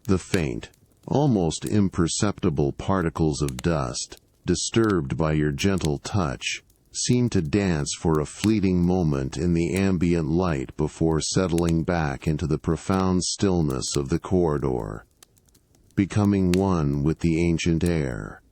The faint, almost imperceptible particles of dust, disturbed by your gentle touch, seem to dance for a fleeting moment in the ambient light before settling back into the profound stillness of the corridor, becoming one with the ancient air.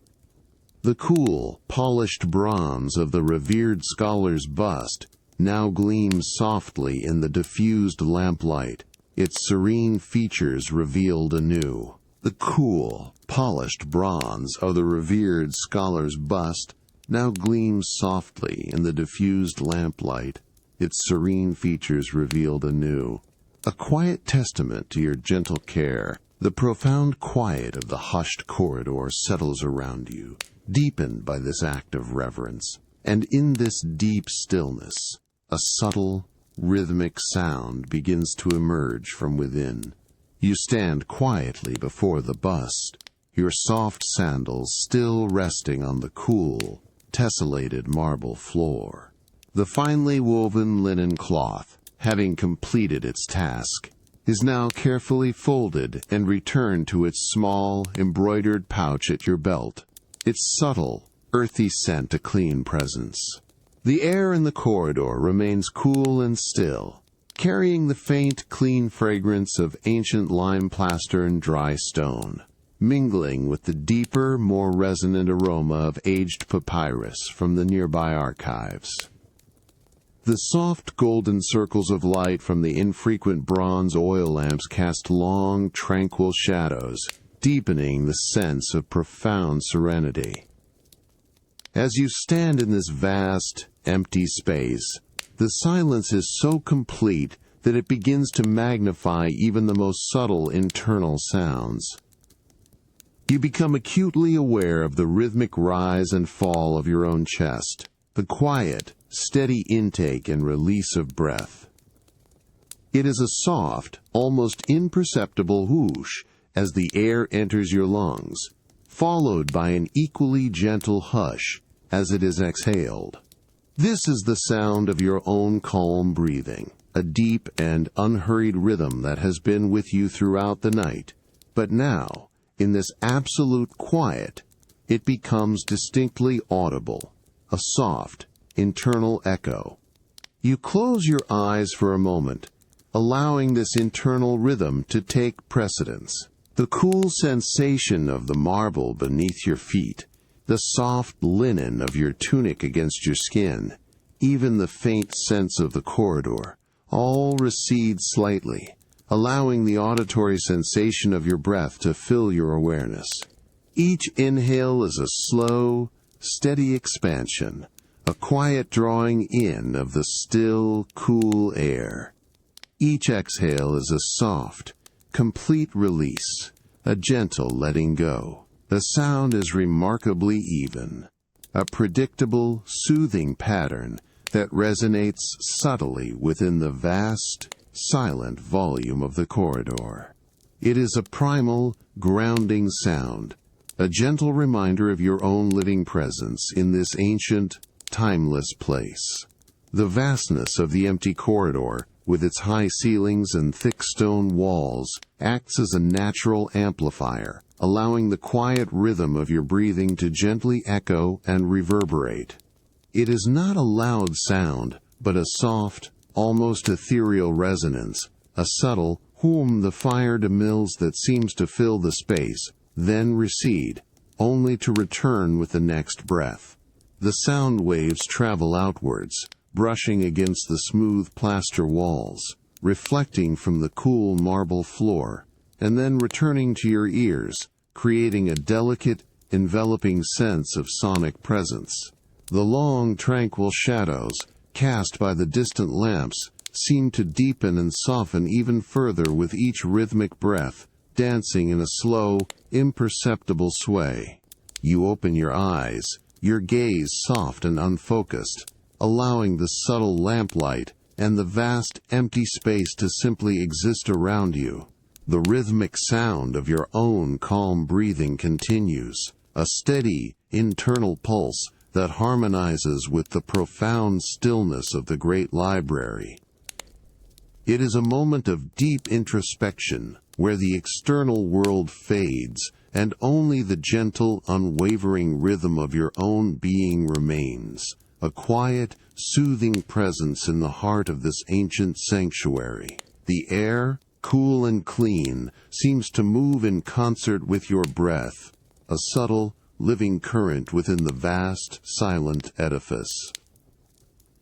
The cool, polished bronze of the revered scholar's bust now gleams softly in the diffused lamplight, its serene features revealed anew. The cool, polished bronze of the revered scholar's bust now gleams softly in the diffused lamplight, its serene features revealed anew. A quiet testament to your gentle care, the profound quiet of the hushed corridor settles around you, deepened by this act of reverence. And in this deep stillness, a subtle, rhythmic sound begins to emerge from within. You stand quietly before the bust, your soft sandals still resting on the cool, tessellated marble floor. The finely woven linen cloth, having completed its task, is now carefully folded and returned to its small, embroidered pouch at your belt, its subtle, earthy scent a clean presence. The air in the corridor remains cool and still, carrying the faint, clean fragrance of ancient lime plaster and dry stone, mingling with the deeper, more resonant aroma of aged papyrus from the nearby archives. The soft golden circles of light from the infrequent bronze oil lamps cast long, tranquil shadows, deepening the sense of profound serenity. As you stand in this vast, empty space, the silence is so complete that it begins to magnify even the most subtle internal sounds. You become acutely aware of the rhythmic rise and fall of your own chest, the quiet, steady intake and release of breath. It is a soft, almost imperceptible whoosh as the air enters your lungs, followed by an equally gentle hush as it is exhaled. This is the sound of your own calm breathing, a deep and unhurried rhythm that has been with you throughout the night, but now, in this absolute quiet, it becomes distinctly audible, a soft, internal echo. You close your eyes for a moment, allowing this internal rhythm to take precedence. The cool sensation of the marble beneath your feet, the soft linen of your tunic against your skin, even the faint sense of the corridor, all recede slightly, allowing the auditory sensation of your breath to fill your awareness. Each inhale is a slow, steady expansion, a quiet drawing in of the still, cool air. Each exhale is a soft, complete release, a gentle letting go. The sound is remarkably even, a predictable, soothing pattern that resonates subtly within the vast, silent volume of the corridor. It is a primal, grounding sound, a gentle reminder of your own living presence in this ancient, timeless place. The vastness of the empty corridor, with its high ceilings and thick stone walls, acts as a natural amplifier, allowing the quiet rhythm of your breathing to gently echo and reverberate. It is not a loud sound, but a soft, almost ethereal resonance, a subtle hum the fire de mills that seems to fill the space, then recede, only to return with the next breath. The sound waves travel outwards, brushing against the smooth plaster walls, reflecting from the cool marble floor, and then returning to your ears, creating a delicate, enveloping sense of sonic presence. The long, tranquil shadows, cast by the distant lamps, seem to deepen and soften even further with each rhythmic breath, dancing in a slow, imperceptible sway. You open your eyes, your gaze soft and unfocused, allowing the subtle lamplight and the vast empty space to simply exist around you. The rhythmic sound of your own calm breathing continues, a steady, internal pulse that harmonizes with the profound stillness of the Great Library. It is a moment of deep introspection, where the external world fades, and only the gentle, unwavering rhythm of your own being remains, a quiet, soothing presence in the heart of this ancient sanctuary. The air, cool and clean, seems to move in concert with your breath, a subtle, living current within the vast, silent edifice.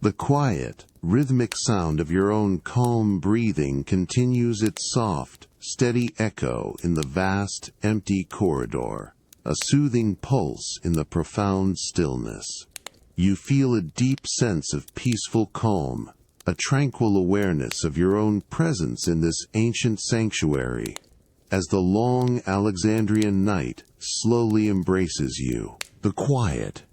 The quiet, rhythmic sound of your own calm breathing continues its soft, steady echo in the vast, empty corridor, a soothing pulse in the profound stillness. You feel a deep sense of peaceful calm, a tranquil awareness of your own presence in this ancient sanctuary, as the long Alexandrian night slowly embraces you. The quiet,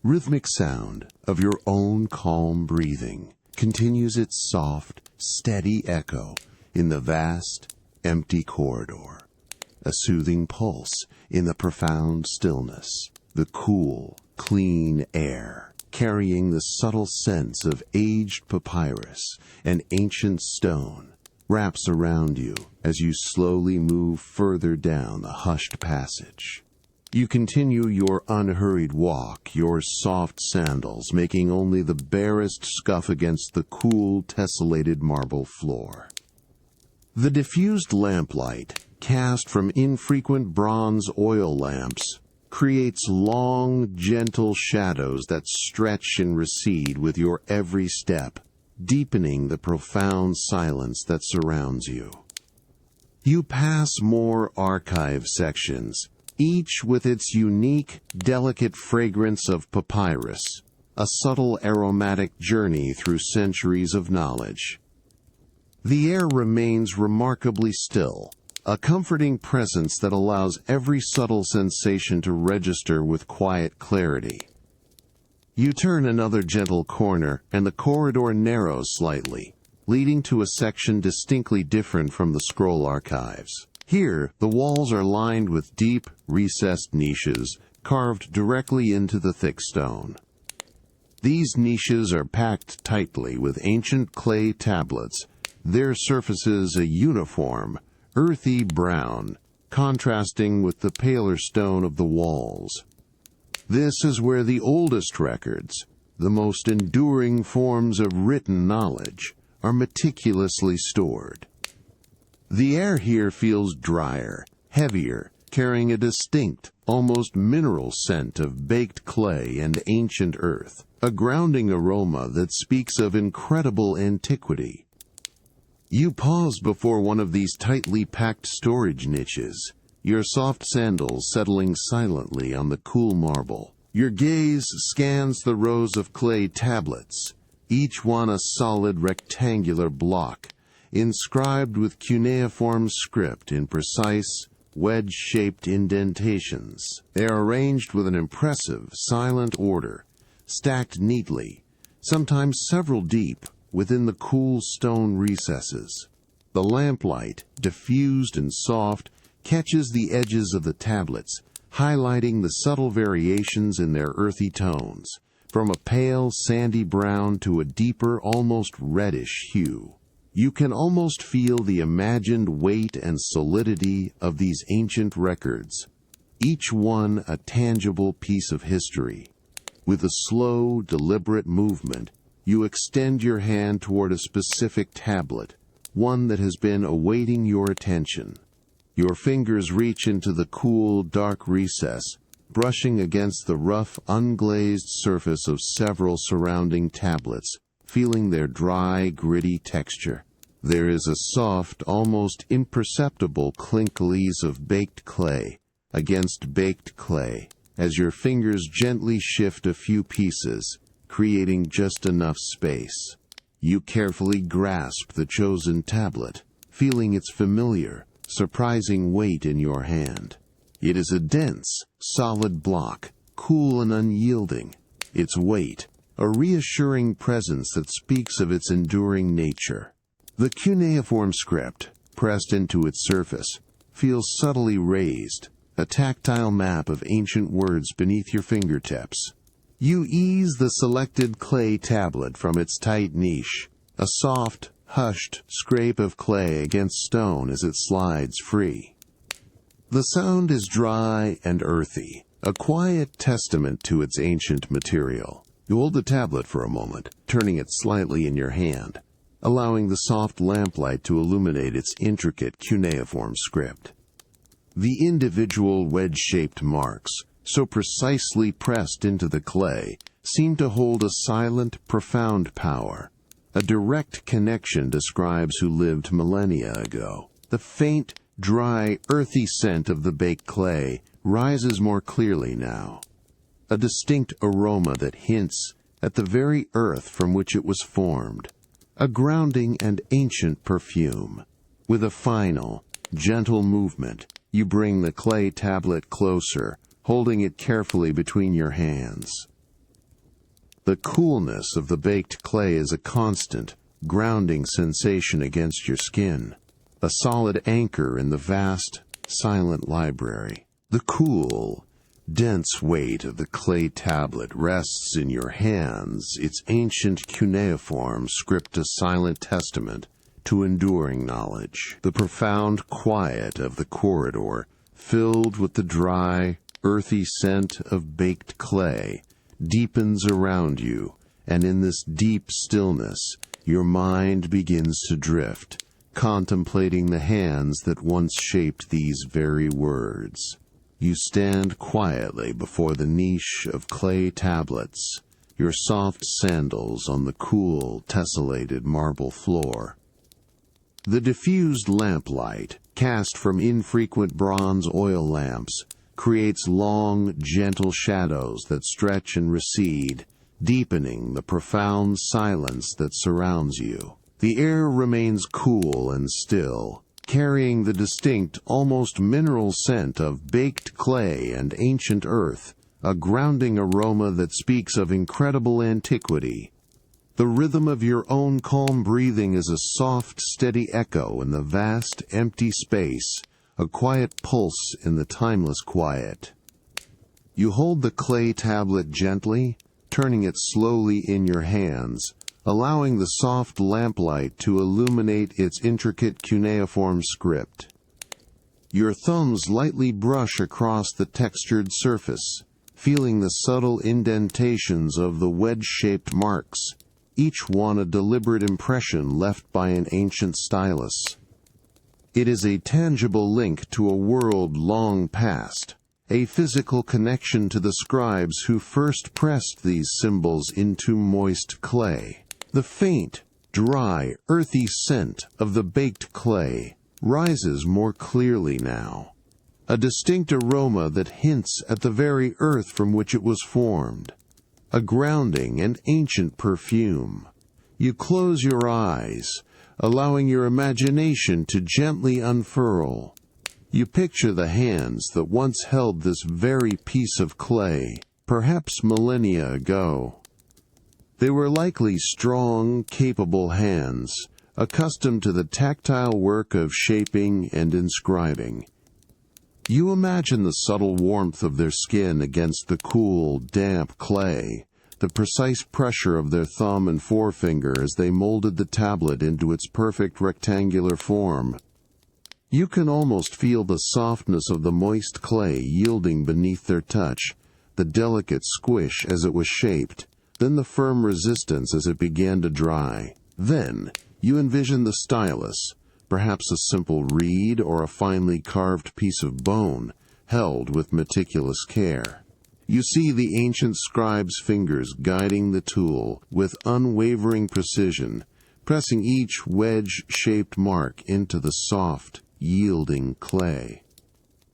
rhythmic sound of your own calm breathing continues its soft, steady echo in the vast, empty corridor, a soothing pulse in the profound stillness. The cool, clean air, carrying the subtle sense of aged papyrus and ancient stone, wraps around you as you slowly move further down the hushed passage. You continue your unhurried walk, your soft sandals making only the barest scuff against the cool, tessellated marble floor. The diffused lamplight, cast from infrequent bronze oil lamps, creates long, gentle shadows that stretch and recede with your every step, deepening the profound silence that surrounds you. You pass more archive sections, each with its unique, delicate fragrance of papyrus, a subtle aromatic journey through centuries of knowledge. The air remains remarkably still, a comforting presence that allows every subtle sensation to register with quiet clarity. You turn another gentle corner, and the corridor narrows slightly, leading to a section distinctly different from the scroll archives. Here, the walls are lined with deep, recessed niches, carved directly into the thick stone. These niches are packed tightly with ancient clay tablets, their surfaces a uniform, earthy brown, contrasting with the paler stone of the walls. This is where the oldest records, the most enduring forms of written knowledge, are meticulously stored. The air here feels drier, heavier, carrying a distinct, almost mineral scent of baked clay and ancient earth, a grounding aroma that speaks of incredible antiquity. You pause before one of these tightly packed storage niches, your soft sandals settling silently on the cool marble. Your gaze scans the rows of clay tablets, each one a solid rectangular block, inscribed with cuneiform script in precise, wedge-shaped indentations. They are arranged with an impressive, silent order, stacked neatly, sometimes several deep, within the cool stone recesses. The lamplight, diffused and soft, catches the edges of the tablets, highlighting the subtle variations in their earthy tones, from a pale, sandy brown to a deeper, almost reddish hue. You can almost feel the imagined weight and solidity of these ancient records, each one a tangible piece of history. With a slow, deliberate movement, you extend your hand toward a specific tablet, one that has been awaiting your attention. Your fingers reach into the cool, dark recess, brushing against the rough, unglazed surface of several surrounding tablets, feeling their dry, gritty texture. There is a soft, almost imperceptible clinkles of baked clay against baked clay as your fingers gently shift a few pieces, creating just enough space. You carefully grasp the chosen tablet, feeling its familiar, surprising weight in your hand. It is a dense, solid block, cool and unyielding. Its weight, a reassuring presence that speaks of its enduring nature. The cuneiform script, pressed into its surface, feels subtly raised, a tactile map of ancient words beneath your fingertips. You ease the selected clay tablet from its tight niche, a soft, hushed scrape of clay against stone as it slides free. The sound is dry and earthy, a quiet testament to its ancient material. You hold the tablet for a moment, turning it slightly in your hand, allowing the soft lamplight to illuminate its intricate cuneiform script. The individual wedge-shaped marks, so precisely pressed into the clay, seem to hold a silent, profound power. A direct connection describes who lived millennia ago. The faint, dry, earthy scent of the baked clay rises more clearly now. A distinct aroma that hints at the very earth from which it was formed. A grounding and ancient perfume. With a final, gentle movement, you bring the clay tablet closer, holding it carefully between your hands. The coolness of the baked clay is a constant, grounding sensation against your skin, a solid anchor in the vast, silent library. The cool, dense weight of the clay tablet rests in your hands, its ancient cuneiform script a silent testament to enduring knowledge. The profound quiet of the corridor, filled with the dry, earthy scent of baked clay, deepens around you, and in this deep stillness, your mind begins to drift, contemplating the hands that once shaped these very words. You stand quietly before the niche of clay tablets, your soft sandals on the cool, tessellated marble floor. The diffused lamplight, cast from infrequent bronze oil lamps, creates long, gentle shadows that stretch and recede, deepening the profound silence that surrounds you. The air remains cool and still, carrying the distinct, almost mineral scent of baked clay and ancient earth, a grounding aroma that speaks of incredible antiquity. The rhythm of your own calm breathing is a soft, steady echo in the vast, empty space, a quiet pulse in the timeless quiet. You hold the clay tablet gently, turning it slowly in your hands, allowing the soft lamplight to illuminate its intricate cuneiform script. Your thumbs lightly brush across the textured surface, feeling the subtle indentations of the wedge-shaped marks, each one a deliberate impression left by an ancient stylus. It is a tangible link to a world long past, a physical connection to the scribes who first pressed these symbols into moist clay. The faint, dry, earthy scent of the baked clay rises more clearly now, a distinct aroma that hints at the very earth from which it was formed, a grounding and ancient perfume. You close your eyes, allowing your imagination to gently unfurl. You picture the hands that once held this very piece of clay, perhaps millennia ago. They were likely strong, capable hands, accustomed to the tactile work of shaping and inscribing. You imagine the subtle warmth of their skin against the cool, damp clay, the precise pressure of their thumb and forefinger as they molded the tablet into its perfect rectangular form. You can almost feel the softness of the moist clay yielding beneath their touch, the delicate squish as it was shaped, then the firm resistance as it began to dry. Then, you envision the stylus, perhaps a simple reed or a finely carved piece of bone, held with meticulous care. You see the ancient scribe's fingers guiding the tool with unwavering precision, pressing each wedge-shaped mark into the soft, yielding clay.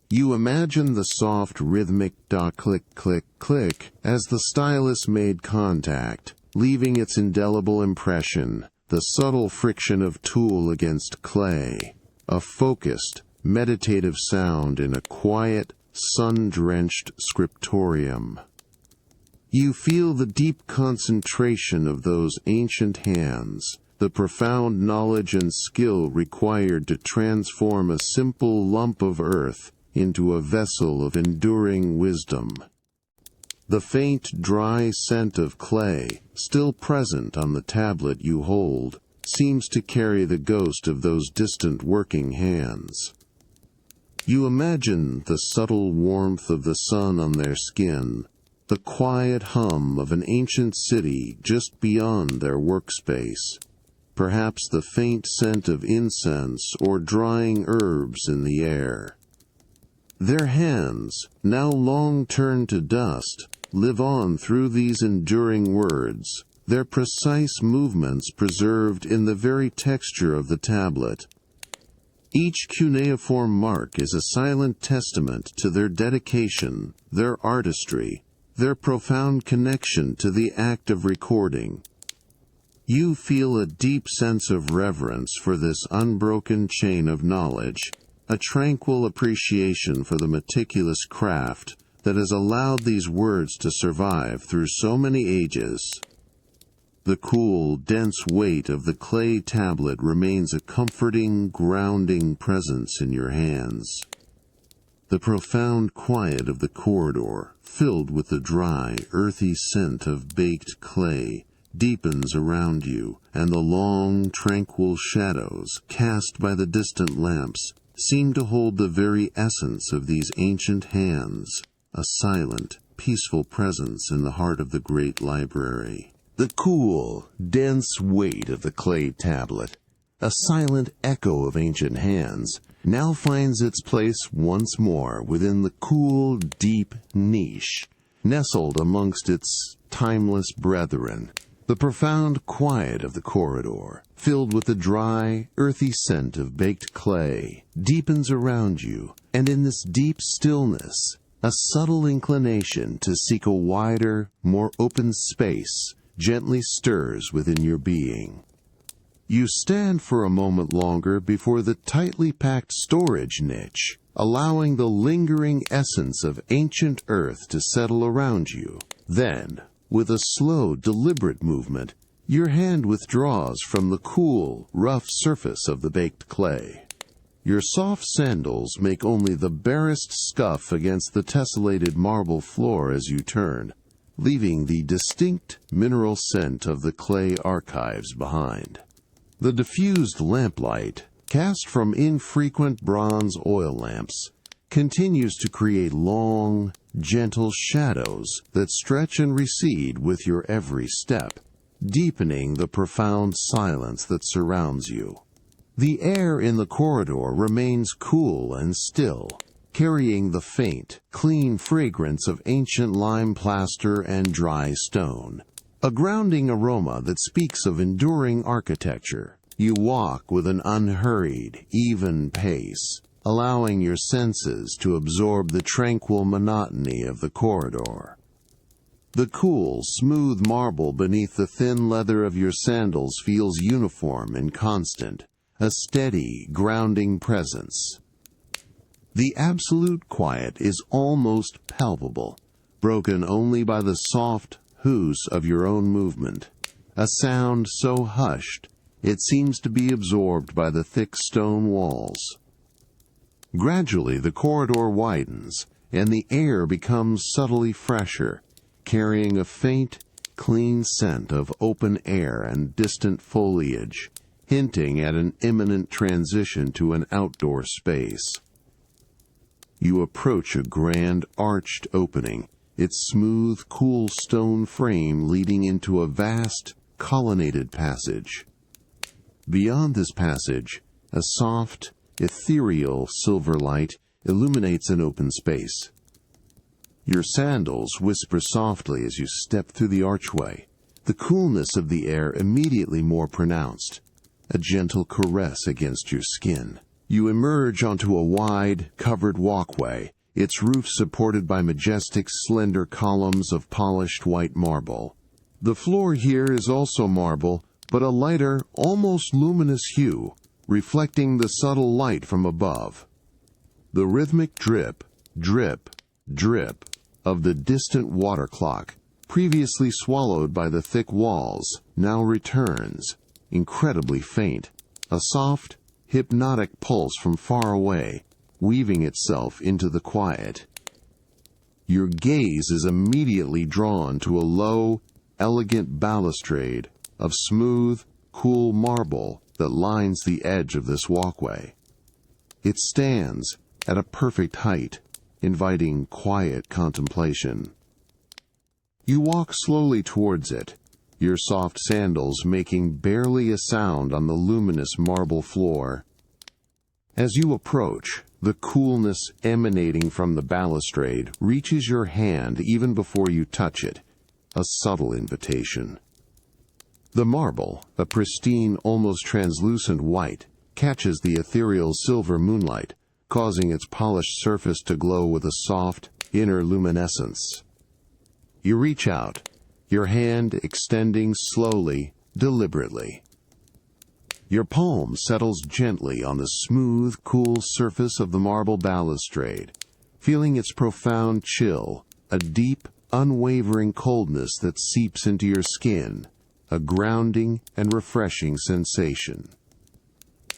You imagine the soft, rhythmic click-click-click as the stylus made contact, leaving its indelible impression, the subtle friction of tool against clay, a focused, meditative sound in a quiet, sun-drenched scriptorium. You feel the deep concentration of those ancient hands, the profound knowledge and skill required to transform a simple lump of earth into a vessel of enduring wisdom. The faint, dry scent of clay, still present on the tablet you hold, seems to carry the ghost of those distant working hands. You imagine the subtle warmth of the sun on their skin, the quiet hum of an ancient city just beyond their workspace, perhaps the faint scent of incense or drying herbs in the air. Their hands, now long turned to dust, live on through these enduring words, their precise movements preserved in the very texture of the tablet. Each cuneiform mark is a silent testament to their dedication, their artistry, their profound connection to the act of recording. You feel a deep sense of reverence for this unbroken chain of knowledge, a tranquil appreciation for the meticulous craft that has allowed these words to survive through so many ages. The cool, dense weight of the clay tablet remains a comforting, grounding presence in your hands. The profound quiet of the corridor, filled with the dry, earthy scent of baked clay, deepens around you, and the long, tranquil shadows cast by the distant lamps seem to hold the very essence of these ancient hands, a silent, peaceful presence in the heart of the Great Library. The cool, dense weight of the clay tablet, a silent echo of ancient hands, now finds its place once more within the cool, deep niche, nestled amongst its timeless brethren. The profound quiet of the corridor, filled with the dry, earthy scent of baked clay, deepens around you, and in this deep stillness, a subtle inclination to seek a wider, more open space gently stirs within your being. You stand for a moment longer before the tightly packed storage niche, allowing the lingering essence of ancient earth to settle around you. Then, with a slow, deliberate movement, your hand withdraws from the cool, rough surface of the baked clay. Your soft sandals make only the barest scuff against the tessellated marble floor as you turn, leaving the distinct mineral scent of the clay archives behind. The diffused lamplight, cast from infrequent bronze oil lamps, continues to create long, gentle shadows that stretch and recede with your every step, deepening the profound silence that surrounds you. The air in the corridor remains cool and still, carrying the faint, clean fragrance of ancient lime plaster and dry stone, a grounding aroma that speaks of enduring architecture. You walk with an unhurried, even pace, allowing your senses to absorb the tranquil monotony of the corridor. The cool, smooth marble beneath the thin leather of your sandals feels uniform and constant, a steady, grounding presence. The absolute quiet is almost palpable, broken only by the soft whoosh of your own movement, a sound so hushed it seems to be absorbed by the thick stone walls. Gradually the corridor widens, and the air becomes subtly fresher, carrying a faint, clean scent of open air and distant foliage, hinting at an imminent transition to an outdoor space. You approach a grand arched opening, its smooth, cool stone frame leading into a vast, colonnaded passage. Beyond this passage, a soft, ethereal silver light illuminates an open space. Your sandals whisper softly as you step through the archway, the coolness of the air immediately more pronounced, a gentle caress against your skin. You emerge onto a wide, covered walkway, its roof supported by majestic, slender columns of polished white marble. The floor here is also marble, but a lighter, almost luminous hue, reflecting the subtle light from above. The rhythmic drip, drip, drip of the distant water clock, previously swallowed by the thick walls, now returns, incredibly faint, a soft, hypnotic pulse from far away, weaving itself into the quiet. Your gaze is immediately drawn to a low, elegant balustrade of smooth, cool marble that lines the edge of this walkway. It stands at a perfect height, inviting quiet contemplation. You walk slowly towards it, your soft sandals making barely a sound on the luminous marble floor. As you approach, the coolness emanating from the balustrade reaches your hand even before you touch it, a subtle invitation. The marble, a pristine, almost translucent white, catches the ethereal silver moonlight, causing its polished surface to glow with a soft, inner luminescence. You reach out, your hand extending slowly, deliberately. Your palm settles gently on the smooth, cool surface of the marble balustrade, feeling its profound chill, a deep, unwavering coldness that seeps into your skin, a grounding and refreshing sensation.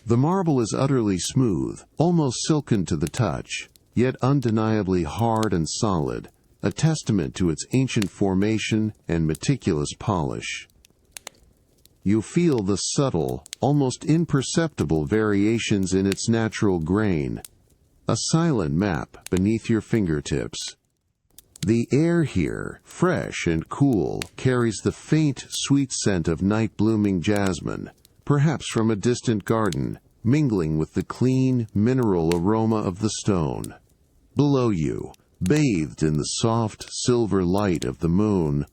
The marble is utterly smooth, almost silken to the touch, yet undeniably hard and solid, a testament to its ancient formation and meticulous polish. You feel the subtle, almost imperceptible variations in its natural grain, a silent map beneath your fingertips. The air here, fresh and cool, carries the faint, sweet scent of night-blooming jasmine, perhaps from a distant garden, mingling with the clean, mineral aroma of the stone. Below you, bathed in the soft, silver light of the moon,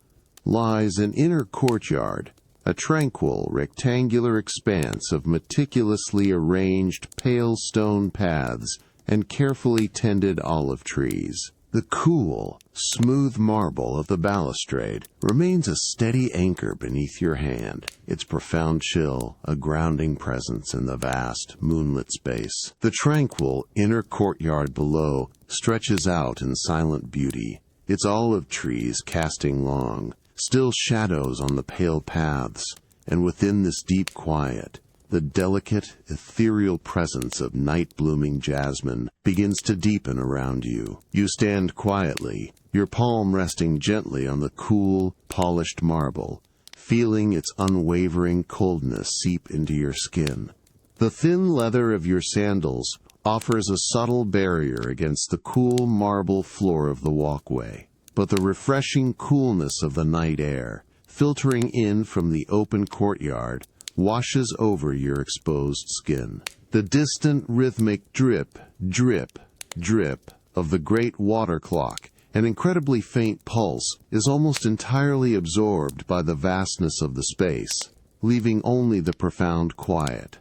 lies an inner courtyard, a tranquil, rectangular expanse of meticulously arranged pale stone paths and carefully tended olive trees. The cool, smooth marble of the balustrade remains a steady anchor beneath your hand, its profound chill a grounding presence in the vast, moonlit space. The tranquil inner courtyard below stretches out in silent beauty, its olive trees casting long, still shadows on the pale paths, and within this deep quiet, the delicate, ethereal presence of night-blooming jasmine begins to deepen around you. You stand quietly, your palm resting gently on the cool, polished marble, feeling its unwavering coldness seep into your skin. The thin leather of your sandals offers a subtle barrier against the cool marble floor of the walkway, but the refreshing coolness of the night air, filtering in from the open courtyard, washes over your exposed skin. The distant rhythmic drip, drip, drip of the great water clock, an incredibly faint pulse, is almost entirely absorbed by the vastness of the space, leaving only the profound quiet.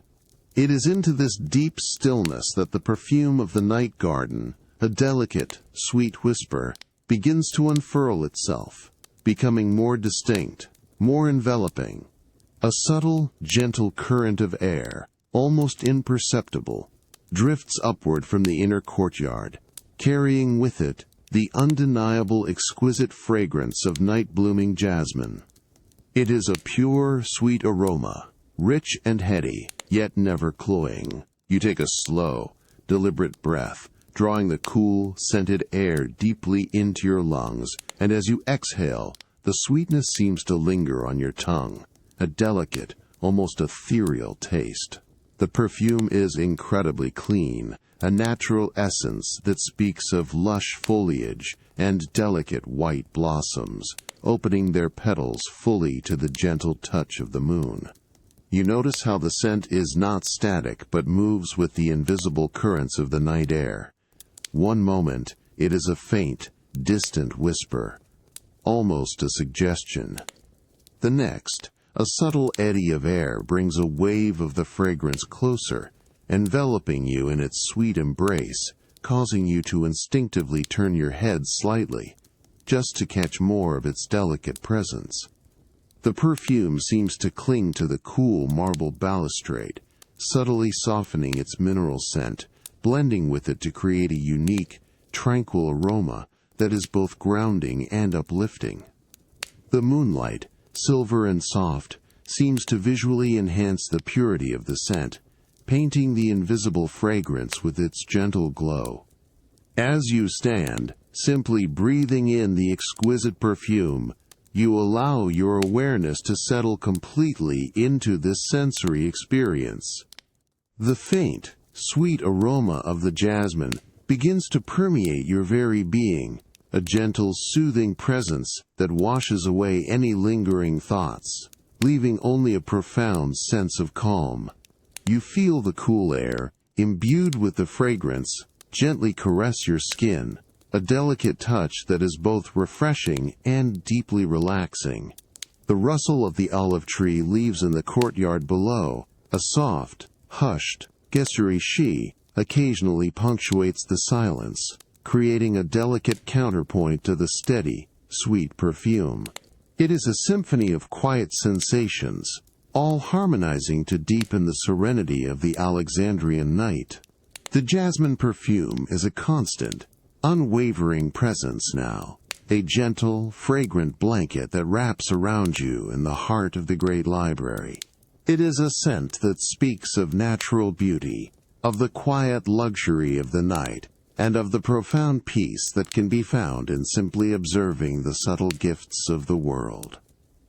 It is into this deep stillness that the perfume of the night garden, a delicate, sweet whisper, begins to unfurl itself, becoming more distinct, more enveloping. A subtle, gentle current of air, almost imperceptible, drifts upward from the inner courtyard, carrying with it the undeniable exquisite fragrance of night-blooming jasmine. It is a pure, sweet aroma, rich and heady, yet never cloying. You take a slow, deliberate breath, drawing the cool, scented air deeply into your lungs, and as you exhale, the sweetness seems to linger on your tongue, a delicate, almost ethereal taste. The perfume is incredibly clean, a natural essence that speaks of lush foliage and delicate white blossoms, opening their petals fully to the gentle touch of the moon. You notice how the scent is not static but moves with the invisible currents of the night air. One moment, it is a faint, distant whisper, almost a suggestion. The next, a subtle eddy of air brings a wave of the fragrance closer, enveloping you in its sweet embrace, causing you to instinctively turn your head slightly, just to catch more of its delicate presence. The perfume seems to cling to the cool marble balustrade, subtly softening its mineral scent, blending with it to create a unique, tranquil aroma that is both grounding and uplifting. The moonlight, silver and soft, seems to visually enhance the purity of the scent, painting the invisible fragrance with its gentle glow. As you stand, simply breathing in the exquisite perfume, you allow your awareness to settle completely into this sensory experience. The faint, sweet aroma of the jasmine begins to permeate your very being, a gentle, soothing presence that washes away any lingering thoughts, leaving only a profound sense of calm. You feel the cool air, imbued with the fragrance, gently caress your skin, a delicate touch that is both refreshing and deeply relaxing. The rustle of the olive tree leaves in the courtyard below, a soft, hushed, gessery occasionally punctuates the silence, creating a delicate counterpoint to the steady, sweet perfume. It is a symphony of quiet sensations, all harmonizing to deepen the serenity of the Alexandrian night. The jasmine perfume is a constant, unwavering presence now, a gentle, fragrant blanket that wraps around you in the heart of the Great Library. It is a scent that speaks of natural beauty, of the quiet luxury of the night, and of the profound peace that can be found in simply observing the subtle gifts of the world.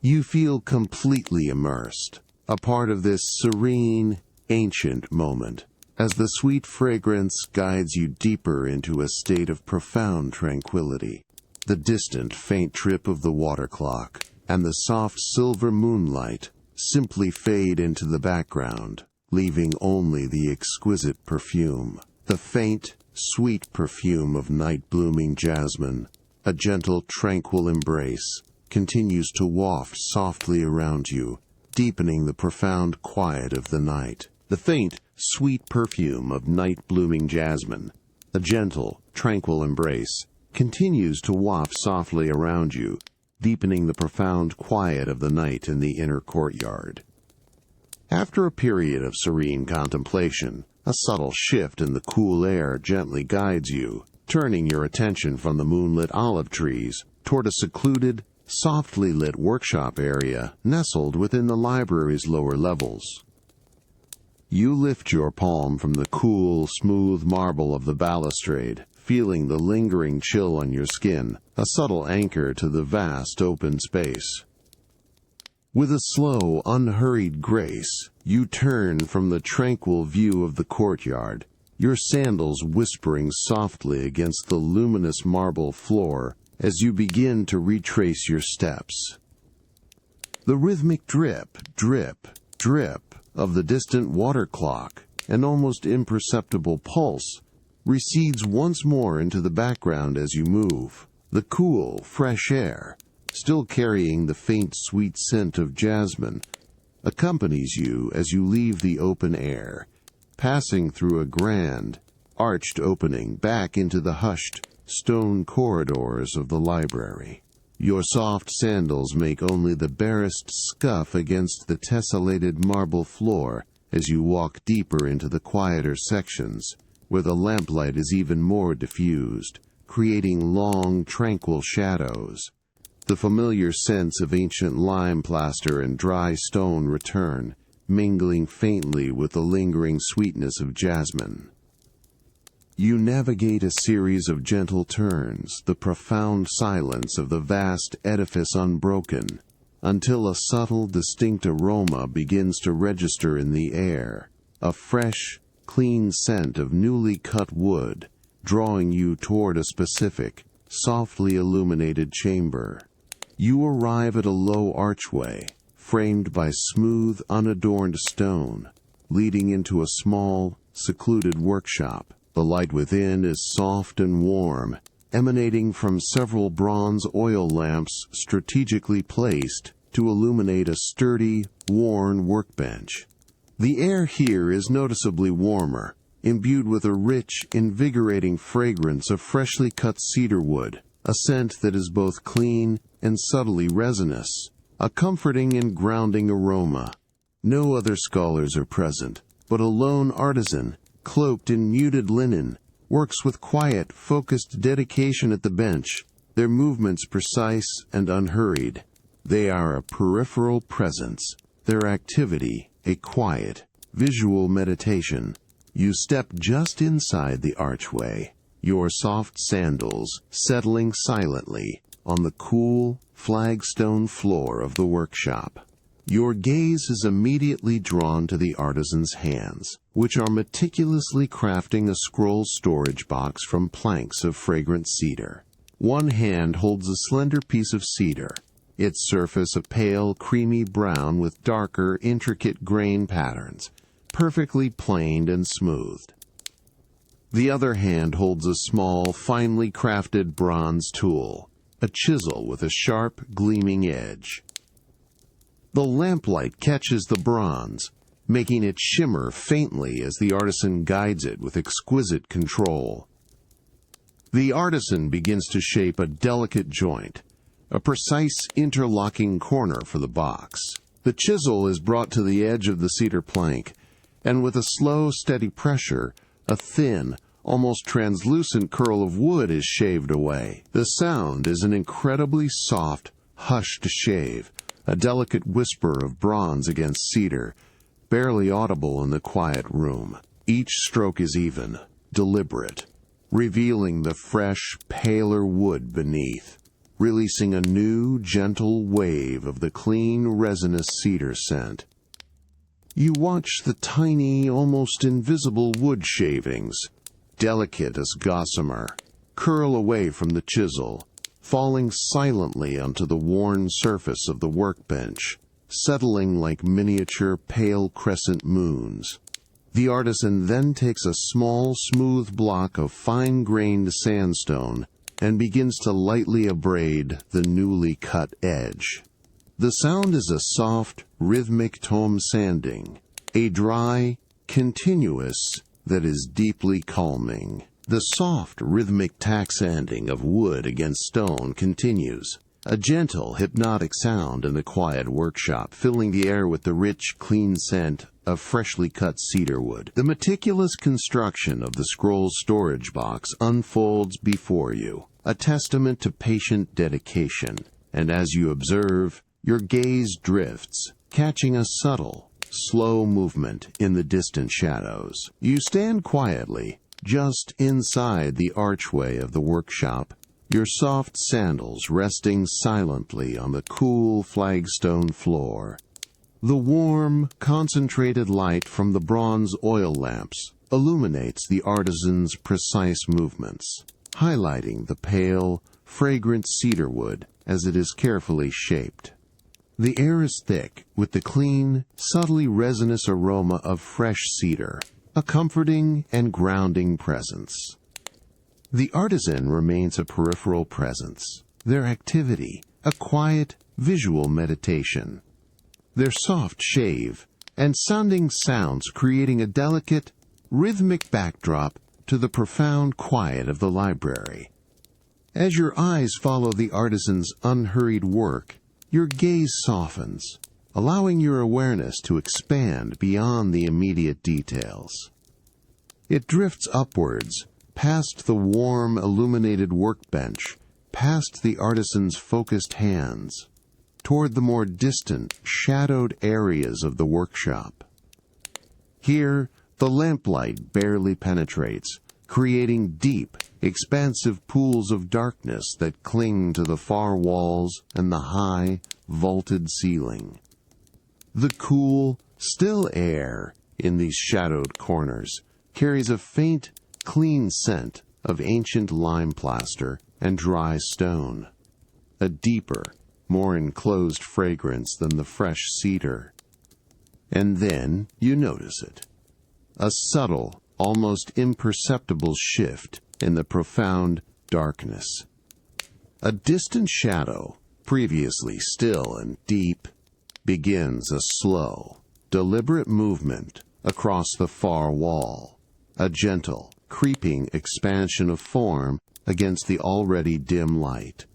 You feel completely immersed, a part of this serene, ancient moment, as the sweet fragrance guides you deeper into a state of profound tranquility. The distant, faint trip of the water clock and the soft silver moonlight simply fade into the background, leaving only the exquisite perfume. The faint, sweet perfume of night-blooming jasmine, a gentle, tranquil embrace, continues to waft softly around you, deepening the profound quiet of the night. The faint, sweet perfume of night-blooming jasmine, a gentle, tranquil embrace, continues to waft softly around you, deepening the profound quiet of the night in the inner courtyard. After a period of serene contemplation, a subtle shift in the cool air gently guides you, turning your attention from the moonlit olive trees toward a secluded, softly lit workshop area nestled within the library's lower levels. You lift your palm from the cool, smooth marble of the balustrade, feeling the lingering chill on your skin, a subtle anchor to the vast open space. With a slow, unhurried grace, you turn from the tranquil view of the courtyard, your sandals whispering softly against the luminous marble floor as you begin to retrace your steps. The rhythmic drip, drip, drip of the distant water clock, an almost imperceptible pulse, recedes once more into the background as you move. The cool, fresh air, still carrying the faint, sweet scent of jasmine, accompanies you as you leave the open air, passing through a grand, arched opening back into the hushed, stone corridors of the library. Your soft sandals make only the barest scuff against the tessellated marble floor as you walk deeper into the quieter sections, where the lamplight is even more diffused, creating long, tranquil shadows. The familiar scents of ancient lime plaster and dry stone return, mingling faintly with the lingering sweetness of jasmine. You navigate a series of gentle turns, the profound silence of the vast edifice unbroken, until a subtle, distinct aroma begins to register in the air, a fresh, clean scent of newly cut wood, drawing you toward a specific, softly illuminated chamber. You arrive at a low archway, framed by smooth, unadorned stone, leading into a small, secluded workshop. The light within is soft and warm, emanating from several bronze oil lamps strategically placed to illuminate a sturdy, worn workbench. The air here is noticeably warmer, imbued with a rich, invigorating fragrance of freshly cut cedar wood, a scent that is both clean and subtly resinous, a comforting and grounding aroma. No other scholars are present, but a lone artisan, cloaked in muted linen, works with quiet, focused dedication at the bench, their movements precise and unhurried. They are a peripheral presence, their activity a quiet, visual meditation. You step just inside the archway, your soft sandals settling silently on the cool, flagstone floor of the workshop. Your gaze is immediately drawn to the artisan's hands, which are meticulously crafting a scroll storage box from planks of fragrant cedar. One hand holds a slender piece of cedar, its surface a pale, creamy brown with darker, intricate grain patterns, perfectly planed and smoothed. The other hand holds a small, finely crafted bronze tool, a chisel with a sharp, gleaming edge. The lamplight catches the bronze, making it shimmer faintly as the artisan guides it with exquisite control. The artisan begins to shape a delicate joint, a precise interlocking corner for the box. The chisel is brought to the edge of the cedar plank, and with a slow, steady pressure, a thin, almost translucent curl of wood is shaved away. The sound is an incredibly soft, hushed shave, a delicate whisper of bronze against cedar, barely audible in the quiet room. Each stroke is even, deliberate, revealing the fresh, paler wood beneath, releasing a new, gentle wave of the clean, resinous cedar scent. You watch the tiny, almost invisible wood shavings, delicate as gossamer, curl away from the chisel, falling silently onto the worn surface of the workbench, settling like miniature pale crescent moons. The artisan then takes a small, smooth block of fine-grained sandstone and begins to lightly abrade the newly cut edge. The sound is a soft, rhythmic tone sanding, a dry, continuous that is deeply calming. The soft, rhythmic tack sanding of wood against stone continues, a gentle, hypnotic sound in the quiet workshop, filling the air with the rich, clean scent of freshly cut cedar wood. The meticulous construction of the scroll storage box unfolds before you, a testament to patient dedication, and as you observe, your gaze drifts, catching a subtle, slow movement in the distant shadows. You stand quietly, just inside the archway of the workshop, your soft sandals resting silently on the cool flagstone floor. The warm, concentrated light from the bronze oil lamps illuminates the artisan's precise movements, highlighting the pale, fragrant cedar wood as it is carefully shaped. The air is thick with the clean, subtly resinous aroma of fresh cedar, a comforting and grounding presence. The artisan remains a peripheral presence, their activity a quiet, visual meditation, their soft shave and sounding sounds creating a delicate, rhythmic backdrop to the profound quiet of the library. As your eyes follow the artisan's unhurried work, your gaze softens, allowing your awareness to expand beyond the immediate details. It drifts upwards, past the warm, illuminated workbench, past the artisan's focused hands, toward the more distant, shadowed areas of the workshop. Here, the lamplight barely penetrates, creating deep, expansive pools of darkness that cling to the far walls and the high, vaulted ceiling. The cool, still air in these shadowed corners carries a faint, clean scent of ancient lime plaster and dry stone, a deeper, more enclosed fragrance than the fresh cedar. And then you notice it. A subtle, almost imperceptible shift in the profound, darkness. A distant shadow, previously still and deep, begins a slow, deliberate movement across the far wall, a gentle, creeping expansion of form against the already dim light.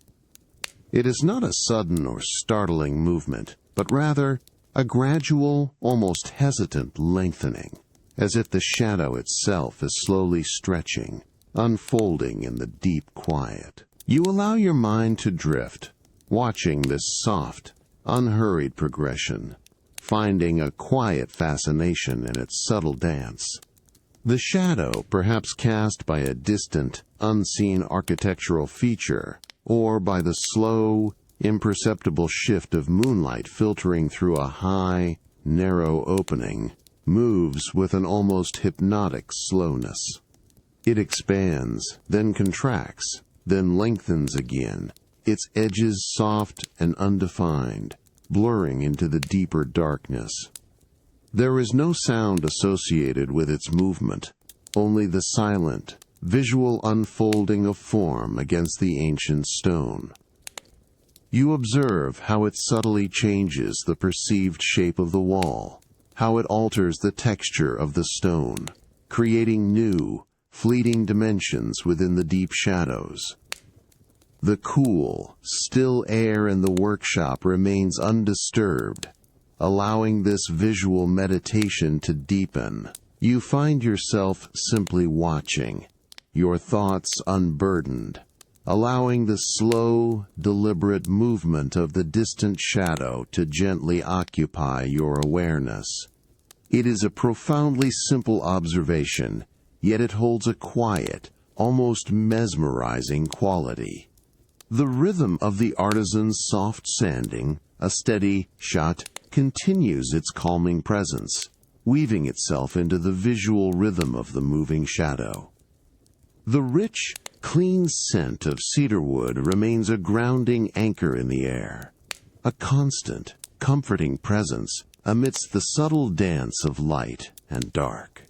It is not a sudden or startling movement, but rather a gradual, almost hesitant lengthening, as if the shadow itself is slowly stretching, unfolding in the deep quiet. You allow your mind to drift, watching this soft, unhurried progression, finding a quiet fascination in its subtle dance. The shadow, perhaps cast by a distant, unseen architectural feature, or by the slow, imperceptible shift of moonlight filtering through a high, narrow opening, moves with an almost hypnotic slowness. It expands, then contracts, then lengthens again, its edges soft and undefined, blurring into the deeper darkness. There is no sound associated with its movement, only the silent, visual unfolding of form against the ancient stone. You observe how it subtly changes the perceived shape of the wall, how it alters the texture of the stone, creating new, fleeting dimensions within the deep shadows. The cool, still air in the workshop remains undisturbed, allowing this visual meditation to deepen. You find yourself simply watching, your thoughts unburdened, allowing the slow, deliberate movement of the distant shadow to gently occupy your awareness. It is a profoundly simple observation, yet it holds a quiet, almost mesmerizing quality. The rhythm of the artisan's soft sanding, a steady shot, continues its calming presence, weaving itself into the visual rhythm of the moving shadow. The rich, clean scent of cedarwood remains a grounding anchor in the air, a constant, comforting presence amidst the subtle dance of light and dark.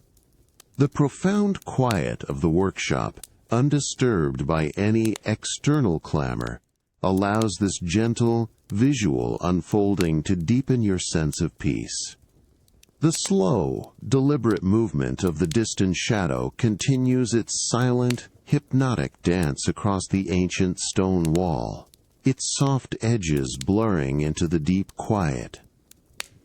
The profound quiet of the workshop, undisturbed by any external clamor, allows this gentle, visual unfolding to deepen your sense of peace. The slow, deliberate movement of the distant shadow continues its silent, hypnotic dance across the ancient stone wall, its soft edges blurring into the deep quiet.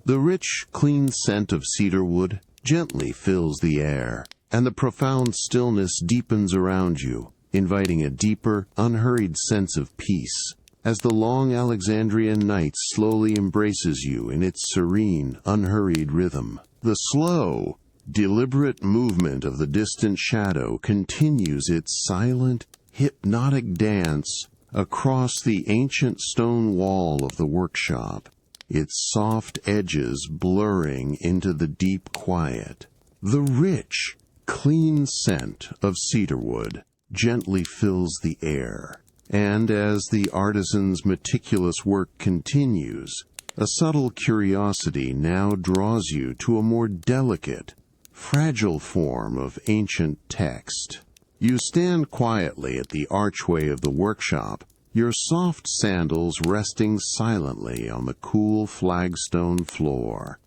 The rich, clean scent of cedarwood gently fills the air, and the profound stillness deepens around you, inviting a deeper, unhurried sense of peace, as the long Alexandrian night slowly embraces you in its serene, unhurried rhythm. The slow, deliberate movement of the distant shadow continues its silent, hypnotic dance across the ancient stone wall of the workshop, its soft edges blurring into the deep quiet. The rich, clean scent of cedarwood gently fills the air, and as the artisan's meticulous work continues, a subtle curiosity now draws you to a more delicate, fragile form of ancient text. You stand quietly at the archway of the workshop, your soft sandals resting silently on the cool flagstone floor.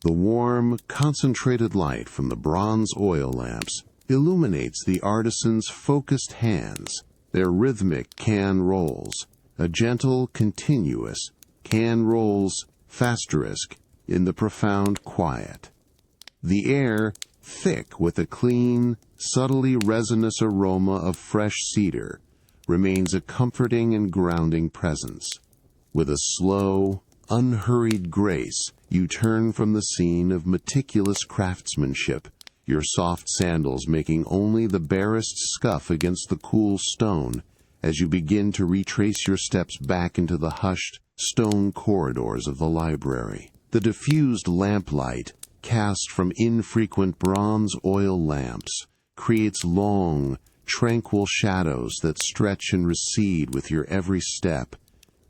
The warm, concentrated light from the bronze oil lamps illuminates the artisan's focused hands, their rhythmic can rolls, a gentle, continuous, can rolls, ** in the profound quiet. The air, thick with a clean, subtly resinous aroma of fresh cedar, remains a comforting and grounding presence. With a slow, unhurried grace, you turn from the scene of meticulous craftsmanship, your soft sandals making only the barest scuff against the cool stone as you begin to retrace your steps back into the hushed, stone corridors of the library. The diffused lamplight, cast from infrequent bronze oil lamps, creates long, tranquil shadows that stretch and recede with your every step,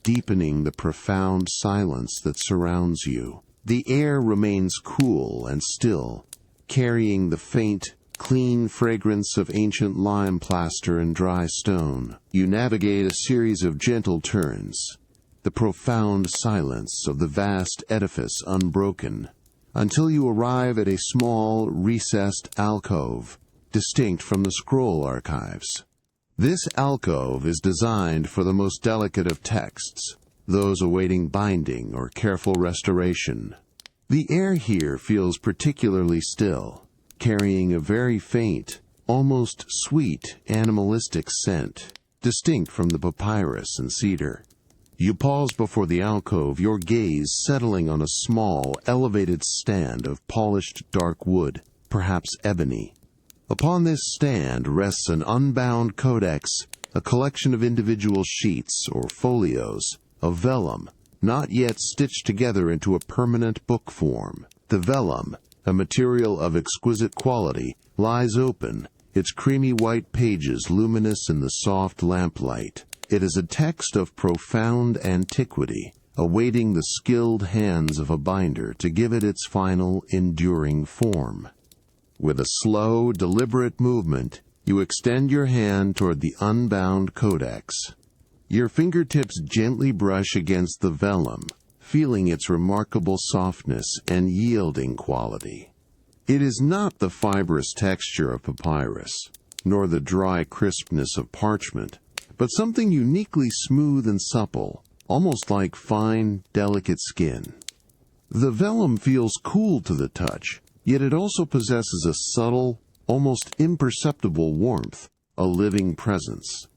deepening the profound silence that surrounds you. The air remains cool and still, carrying the faint, clean fragrance of ancient lime plaster and dry stone. You navigate a series of gentle turns, the profound silence of the vast edifice unbroken, until you arrive at a small, recessed alcove, distinct from the scroll archives. This alcove is designed for the most delicate of texts, those awaiting binding or careful restoration. The air here feels particularly still, carrying a very faint, almost sweet, animalistic scent, distinct from the papyrus and cedar. You pause before the alcove, your gaze settling on a small, elevated stand of polished dark wood, perhaps ebony. Upon this stand rests an unbound codex, a collection of individual sheets or folios of vellum, not yet stitched together into a permanent book form. The vellum, a material of exquisite quality, lies open, its creamy white pages luminous in the soft lamplight. It is a text of profound antiquity, awaiting the skilled hands of a binder to give it its final, enduring form. With a slow, deliberate movement, you extend your hand toward the unbound codex. Your fingertips gently brush against the vellum, feeling its remarkable softness and yielding quality. It is not the fibrous texture of papyrus, nor the dry crispness of parchment, but something uniquely smooth and supple, almost like fine, delicate skin. The vellum feels cool to the touch, yet it also possesses a subtle, almost imperceptible warmth, a living presence.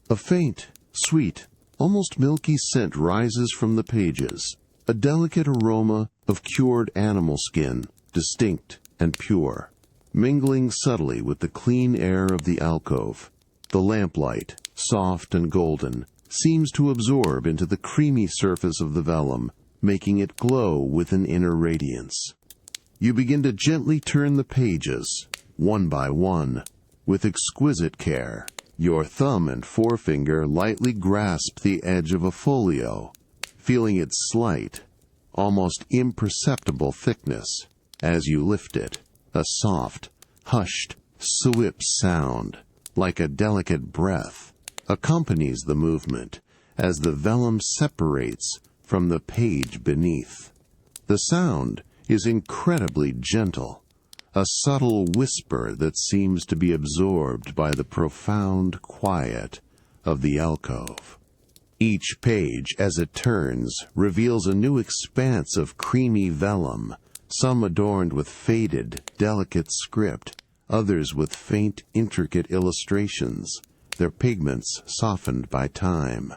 A faint, sweet, almost milky scent rises from the pages, a delicate aroma of cured animal skin, distinct and pure, mingling subtly with the clean air of the alcove. The lamplight, soft and golden, seems to absorb into the creamy surface of the vellum, making it glow with an inner radiance. You begin to gently turn the pages, one by one, with exquisite care. Your thumb and forefinger lightly grasp the edge of a folio, feeling its slight, almost imperceptible thickness. As you lift it, a soft, hushed, swip sound, like a delicate breath, accompanies the movement as the vellum separates from the page beneath. The sound is incredibly gentle, a subtle whisper that seems to be absorbed by the profound quiet of the alcove. Each page, as it turns, reveals a new expanse of creamy vellum, some adorned with faded, delicate script, others with faint, intricate illustrations, their pigments softened by time.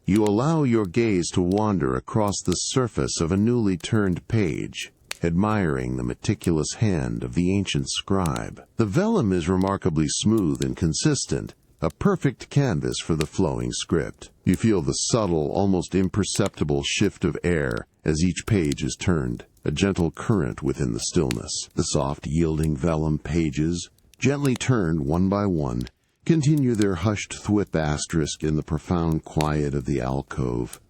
You allow your gaze to wander across the surface of a newly turned page, admiring the meticulous hand of the ancient scribe. The vellum is remarkably smooth and consistent, a perfect canvas for the flowing script. You feel the subtle, almost imperceptible shift of air as each page is turned, a gentle current within the stillness. The soft, yielding vellum pages, gently turned one by one, continue their hushed thwip asterisk in the profound quiet of the alcove.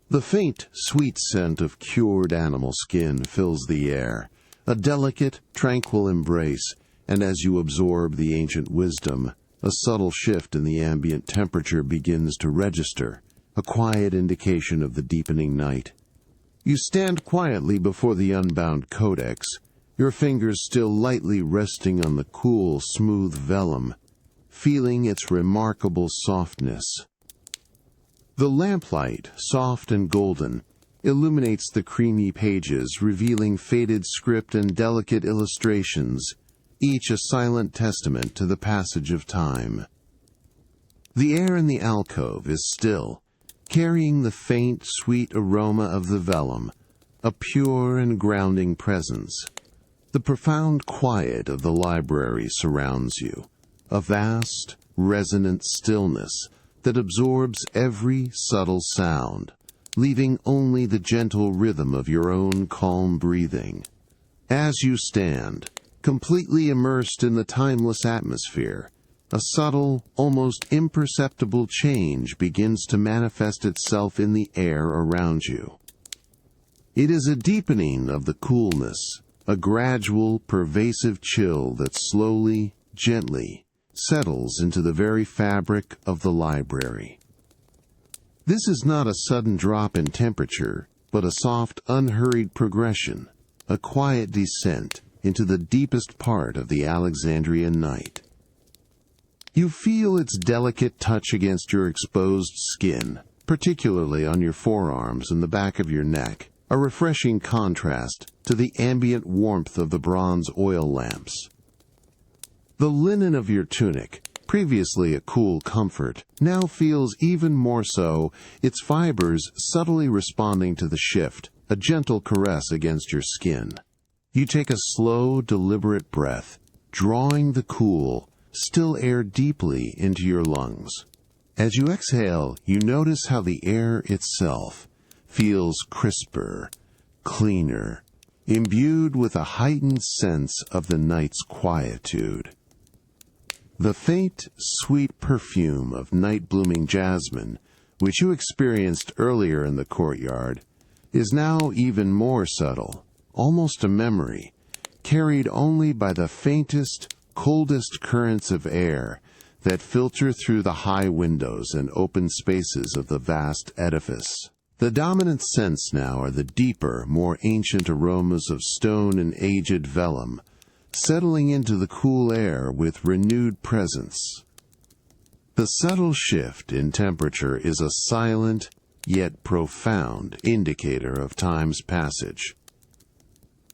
The faint, sweet scent of cured animal skin fills the air, a delicate, tranquil embrace, and as you absorb the ancient wisdom, a subtle shift in the ambient temperature begins to register, a quiet indication of the deepening night. You stand quietly before the unbound codex, your fingers still lightly resting on the cool, smooth vellum, feeling its remarkable softness. The lamplight, soft and golden, illuminates the creamy pages, revealing faded script and delicate illustrations, each a silent testament to the passage of time. The air in the alcove is still, carrying the faint, sweet aroma of the vellum, a pure and grounding presence. The profound quiet of the library surrounds you, a vast, resonant stillness that absorbs every subtle sound, leaving only the gentle rhythm of your own calm breathing. As you stand, completely immersed in the timeless atmosphere, a subtle, almost imperceptible change begins to manifest itself in the air around you. It is a deepening of the coolness, a gradual, pervasive chill that slowly, gently settles into the very fabric of the library. This is not a sudden drop in temperature, but a soft, unhurried progression, a quiet descent into the deepest part of the Alexandrian night. You feel its delicate touch against your exposed skin, particularly on your forearms and the back of your neck, a refreshing contrast to the ambient warmth of the bronze oil lamps. The linen of your tunic, previously a cool comfort, now feels even more so, its fibers subtly responding to the shift, a gentle caress against your skin. You take a slow, deliberate breath, drawing the cool, still air deeply into your lungs. As you exhale, you notice how the air itself feels crisper, cleaner, imbued with a heightened sense of the night's quietude. The faint, sweet perfume of night-blooming jasmine, which you experienced earlier in the courtyard, is now even more subtle, almost a memory, carried only by the faintest, coldest currents of air that filter through the high windows and open spaces of the vast edifice. The dominant scents now are the deeper, more ancient aromas of stone and aged vellum, settling into the cool air with renewed presence. The subtle shift in temperature is a silent, yet profound indicator of time's passage.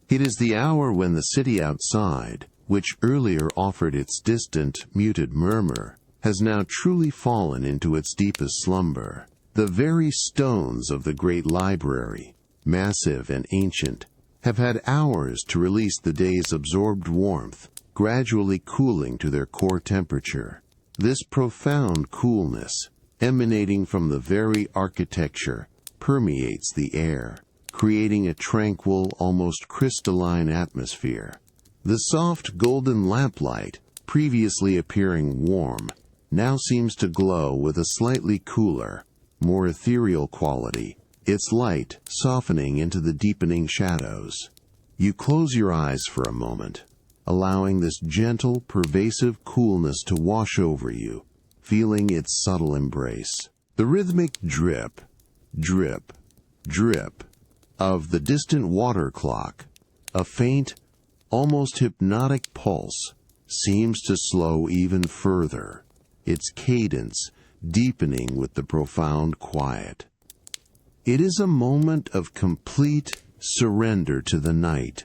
It is the hour when the city outside, which earlier offered its distant, muted murmur, has now truly fallen into its deepest slumber. The very stones of the Great Library, massive and ancient, have had hours to release the day's absorbed warmth, gradually cooling to their core temperature. This profound coolness, emanating from the very architecture, permeates the air, creating a tranquil, almost crystalline atmosphere. The soft golden lamplight, previously appearing warm, now seems to glow with a slightly cooler, more ethereal quality, its light softening into the deepening shadows. You close your eyes for a moment, allowing this gentle, pervasive coolness to wash over you, feeling its subtle embrace. The rhythmic drip, drip, drip of the distant water clock, a faint, almost hypnotic pulse, seems to slow even further, its cadence deepening with the profound quiet. It is a moment of complete surrender to the night,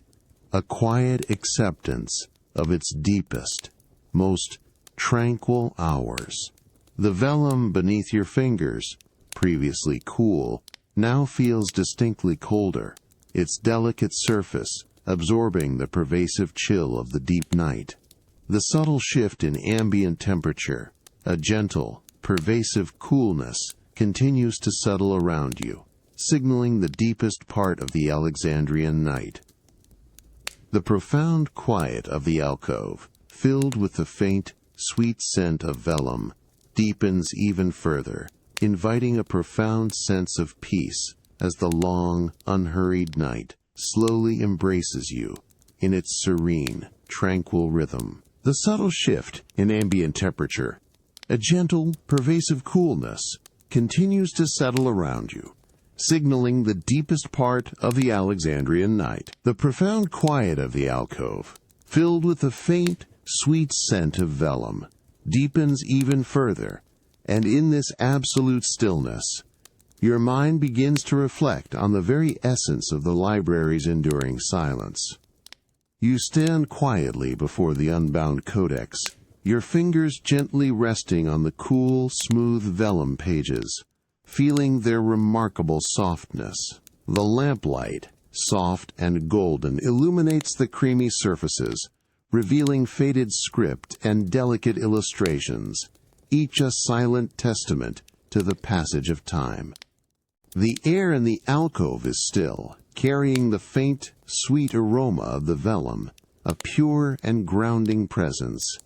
a quiet acceptance of its deepest, most tranquil hours. The vellum beneath your fingers, previously cool, now feels distinctly colder, its delicate surface absorbing the pervasive chill of the deep night. The subtle shift in ambient temperature, a gentle, pervasive coolness, continues to settle around you, signaling the deepest part of the Alexandrian night. The profound quiet of the alcove, filled with the faint, sweet scent of vellum, deepens even further, inviting a profound sense of peace as the long, unhurried night slowly embraces you in its serene, tranquil rhythm. The subtle shift in ambient temperature, a gentle, pervasive coolness, continues to settle around you, signaling the deepest part of the Alexandrian night. The profound quiet of the alcove, filled with the faint, sweet scent of vellum, deepens even further, and in this absolute stillness, your mind begins to reflect on the very essence of the library's enduring silence. You stand quietly before the unbound codex, your fingers gently resting on the cool, smooth vellum pages, feeling their remarkable softness. The lamplight, soft and golden, illuminates the creamy surfaces, revealing faded script and delicate illustrations, each a silent testament to the passage of time. The air in the alcove is still, carrying the faint, sweet aroma of the vellum, a pure and grounding presence.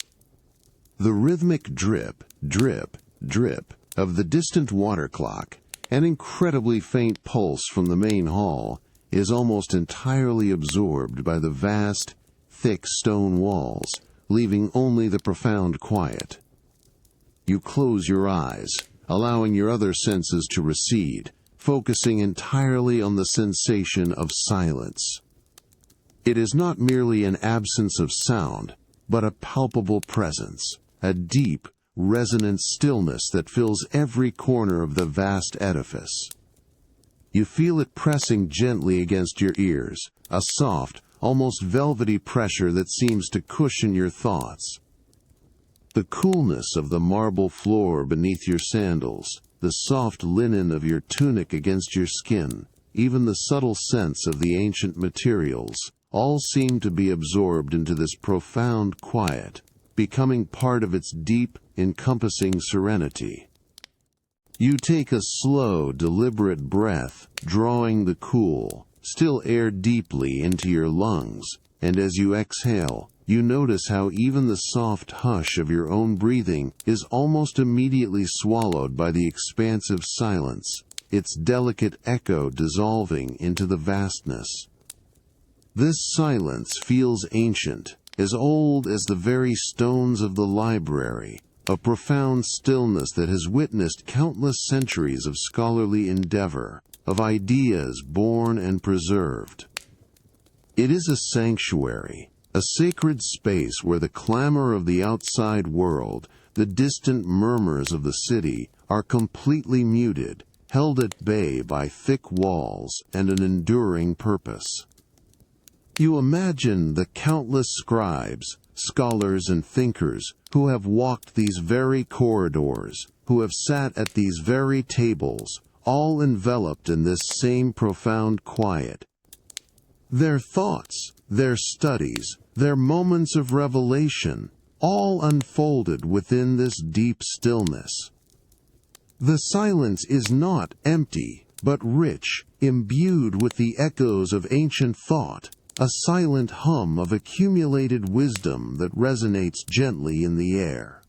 The rhythmic drip, drip, drip of the distant water clock, an incredibly faint pulse from the main hall, is almost entirely absorbed by the vast, thick stone walls, leaving only the profound quiet. You close your eyes, allowing your other senses to recede, focusing entirely on the sensation of silence. It is not merely an absence of sound, but a palpable presence, a deep, resonant stillness that fills every corner of the vast edifice. You feel it pressing gently against your ears, a soft, almost velvety pressure that seems to cushion your thoughts. The coolness of the marble floor beneath your sandals, the soft linen of your tunic against your skin, even the subtle sense of the ancient materials, all seem to be absorbed into this profound quiet, becoming part of its deep, encompassing serenity. You take a slow, deliberate breath, drawing the cool, still air deeply into your lungs, and as you exhale, you notice how even the soft hush of your own breathing is almost immediately swallowed by the expansive silence, its delicate echo dissolving into the vastness. This silence feels ancient, as old as the very stones of the library, a profound stillness that has witnessed countless centuries of scholarly endeavor, of ideas born and preserved. It is a sanctuary, a sacred space where the clamor of the outside world, the distant murmurs of the city, are completely muted, held at bay by thick walls and an enduring purpose. You imagine the countless scribes, scholars and thinkers who have walked these very corridors, who have sat at these very tables, all enveloped in this same profound quiet. Their thoughts, their studies, their moments of revelation, all unfolded within this deep stillness. The silence is not empty, but rich, imbued with the echoes of ancient thought, a silent hum of accumulated wisdom that resonates gently in the air.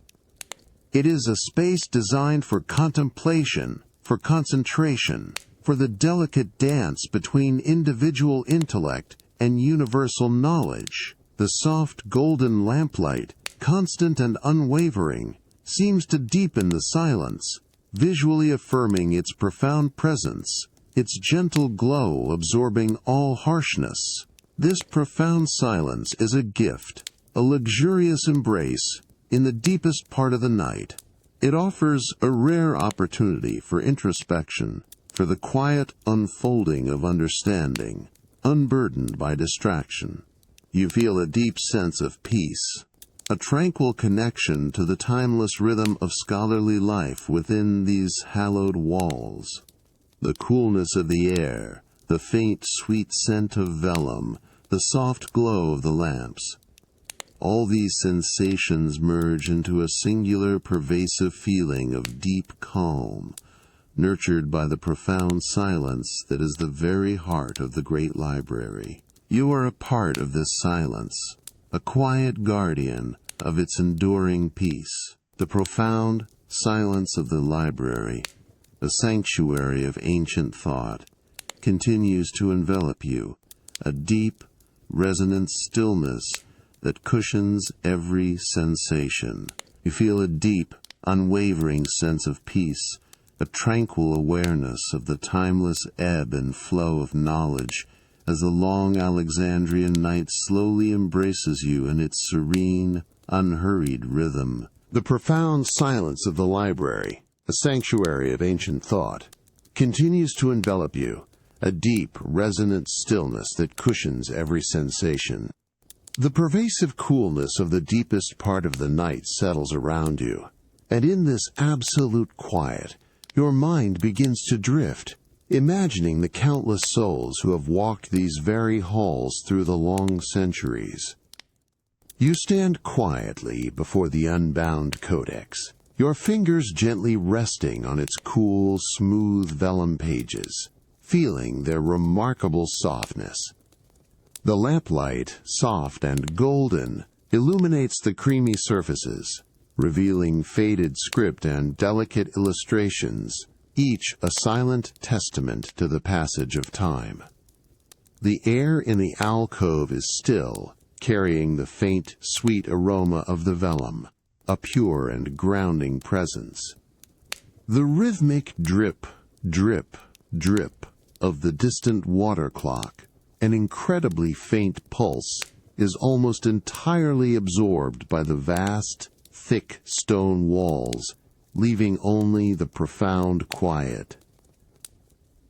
It is a space designed for contemplation, for concentration, for the delicate dance between individual intellect and universal knowledge. The soft golden lamplight, constant and unwavering, seems to deepen the silence, visually affirming its profound presence, its gentle glow absorbing all harshness. This profound silence is a gift, a luxurious embrace, in the deepest part of the night. It offers a rare opportunity for introspection, for the quiet unfolding of understanding, unburdened by distraction. You feel a deep sense of peace, a tranquil connection to the timeless rhythm of scholarly life within these hallowed walls. The coolness of the air, the faint, sweet scent of vellum, the soft glow of the lamps. All these sensations merge into a singular, pervasive feeling of deep calm, nurtured by the profound silence that is the very heart of the Great Library. You are a part of this silence, a quiet guardian of its enduring peace. The profound silence of the library, a sanctuary of ancient thought, continues to envelop you, a deep, resonant stillness that cushions every sensation. You feel a deep, unwavering sense of peace, a tranquil awareness of the timeless ebb and flow of knowledge as the long Alexandrian night slowly embraces you in its serene, unhurried rhythm. The profound silence of the library, a sanctuary of ancient thought, continues to envelop you, a deep, resonant stillness that cushions every sensation. The pervasive coolness of the deepest part of the night settles around you, and in this absolute quiet, your mind begins to drift, imagining the countless souls who have walked these very halls through the long centuries. You stand quietly before the unbound codex, your fingers gently resting on its cool, smooth vellum pages, feeling their remarkable softness. The lamplight, soft and golden, illuminates the creamy surfaces, revealing faded script and delicate illustrations, each a silent testament to the passage of time. The air in the alcove is still, carrying the faint, sweet aroma of the vellum, a pure and grounding presence. The rhythmic drip, drip, drip of the distant water clock, an incredibly faint pulse, is almost entirely absorbed by the vast, thick stone walls, leaving only the profound quiet.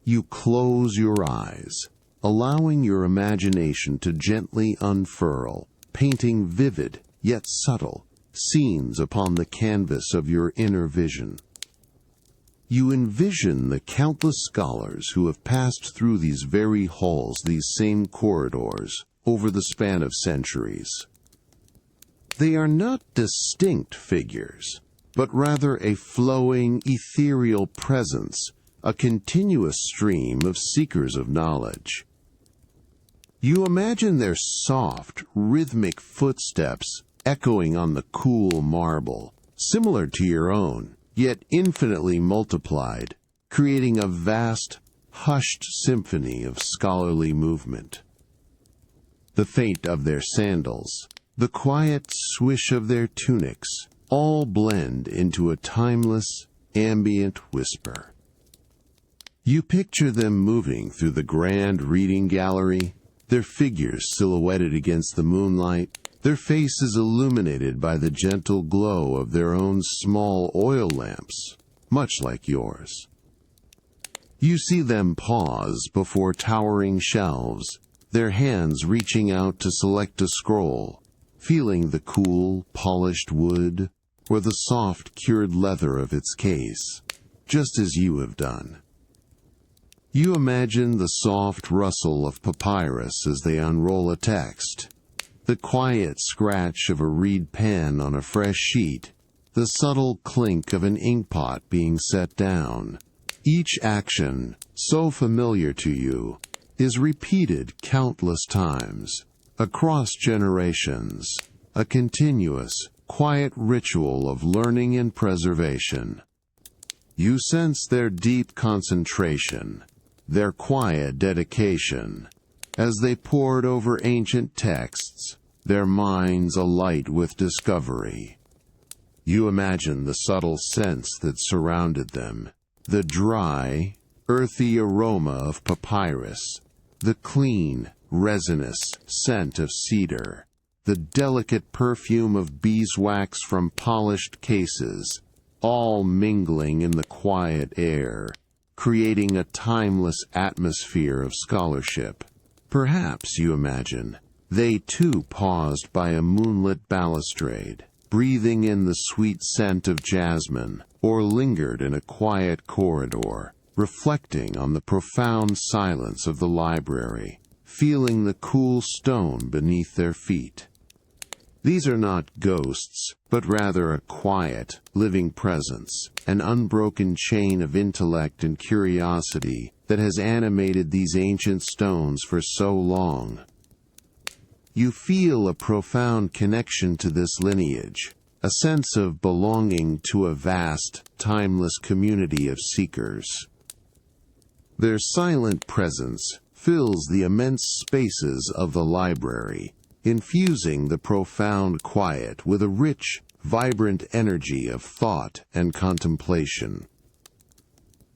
You close your eyes, allowing your imagination to gently unfurl, painting vivid, yet subtle, scenes upon the canvas of your inner vision. You envision the countless scholars who have passed through these very halls, these same corridors, over the span of centuries. They are not distinct figures, but rather a flowing, ethereal presence, a continuous stream of seekers of knowledge. You imagine their soft, rhythmic footsteps echoing on the cool marble, similar to your own, yet infinitely multiplied, creating a vast, hushed symphony of scholarly movement. The faint of their sandals, the quiet swish of their tunics, all blend into a timeless, ambient whisper. You picture them moving through the grand reading gallery, their figures silhouetted against the moonlight, their faces illuminated by the gentle glow of their own small oil lamps, much like yours. You see them pause before towering shelves, their hands reaching out to select a scroll, feeling the cool, polished wood or the soft, cured leather of its case, just as you have done. You imagine the soft rustle of papyrus as they unroll a text, the quiet scratch of a reed pen on a fresh sheet, the subtle clink of an inkpot being set down. Each action, so familiar to you, is repeated countless times, across generations, a continuous, quiet ritual of learning and preservation. You sense their deep concentration, their quiet dedication, as they pored over ancient texts, their minds alight with discovery. You imagine the subtle scents that surrounded them, the dry, earthy aroma of papyrus, the clean, resinous scent of cedar, the delicate perfume of beeswax from polished cases, all mingling in the quiet air, creating a timeless atmosphere of scholarship. Perhaps, you imagine, they too paused by a moonlit balustrade, breathing in the sweet scent of jasmine, or lingered in a quiet corridor, reflecting on the profound silence of the library, feeling the cool stone beneath their feet. These are not ghosts, but rather a quiet, living presence, an unbroken chain of intellect and curiosity that has animated these ancient stones for so long. You feel a profound connection to this lineage, a sense of belonging to a vast, timeless community of seekers. Their silent presence fills the immense spaces of the library, infusing the profound quiet with a rich, vibrant energy of thought and contemplation.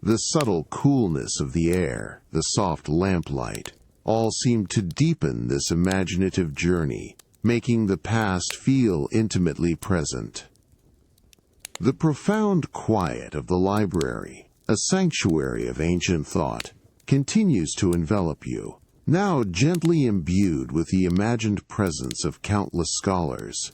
The subtle coolness of the air, the soft lamplight, all seem to deepen this imaginative journey, making the past feel intimately present. The profound quiet of the library, a sanctuary of ancient thought, continues to envelop you, now gently imbued with the imagined presence of countless scholars.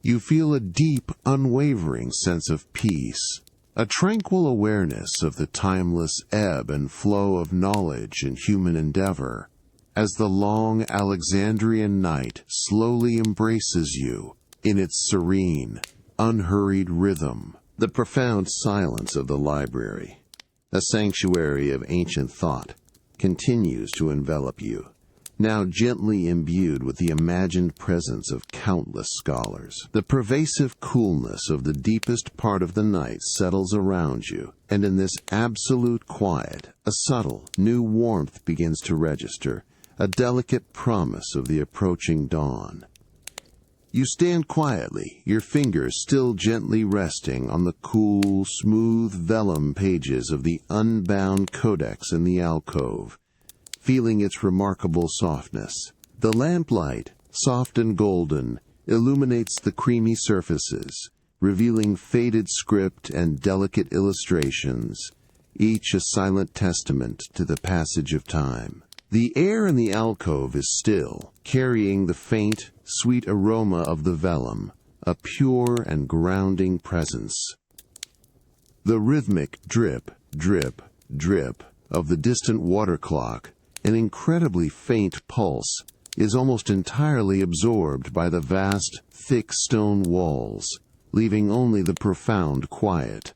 You feel a deep, unwavering sense of peace, a tranquil awareness of the timeless ebb and flow of knowledge and human endeavor, as the long Alexandrian night slowly embraces you in its serene, unhurried rhythm. The profound silence of the library, a sanctuary of ancient thought, continues to envelop you, now gently imbued with the imagined presence of countless scholars. The pervasive coolness of the deepest part of the night settles around you, and in this absolute quiet, a subtle, new warmth begins to register, a delicate promise of the approaching dawn. You stand quietly, your fingers still gently resting on the cool, smooth vellum pages of the unbound codex in the alcove, feeling its remarkable softness. The lamplight, soft and golden, illuminates the creamy surfaces, revealing faded script and delicate illustrations, each a silent testament to the passage of time. The air in the alcove is still, carrying the faint, sweet aroma of the vellum, a pure and grounding presence. The rhythmic drip, drip, drip of the distant water clock, an incredibly faint pulse, is almost entirely absorbed by the vast, thick stone walls, leaving only the profound quiet.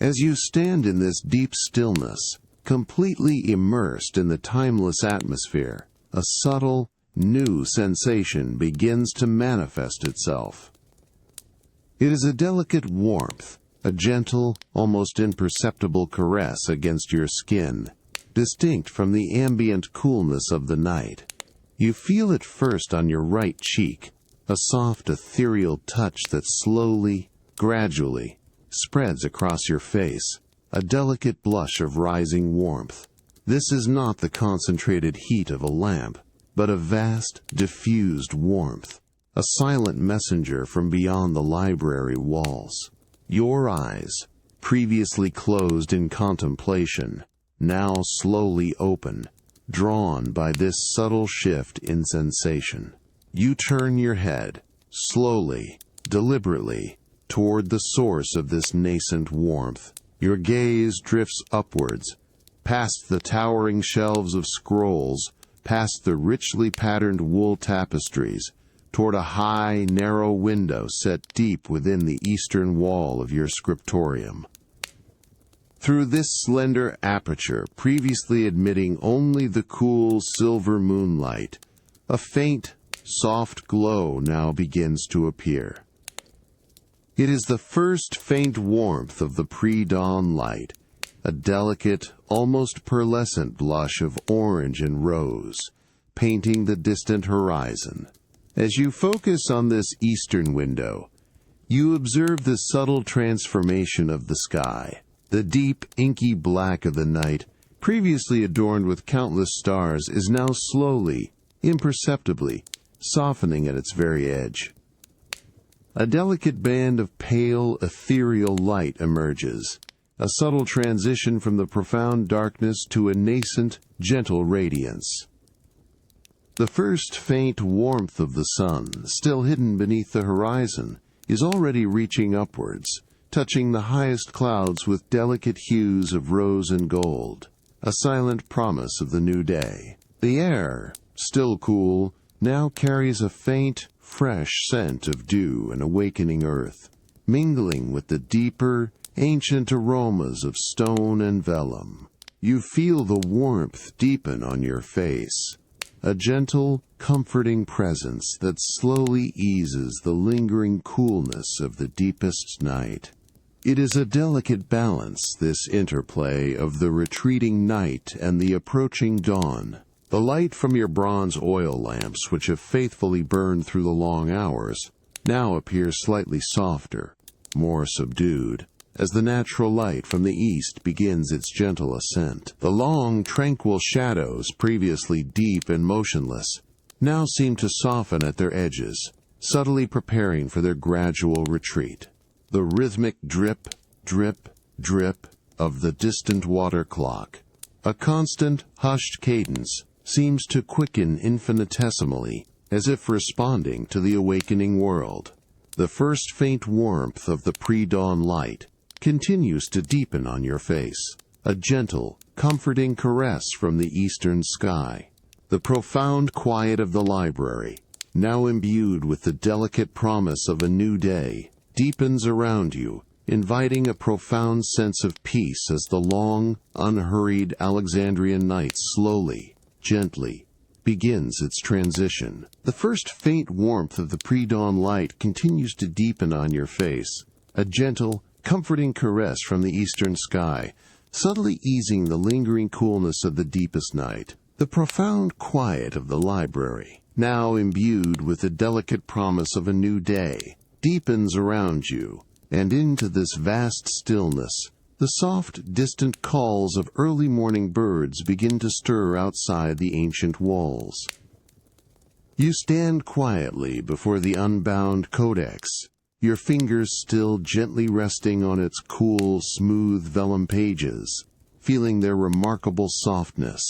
As you stand in this deep stillness, completely immersed in the timeless atmosphere, a subtle, new sensation begins to manifest itself. It is a delicate warmth, a gentle, almost imperceptible caress against your skin, distinct from the ambient coolness of the night. You feel it first on your right cheek, a soft, ethereal touch that slowly, gradually, spreads across your face, a delicate blush of rising warmth. This is not the concentrated heat of a lamp, but a vast, diffused warmth, a silent messenger from beyond the library walls. Your eyes, previously closed in contemplation, now slowly open, drawn by this subtle shift in sensation. You turn your head, slowly, deliberately, toward the source of this nascent warmth. Your gaze drifts upwards, past the towering shelves of scrolls, past the richly patterned wool tapestries, toward a high, narrow window set deep within the eastern wall of your scriptorium. Through this slender aperture, previously admitting only the cool silver moonlight, a faint, soft glow now begins to appear. It is the first faint warmth of the pre-dawn light, a delicate, almost pearlescent blush of orange and rose, painting the distant horizon. As you focus on this eastern window, you observe the subtle transformation of the sky. The deep, inky black of the night, previously adorned with countless stars, is now slowly, imperceptibly, softening at its very edge. A delicate band of pale, ethereal light emerges, a subtle transition from the profound darkness to a nascent, gentle radiance. The first faint warmth of the sun, still hidden beneath the horizon, is already reaching upwards, touching the highest clouds with delicate hues of rose and gold, a silent promise of the new day. The air, still cool, now carries a faint, fresh scent of dew and awakening earth, mingling with the deeper, ancient aromas of stone and vellum. You feel the warmth deepen on your face, a gentle, comforting presence that slowly eases the lingering coolness of the deepest night. It is a delicate balance, this interplay of the retreating night and the approaching dawn. The light from your bronze oil lamps, which have faithfully burned through the long hours, now appears slightly softer, more subdued, as the natural light from the east begins its gentle ascent. The long, tranquil shadows, previously deep and motionless, now seem to soften at their edges, subtly preparing for their gradual retreat. The rhythmic drip, drip, drip of the distant water clock, a constant, hushed cadence, seems to quicken infinitesimally, as if responding to the awakening world. The first faint warmth of the pre-dawn light continues to deepen on your face, a gentle, comforting caress from the eastern sky. The profound quiet of the library, now imbued with the delicate promise of a new day, deepens around you, inviting a profound sense of peace as the long, unhurried Alexandrian night slowly, gently, begins its transition. The first faint warmth of the pre-dawn light continues to deepen on your face, a gentle, comforting caress from the eastern sky, subtly easing the lingering coolness of the deepest night. The profound quiet of the library, now imbued with the delicate promise of a new day, deepens around you, and into this vast stillness, the soft, distant calls of early morning birds begin to stir outside the ancient walls. You stand quietly before the unbound codex, your fingers still gently resting on its cool, smooth vellum pages, feeling their remarkable softness.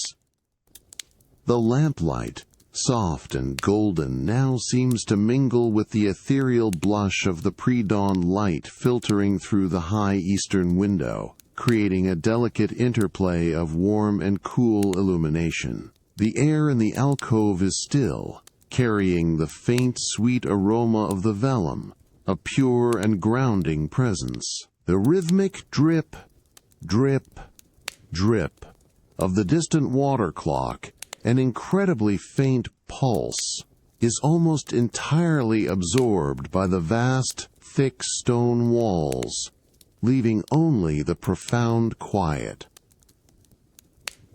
The lamplight, soft and golden, now seems to mingle with the ethereal blush of the pre-dawn light filtering through the high eastern window, creating a delicate interplay of warm and cool illumination. The air in the alcove is still, carrying the faint, sweet aroma of the vellum, a pure and grounding presence. The rhythmic drip, drip, drip of the distant water clock, an incredibly faint pulse, is almost entirely absorbed by the vast, thick stone walls, leaving only the profound quiet.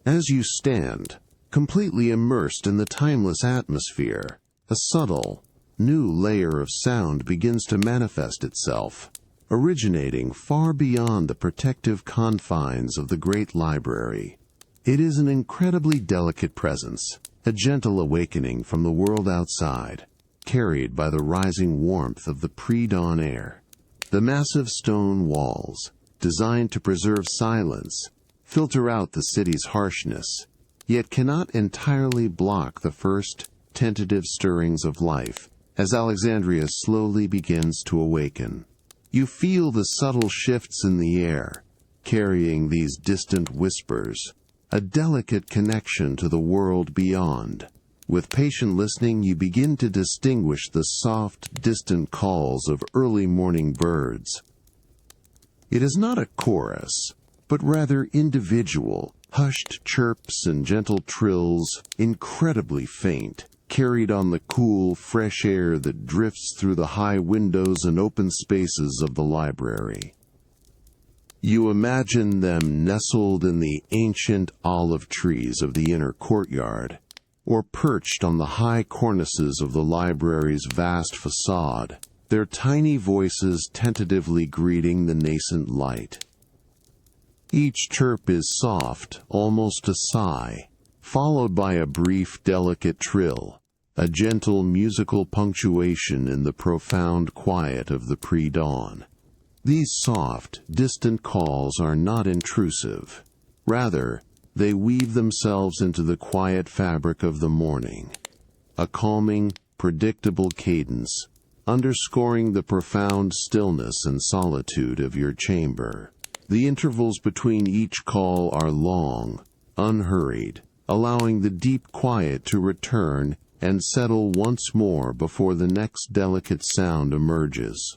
As you stand, completely immersed in the timeless atmosphere, a subtle, new layer of sound begins to manifest itself, originating far beyond the protective confines of the Great Library. It is an incredibly delicate presence, a gentle awakening from the world outside, carried by the rising warmth of the pre-dawn air. The massive stone walls, designed to preserve silence, filter out the city's harshness, yet cannot entirely block the first tentative stirrings of life as Alexandria slowly begins to awaken. You feel the subtle shifts in the air, carrying these distant whispers, a delicate connection to the world beyond. With patient listening, you begin to distinguish the soft, distant calls of early morning birds. It is not a chorus, but rather individual, hushed chirps and gentle trills, incredibly faint, carried on the cool, fresh air that drifts through the high windows and open spaces of the library. You imagine them nestled in the ancient olive trees of the inner courtyard, or perched on the high cornices of the library's vast facade, their tiny voices tentatively greeting the nascent light. Each chirp is soft, almost a sigh, followed by a brief, delicate trill, a gentle musical punctuation in the profound quiet of the pre-dawn. These soft, distant calls are not intrusive. Rather, they weave themselves into the quiet fabric of the morning, a calming, predictable cadence, underscoring the profound stillness and solitude of your chamber. The intervals between each call are long, unhurried, allowing the deep quiet to return and settle once more before the next delicate sound emerges.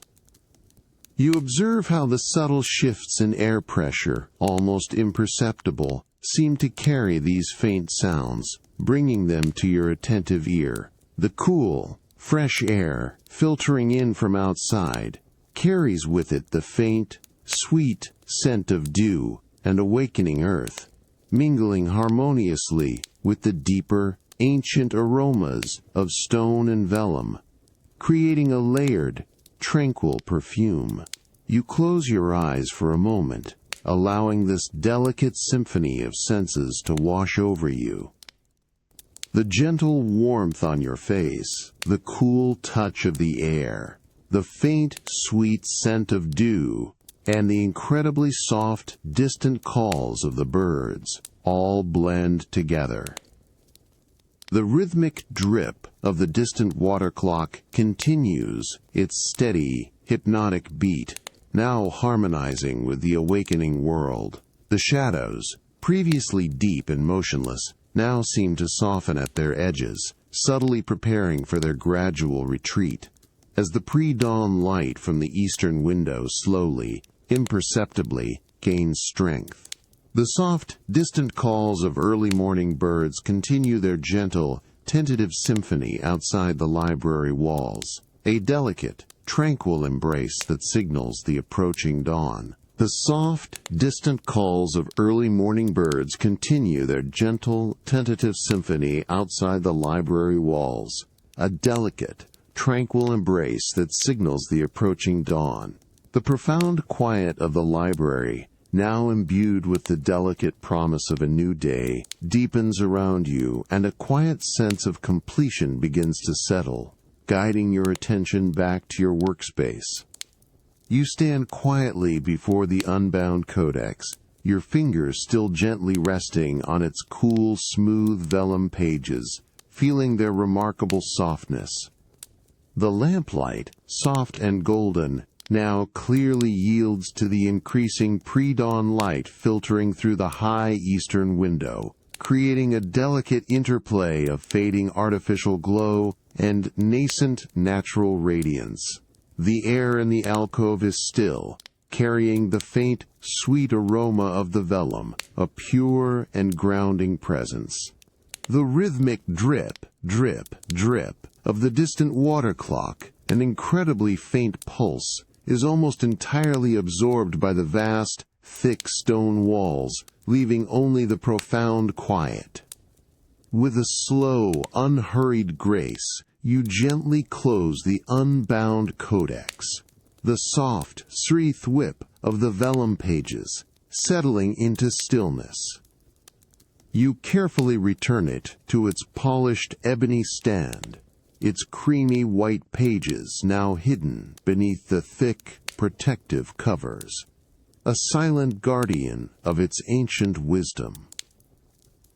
You observe how the subtle shifts in air pressure, almost imperceptible, seem to carry these faint sounds, bringing them to your attentive ear. The cool, fresh air, filtering in from outside, carries with it the faint, sweet scent of dew and awakening earth, mingling harmoniously with the deeper, ancient aromas of stone and vellum, creating a layered, tranquil perfume. You close your eyes for a moment, allowing this delicate symphony of senses to wash over you. The gentle warmth on your face, the cool touch of the air, the faint, sweet scent of dew, and the incredibly soft, distant calls of the birds, all blend together. The rhythmic drip of the distant water clock continues its steady, hypnotic beat, now harmonizing with the awakening world. The shadows, previously deep and motionless, now seem to soften at their edges, subtly preparing for their gradual retreat, as the pre-dawn light from the eastern window slowly, imperceptibly, gains strength. The soft, distant calls of early morning birds continue their gentle, tentative symphony outside the library walls, a delicate, tranquil embrace that signals the approaching dawn. The soft, distant calls of early morning birds continue their gentle, tentative symphony outside the library walls, a delicate, tranquil embrace that signals the approaching dawn. The profound quiet of the library, now imbued with the delicate promise of a new day, deepens around you, and a quiet sense of completion begins to settle, guiding your attention back to your workspace. You stand quietly before the unbound codex, your fingers still gently resting on its cool, smooth vellum pages, feeling their remarkable softness. The lamplight, soft and golden, now clearly yields to the increasing pre-dawn light filtering through the high eastern window, creating a delicate interplay of fading artificial glow and nascent natural radiance. The air in the alcove is still, carrying the faint, sweet aroma of the vellum, a pure and grounding presence. The rhythmic drip, drip, drip of the distant water clock, an incredibly faint pulse, is almost entirely absorbed by the vast, thick stone walls, leaving only the profound quiet. With a slow, unhurried grace, you gently close the unbound codex, the soft, sereth whip of the vellum pages, settling into stillness. You carefully return it to its polished ebony stand, its creamy white pages now hidden beneath the thick, protective covers, a silent guardian of its ancient wisdom.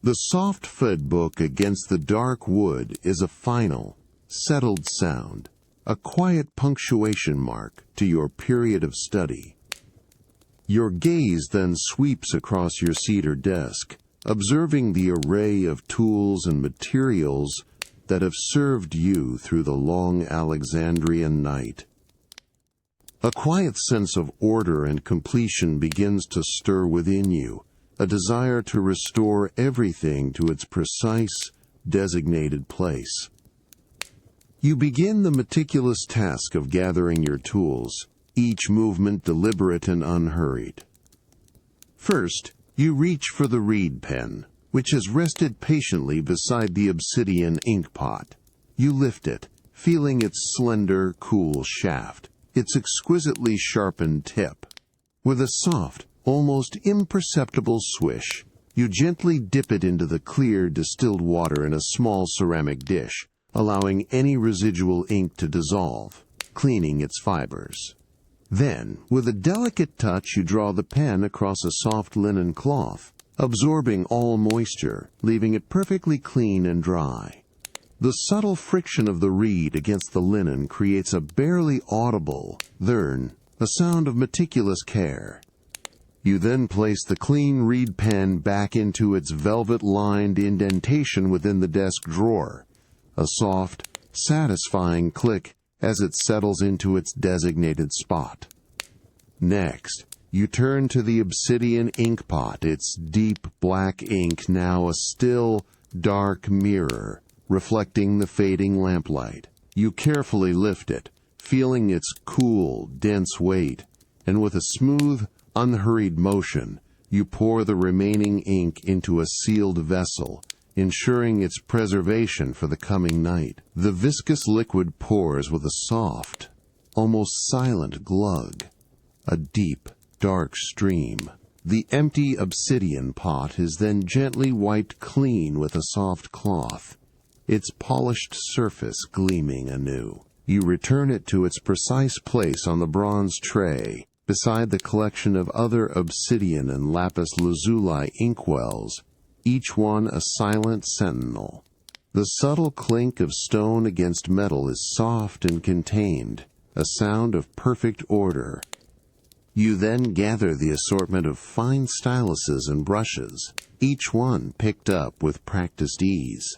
The soft fed book against the dark wood is a final, settled sound, a quiet punctuation mark to your period of study. Your gaze then sweeps across your cedar desk, observing the array of tools and materials that have served you through the long Alexandrian night. A quiet sense of order and completion begins to stir within you, a desire to restore everything to its precise, designated place. You begin the meticulous task of gathering your tools, each movement deliberate and unhurried. First, you reach for the reed pen, which has rested patiently beside the obsidian ink pot. You lift it, feeling its slender, cool shaft, its exquisitely sharpened tip. With a soft, almost imperceptible swish, you gently dip it into the clear, distilled water in a small ceramic dish, allowing any residual ink to dissolve, cleaning its fibers. Then, with a delicate touch, you draw the pen across a soft linen cloth, absorbing all moisture, leaving it perfectly clean and dry. The subtle friction of the reed against the linen creates a barely audible "thurn," a sound of meticulous care. You then place the clean reed pen back into its velvet-lined indentation within the desk drawer, a soft, satisfying click as it settles into its designated spot. Next, you turn to the obsidian ink pot, its deep black ink now a still, dark mirror, reflecting the fading lamplight. You carefully lift it, feeling its cool, dense weight, and with a smooth, unhurried motion, you pour the remaining ink into a sealed vessel, ensuring its preservation for the coming night. The viscous liquid pours with a soft, almost silent glug, a deep, dark stream. The empty obsidian pot is then gently wiped clean with a soft cloth, its polished surface gleaming anew. You return it to its precise place on the bronze tray, beside the collection of other obsidian and lapis lazuli inkwells, each one a silent sentinel. The subtle clink of stone against metal is soft and contained, a sound of perfect order. You then gather the assortment of fine styluses and brushes, each one picked up with practiced ease.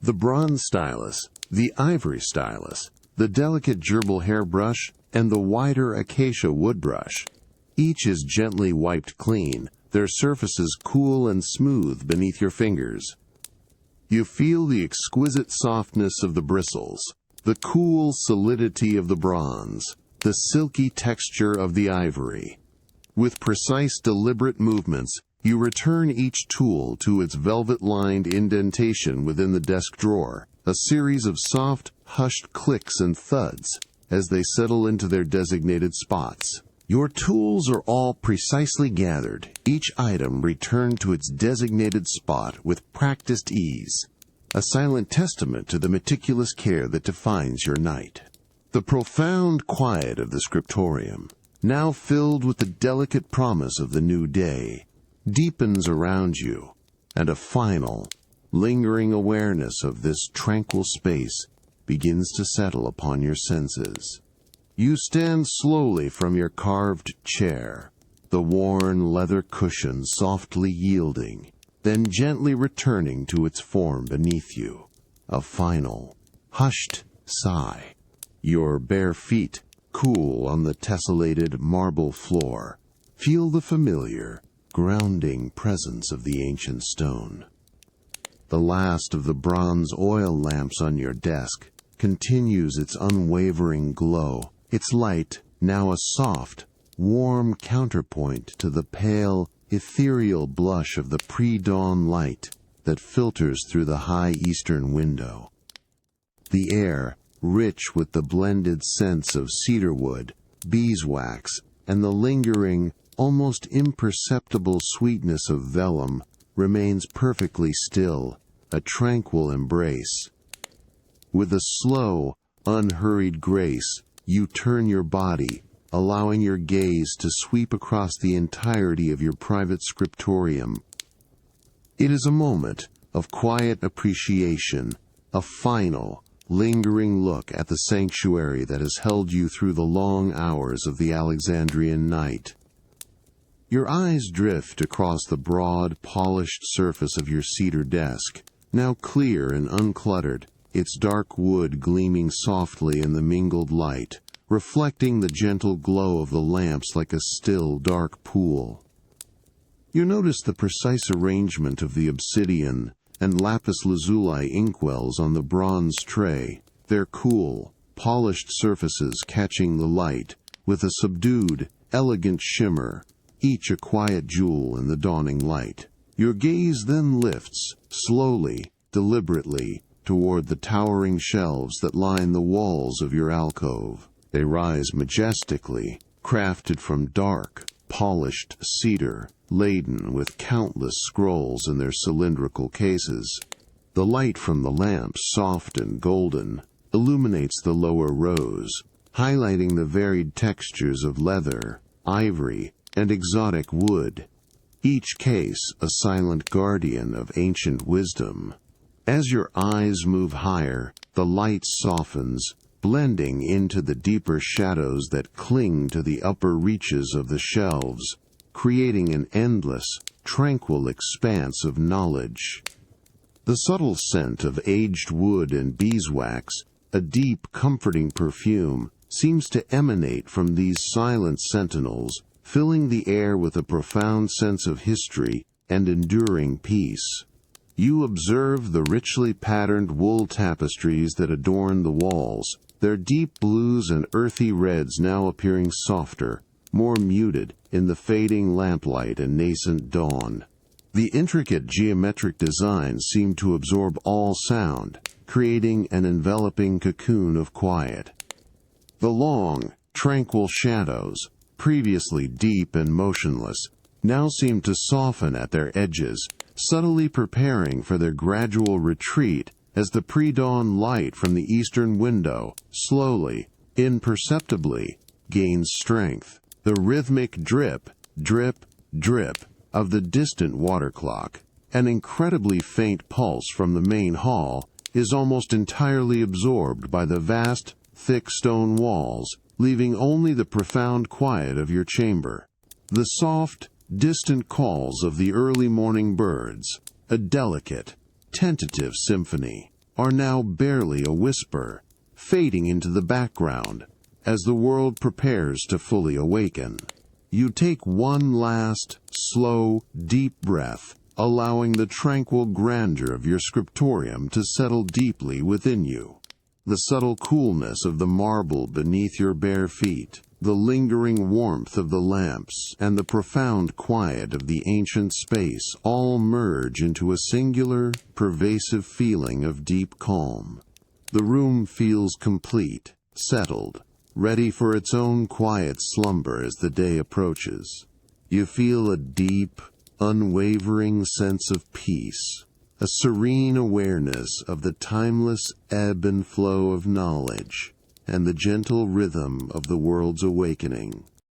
The bronze stylus, the ivory stylus, the delicate gerbil hairbrush, and the wider acacia wood brush. Each is gently wiped clean, their surfaces cool and smooth beneath your fingers. You feel the exquisite softness of the bristles, the cool solidity of the bronze, the silky texture of the ivory. With precise, deliberate movements, you return each tool to its velvet-lined indentation within the desk drawer, a series of soft, hushed clicks and thuds as they settle into their designated spots. Your tools are all precisely gathered, each item returned to its designated spot with practiced ease, a silent testament to the meticulous care that defines your night. The profound quiet of the scriptorium, now filled with the delicate promise of the new day, deepens around you, and a final, lingering awareness of this tranquil space begins to settle upon your senses. You stand slowly from your carved chair, the worn leather cushion softly yielding, then gently returning to its form beneath you. A final, hushed sigh. Your bare feet cool on the tessellated marble floor. Feel the familiar, grounding presence of the ancient stone. The last of the bronze oil lamps on your desk continues its unwavering glow, its light now a soft, warm counterpoint to the pale, ethereal blush of the pre-dawn light that filters through the high eastern window. The air, rich with the blended scents of cedarwood, beeswax, and the lingering, almost imperceptible sweetness of vellum, remains perfectly still, a tranquil embrace. With a slow, unhurried grace, you turn your body, allowing your gaze to sweep across the entirety of your private scriptorium. It is a moment of quiet appreciation, a final, lingering look at the sanctuary that has held you through the long hours of the Alexandrian night. Your eyes drift across the broad, polished surface of your cedar desk, now clear and uncluttered, its dark wood gleaming softly in the mingled light, reflecting the gentle glow of the lamps like a still, dark pool. You notice the precise arrangement of the obsidian and lapis lazuli inkwells on the bronze tray, their cool, polished surfaces catching the light with a subdued, elegant shimmer, each a quiet jewel in the dawning light. Your gaze then lifts, slowly, deliberately, toward the towering shelves that line the walls of your alcove. They rise majestically, crafted from dark, polished cedar, laden with countless scrolls in their cylindrical cases. The light from the lamps, soft and golden, illuminates the lower rows, highlighting the varied textures of leather, ivory, and exotic wood, each case a silent guardian of ancient wisdom. As your eyes move higher, the light softens, blending into the deeper shadows that cling to the upper reaches of the shelves, creating an endless, tranquil expanse of knowledge. The subtle scent of aged wood and beeswax, a deep, comforting perfume, seems to emanate from these silent sentinels, filling the air with a profound sense of history and enduring peace. You observe the richly patterned wool tapestries that adorn the walls, their deep blues and earthy reds now appearing softer, more muted in the fading lamplight and nascent dawn. The intricate geometric designs seem to absorb all sound, creating an enveloping cocoon of quiet. The long, tranquil shadows, previously deep and motionless, now seem to soften at their edges, subtly preparing for their gradual retreat as the pre-dawn light from the eastern window slowly, imperceptibly, gains strength. The rhythmic drip, drip, drip of the distant water clock, an incredibly faint pulse from the main hall, is almost entirely absorbed by the vast, thick stone walls, leaving only the profound quiet of your chamber. The soft, distant calls of the early morning birds, a delicate, tentative symphony, are now barely a whisper, fading into the background as the world prepares to fully awaken. You take one last, slow, deep breath, allowing the tranquil grandeur of your scriptorium to settle deeply within you. The subtle coolness of the marble beneath your bare feet, the lingering warmth of the lamps, and the profound quiet of the ancient space all merge into a singular, pervasive feeling of deep calm. The room feels complete, settled, ready for its own quiet slumber as the day approaches. You feel a deep, unwavering sense of peace, a serene awareness of the timeless ebb and flow of knowledge, and the gentle rhythm of the world's awakening.